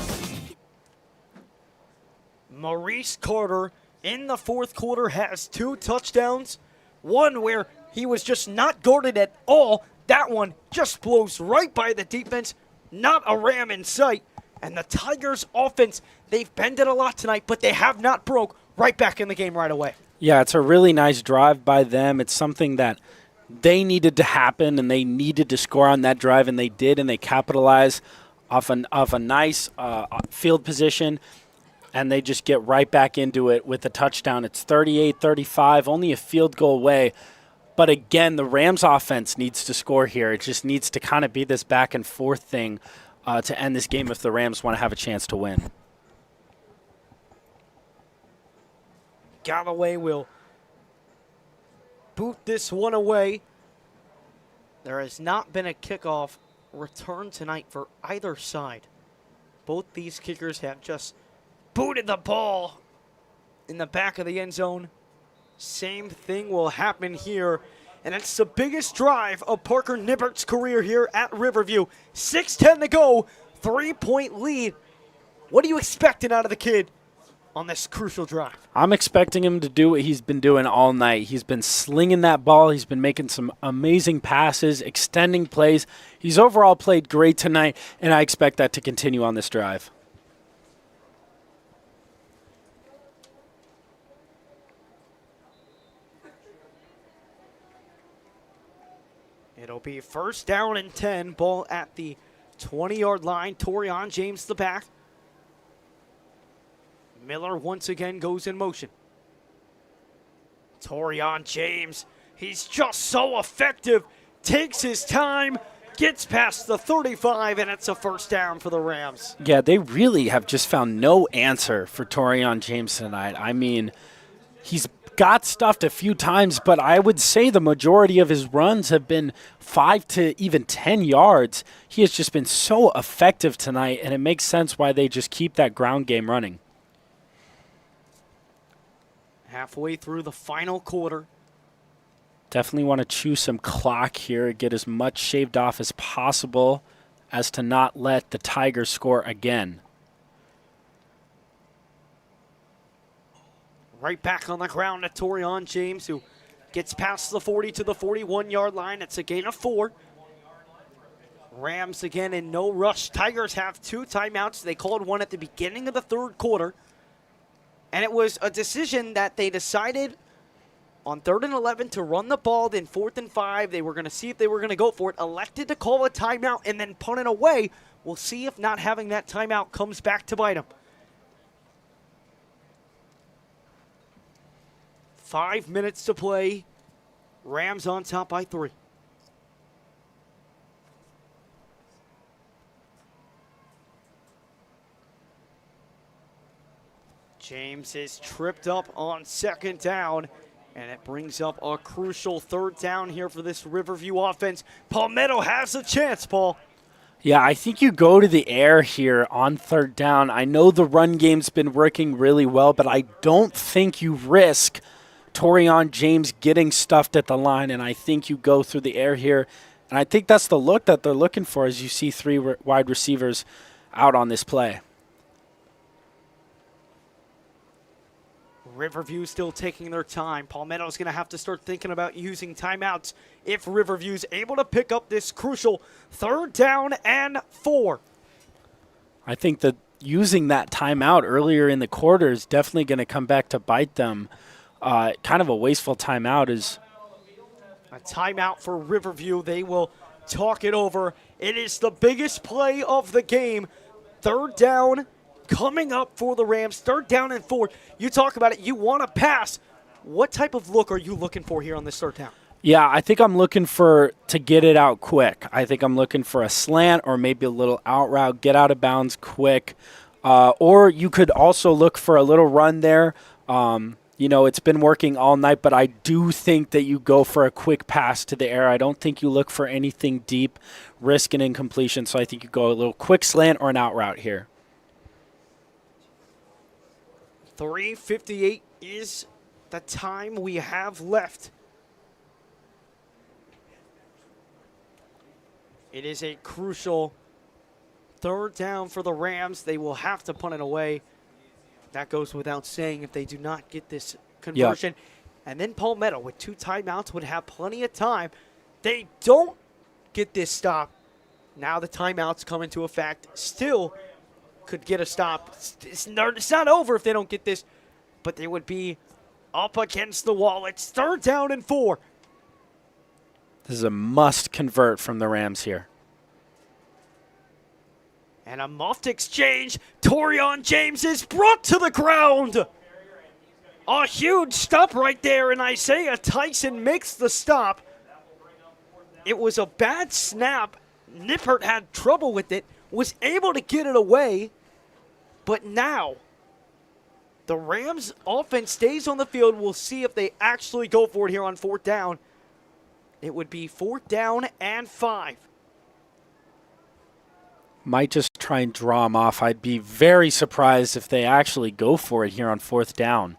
Maurice Carter in the fourth quarter has 2 touchdowns. One where he was just not guarded at all. That one just blows right by the defense. Not a Ram in sight. And the Tigers offense, they've bended a lot tonight, but they have not broke. Right back in the game right away. Yeah, it's a really nice drive by them. It's something that they needed to happen, and they needed to score on that drive, and they did, and they capitalized off a nice field position, and they just get right back into it with a touchdown. It's 38-35, only a field goal away. But again, the Rams offense needs to score here. It just needs to kind of be this back and forth thing to end this game if the Rams want to have a chance to win. Galloway will boot this one away. There has not been a kickoff return tonight for either side. Both these kickers have just booted the ball in the back of the end zone. Same thing will happen here. And it's the biggest drive of Parker Nibbert's career here at Riverview. 6:10 to go, 3-point lead. What are you expecting out of the kid on this crucial drive? I'm expecting him to do what he's been doing all night. He's been slinging that ball. He's been making some amazing passes, extending plays. He's overall played great tonight, and I expect that to continue on this drive. It'll be first down and 10. Ball at the 20-yard line. Torian James the back. Miller once again goes in motion. Torian James, he's just so effective. Takes his time, gets past the 35, and it's a first down for the Rams. Yeah, they really have just found no answer for Torian James tonight. I mean, he's got stuffed a few times, but I would say the majority of his runs have been 5 to even 10 yards. He has just been so effective tonight, and it makes sense why they just keep that ground game running. Halfway through the final quarter. Definitely want to chew some clock here, get as much shaved off as possible as to not let the Tigers score again. Right back on the ground at Torian James, who gets past the 40 to the 41-yard line. It's a gain of 4. Rams again in no rush. Tigers have 2 timeouts. They called one at the beginning of the third quarter. And it was a decision that they decided on 3rd and 11 to run the ball. Then 4th and 5, they were going to see if they were going to go for it. Elected to call a timeout and then punt it away. We'll see if not having that timeout comes back to bite them. 5 minutes to play. Rams on top by 3. James is tripped up on 2nd down, and it brings up a crucial 3rd down here for this Riverview offense. Palmetto has a chance, Paul. Yeah, I think you go to the air here on 3rd down. I know the run game's been working really well, but I don't think you risk Torian James getting stuffed at the line, and I think you go through the air here. And I think that's the look that they're looking for as you see 3 wide receivers out on this play. Riverview still taking their time. Palmetto's going to have to start thinking about using timeouts if Riverview's able to pick up this crucial 3rd down and 4. I think that using that timeout earlier in the quarter is definitely going to come back to bite them. Kind of a wasteful timeout is a timeout for Riverview. They will talk it over. It is the biggest play of the game. 3rd down coming up for the Rams. 3rd down and 4. You talk about it. You want to pass. What type of look are you looking for here on this 3rd down? Yeah, I think I'm looking to get it out quick. I think I'm looking for a slant or maybe a little out route, get out of bounds quick. Or you could also look for a little run there. You know, it's been working all night, but I do think that you go for a quick pass to the air. I don't think you look for anything deep, risk an incompletion. So I think you go a little quick slant or an out route here. 3:58 is the time we have left. It is a crucial 3rd down for the Rams. They will have to punt it away. That goes without saying if they do not get this conversion. Yep. And then Palmetto, with 2 timeouts, would have plenty of time. They don't get this stop. Now the timeouts come into effect. Still could get a stop. It's not over if they don't get this, but they would be up against the wall. It's 3rd down and 4. This is a must convert from the Rams here. And a muffed exchange. Torian James is brought to the ground. A huge stop right there, and Isaiah Tyson makes the stop. It was a bad snap. Nippert had trouble with it, was able to get it away. But now, the Rams offense stays on the field. We'll see if they actually go for it here on 4th down. It would be 4th down and 5. Might just try and draw him off. I'd be very surprised if they actually go for it here on 4th down.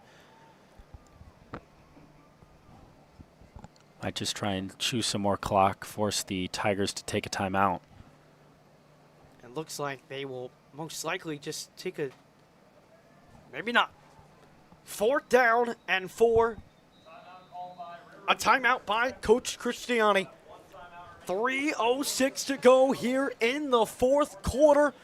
Might just try and chew some more clock, force the Tigers to take a timeout. It looks like they will most likely just take a, maybe not, 4th down and 4. A timeout by Coach Cristiani. 3:06 to go here in the 4th quarter.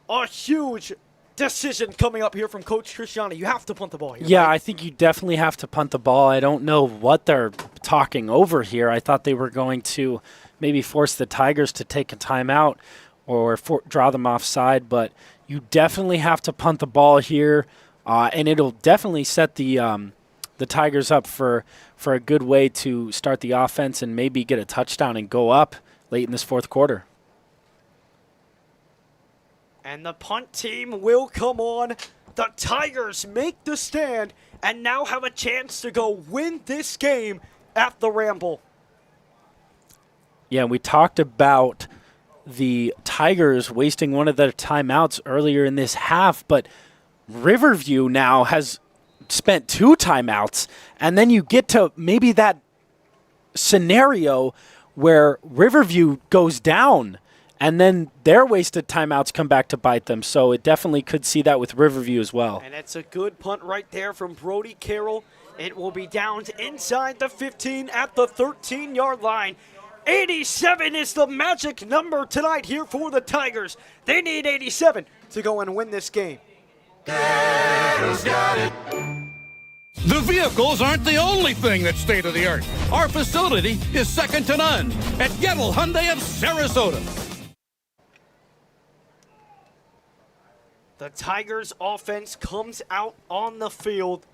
A huge decision coming up here from Coach Cristiani. You have to punt the ball here. Yeah, right? I think you definitely have to punt the ball. I don't know what they're talking over here. I thought they were going to maybe force the Tigers to take a timeout or draw them offside, but you definitely have to punt the ball here, and it'll definitely set the Tigers up for a good way to start the offense and maybe get a touchdown and go up late in this 4th quarter. And the punt team will come on. The Tigers make the stand and now have a chance to go win this game at the Ramble. Yeah, we talked about the Tigers wasting one of their timeouts earlier in this half, but Riverview now has spent 2 timeouts, and then you get to maybe that scenario where Riverview goes down, and then their wasted timeouts come back to bite them. So it definitely could see that with Riverview as well. And it's a good punt right there from Brody Carroll. It will be down to inside the 15 at the 13-yard line. 87 is the magic number tonight here for the Tigers. They need 87 to go and win this game. The vehicles aren't the only thing that's state-of-the-art. Our facility is second to none at Gettle Hyundai of Sarasota. The Tigers offense comes out on the field.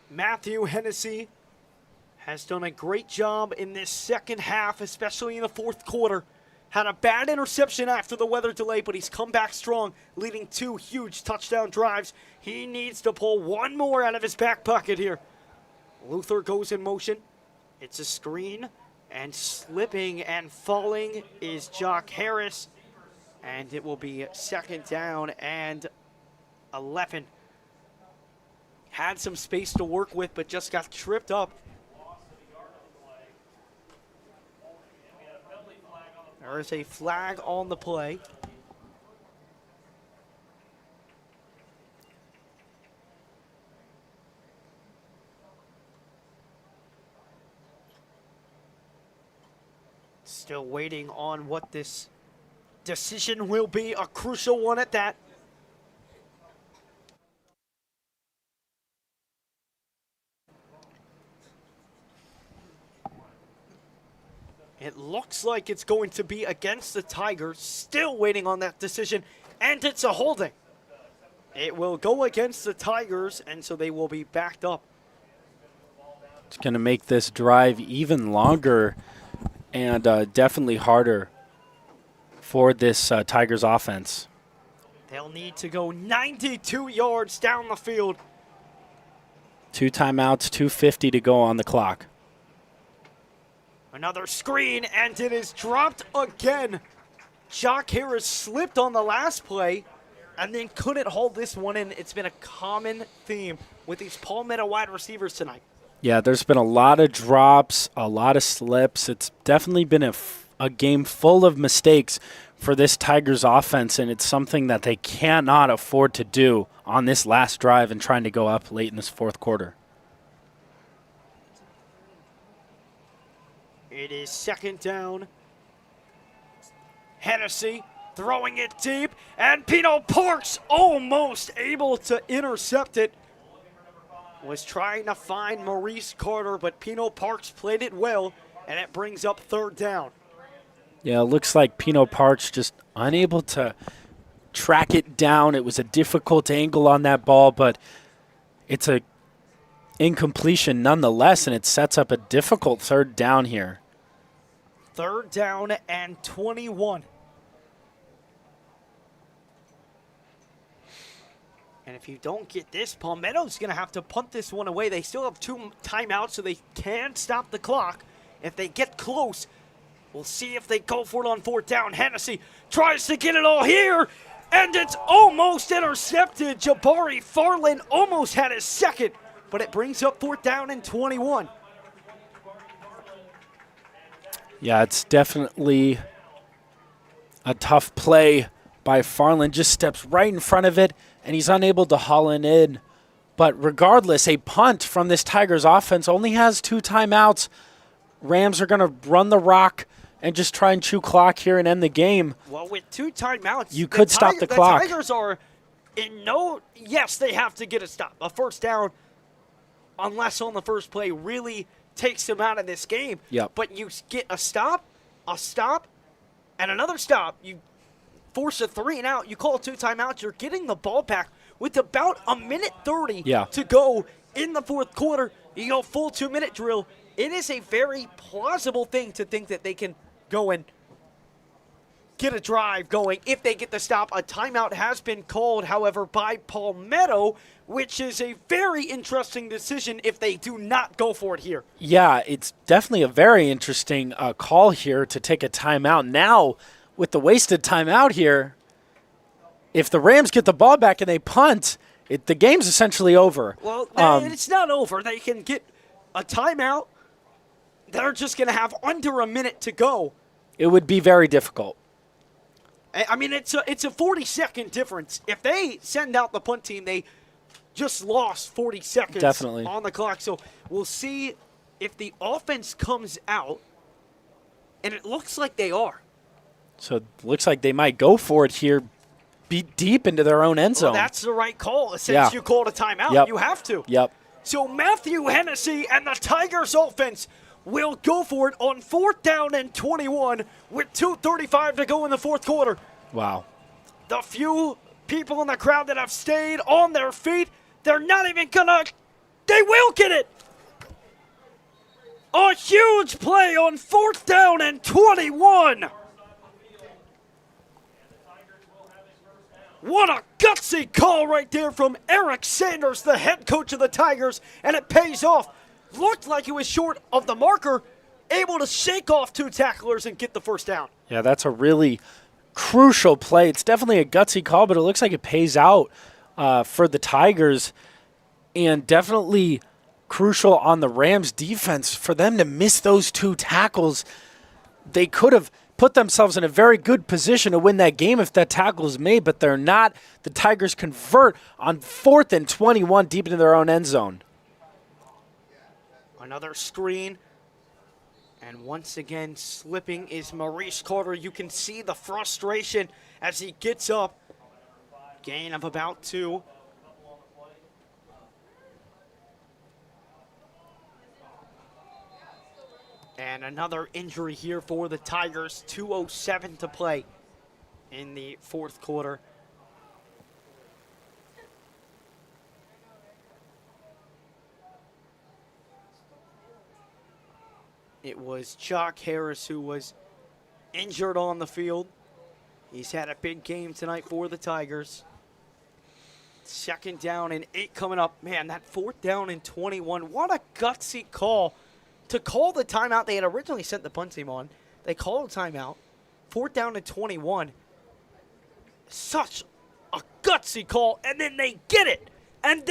Matthew Hennessy has done a great job in this second half, especially in the 4th quarter. Had a bad interception after the weather delay, but he's come back strong, leading 2 huge touchdown drives. He needs to pull one more out of his back pocket here. Luther goes in motion. It's a screen, and slipping and falling is Jock Harris. And it will be 2nd down and 11. Had some space to work with, but just got tripped up. There is a flag on the play. Still waiting on what this decision will be, a crucial one at that. It looks like it's going to be against the Tigers. Still waiting on that decision, and it's a holding. It will go against the Tigers, and so they will be backed up. It's going to make this drive even longer and definitely harder for this Tigers offense. They'll need to go 92 yards down the field. 2 timeouts, 2:50 to go on the clock. Another screen, and it is dropped again. Jock Harris slipped on the last play and then couldn't hold this one in. It's been a common theme with these Palmetto wide receivers tonight. Yeah, there's been a lot of drops, a lot of slips. It's definitely been a game full of mistakes for this Tigers offense, and it's something that they cannot afford to do on this last drive and trying to go up late in this 4th quarter. It is 2nd down. Hennessy throwing it deep, and Pino Parks almost able to intercept it. Was trying to find Maurice Carter, but Pino Parks played it well, and it brings up 3rd down. Yeah, it looks like Pino Parks just unable to track it down. It was a difficult angle on that ball, but it's a incompletion nonetheless, and it sets up a difficult 3rd down here. 3rd down and 21. And if you don't get this, Palmetto's going to have to punt this one away. They still have 2 timeouts, so they can stop the clock. If they get close, We'll see if they go for it on fourth down. Hennessy tries to get it all here, and it's almost intercepted. Jabari Farland almost had his second, but it brings up fourth down and 21. Yeah, it's definitely a tough play by Farland. Just steps right in front of it, and he's unable to haul it in. But regardless, a punt from this Tigers offense only has 2 timeouts. Rams are going to run the rock and just try and chew clock here and end the game. Well, with 2 timeouts, you could stop the clock. The Tigers are in no, yes, they have to get a stop. A first down, unless on the first play, really takes them out of this game. Yep. But you get a stop, and another stop. You force a 3 and out. You call 2 timeouts. You're getting the ball back with about a minute 30 to go in the fourth quarter. You go full 2-minute drill. It is a very plausible thing to think that they can go and get a drive going if they get the stop. A timeout has been called, however, by Palmetto, which is a very interesting decision if they do not go for it here. Yeah, it's definitely a very interesting call here to take a timeout. Now, with the wasted timeout here, if the Rams get the ball back and they punt, the game's essentially over. Well, it's not over. They can get a timeout. They're just going to have under a minute to go. It would be very difficult. I mean, it's a 40-second difference. If they send out the punt team, they just lost 40 seconds on the clock. So we'll see if the offense comes out, and it looks like they are. So it looks like they might go for it here, be deep into their own end zone. Well, that's the right call. Since you called a timeout, you have to. Yep. So Matthew Hennessy and the Tigers offense will go for it on fourth down and 21 with 2:35 to go in the fourth quarter. Wow. The few people in the crowd that have stayed on their feet, they're not even gonna, they will get it. A huge play on fourth down and 21. What a gutsy call right there from Eric Sanders, the head coach of the Tigers, and it pays off. Looked like he was short of the marker, able to shake off 2 tacklers and get the first down. Yeah, that's a really crucial play. It's definitely a gutsy call, but it looks like it pays out for the Tigers, and definitely crucial on the Rams defense for them to miss those 2 tackles. They could have put themselves in a very good position to win that game if that tackle is made, but they're not. The Tigers convert on 4th and 21 deep into their own end zone. Another screen. And once again, slipping is Maurice Carter. You can see the frustration as he gets up. Gain of about 2. And another injury here for the Tigers. 2:07 to play in the fourth quarter. It was Chalk Harris who was injured on the field. He's had a big game tonight for the Tigers. 2nd down and 8 coming up. Man, that 4th down and 21. What a gutsy call to call the timeout. They had originally sent the punt team on. They called a timeout. 4th down and 21. Such a gutsy call. And then they get it. And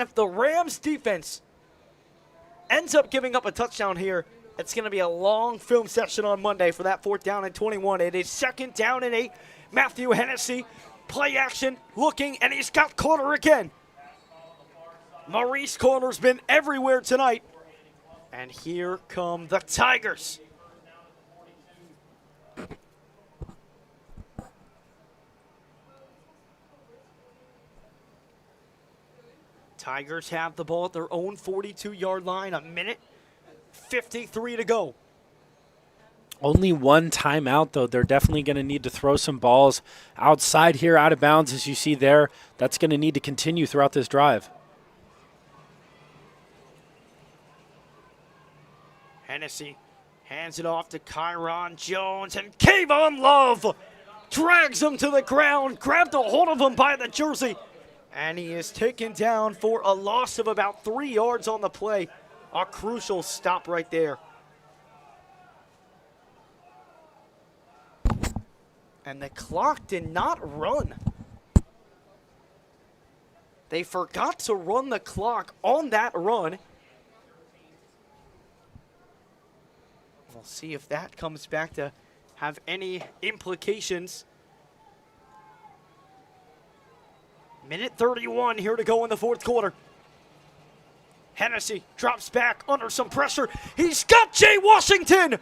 if the Rams defense ends up giving up a touchdown here, it's going to be a long film session on Monday for that 4th down and 21. It is 2nd down and 8. Matthew Hennessy, play action, looking, and he's got Carter again. Maurice Carter's been everywhere tonight. And here come the Tigers. Tigers have the ball at their own 42-yard line. A minute 53 to go. Only 1 timeout, though. They're definitely going to need to throw some balls outside here, out of bounds, as you see there. That's going to need to continue throughout this drive. Hennessy hands it off to Kyron Jones, and Kayvon Love drags him to the ground, grabbed a hold of him by the jersey, and he is taken down for a loss of about 3 yards on the play. A crucial stop right there. And the clock did not run. They forgot to run the clock on that run. We'll see if that comes back to have any implications. Minute 31 here to go in the fourth quarter. Hennessy drops back under some pressure. He's got Jay Washington,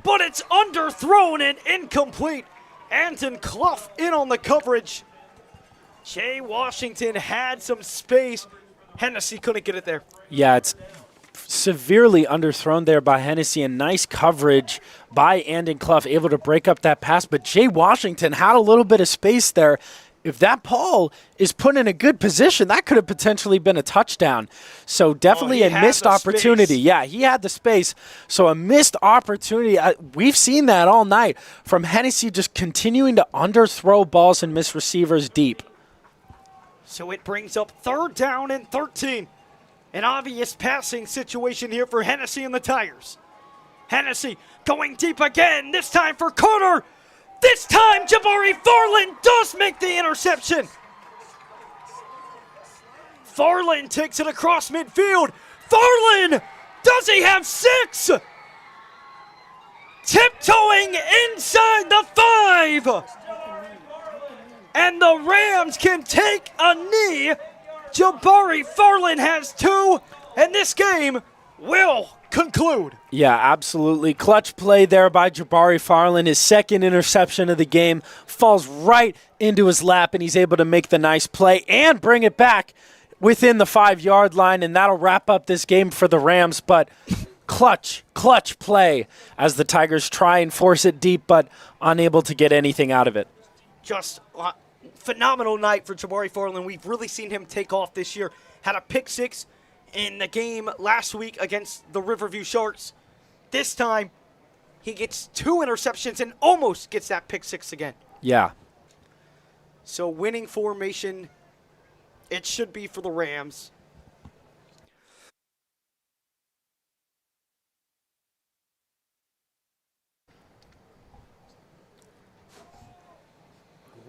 but it's underthrown and incomplete. Anton Clough in on the coverage. Jay Washington had some space. Hennessy couldn't get it there. Yeah, it's severely underthrown there by Hennessy, and nice coverage by Anton Clough, able to break up that pass. But Jay Washington had a little bit of space there. If that ball is put in a good position, that could have potentially been a touchdown. So definitely a missed opportunity. Space. Yeah, he had the space. So a missed opportunity. We've seen that all night from Hennessy, just continuing to underthrow balls and miss receivers deep. So it brings up 3rd down and 13. An obvious passing situation here for Hennessy and the Tigers. Hennessy going deep again, this time for Carter. This time, Jabari Farland does make the interception. Farland takes it across midfield. Farland, does he have 6? Tiptoeing inside the 5. And the Rams can take a knee. Jabari Farland has 2, and this game will conclude. Yeah, absolutely. Clutch play there by Jabari Farland. His 2nd interception of the game falls right into his lap, and he's able to make the nice play and bring it back within the 5-yard line, and that'll wrap up this game for the Rams. But clutch play as the Tigers try and force it deep, but unable to get anything out of it. Just phenomenal night for Jabari Farland. We've really seen him take off this year. Had a pick 6 in the game last week against the Riverview Sharks. This time, he gets 2 interceptions and almost gets that pick 6 again. Yeah. So winning formation, it should be for the Rams.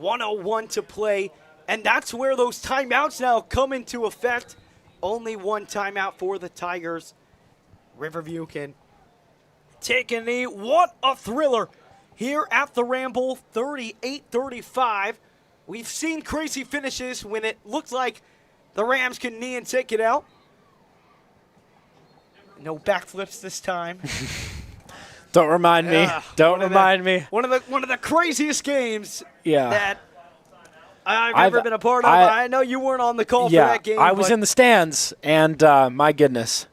.101 to play, and that's where those timeouts now come into effect. Only 1 timeout for the Tigers. Riverview can take a knee. What a thriller here at the Ramble, 38-35. We've seen crazy finishes when it looked like the Rams can knee and take it out. No backflips this time. Don't remind me. Don't remind me. One of the craziest games that I've ever been a part of. I know you weren't on the call for that game. I was in the stands, and my goodness.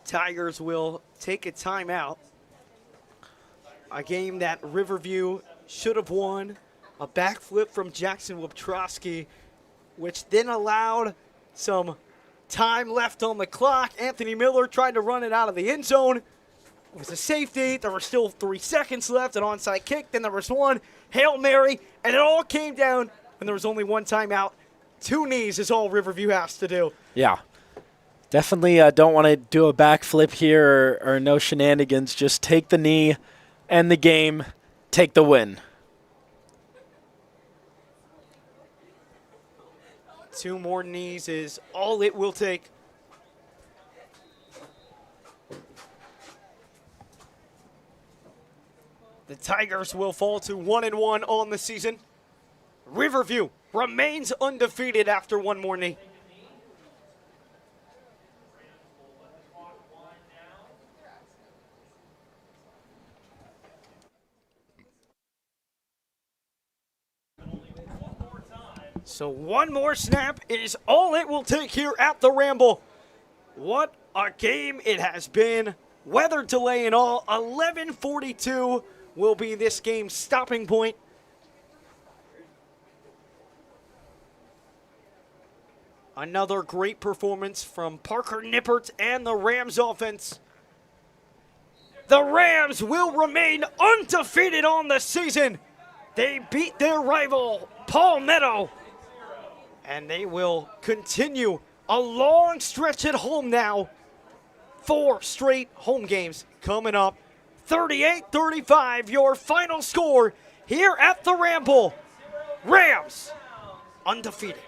Tigers will take a timeout. A game that Riverview should have won. A backflip from Jackson Waptrowski, which then allowed some time left on the clock. Anthony Miller tried to run it out of the end zone. It was a safety. There were still 3 seconds left, an onside kick. Then there was 1 Hail Mary, and it all came down when there was only 1 timeout. 2 knees is all Riverview has to do. Yeah. Definitely don't want to do a backflip here or no shenanigans. Just take the knee, end the game, take the win. 2 more knees is all it will take. The Tigers will fall to 1-1 on the season. Riverview remains undefeated after 1 more knee. So 1 more snap is all it will take here at the Ramble. What a game it has been. Weather delay and all. 11:42 will be this game's stopping point. Another great performance from Parker Nippert and the Rams offense. The Rams will remain undefeated on the season. They beat their rival, Palmetto. And they will continue a long stretch at home now. 4 straight home games coming up. 38-35, your final score here at the Ramble. Rams undefeated.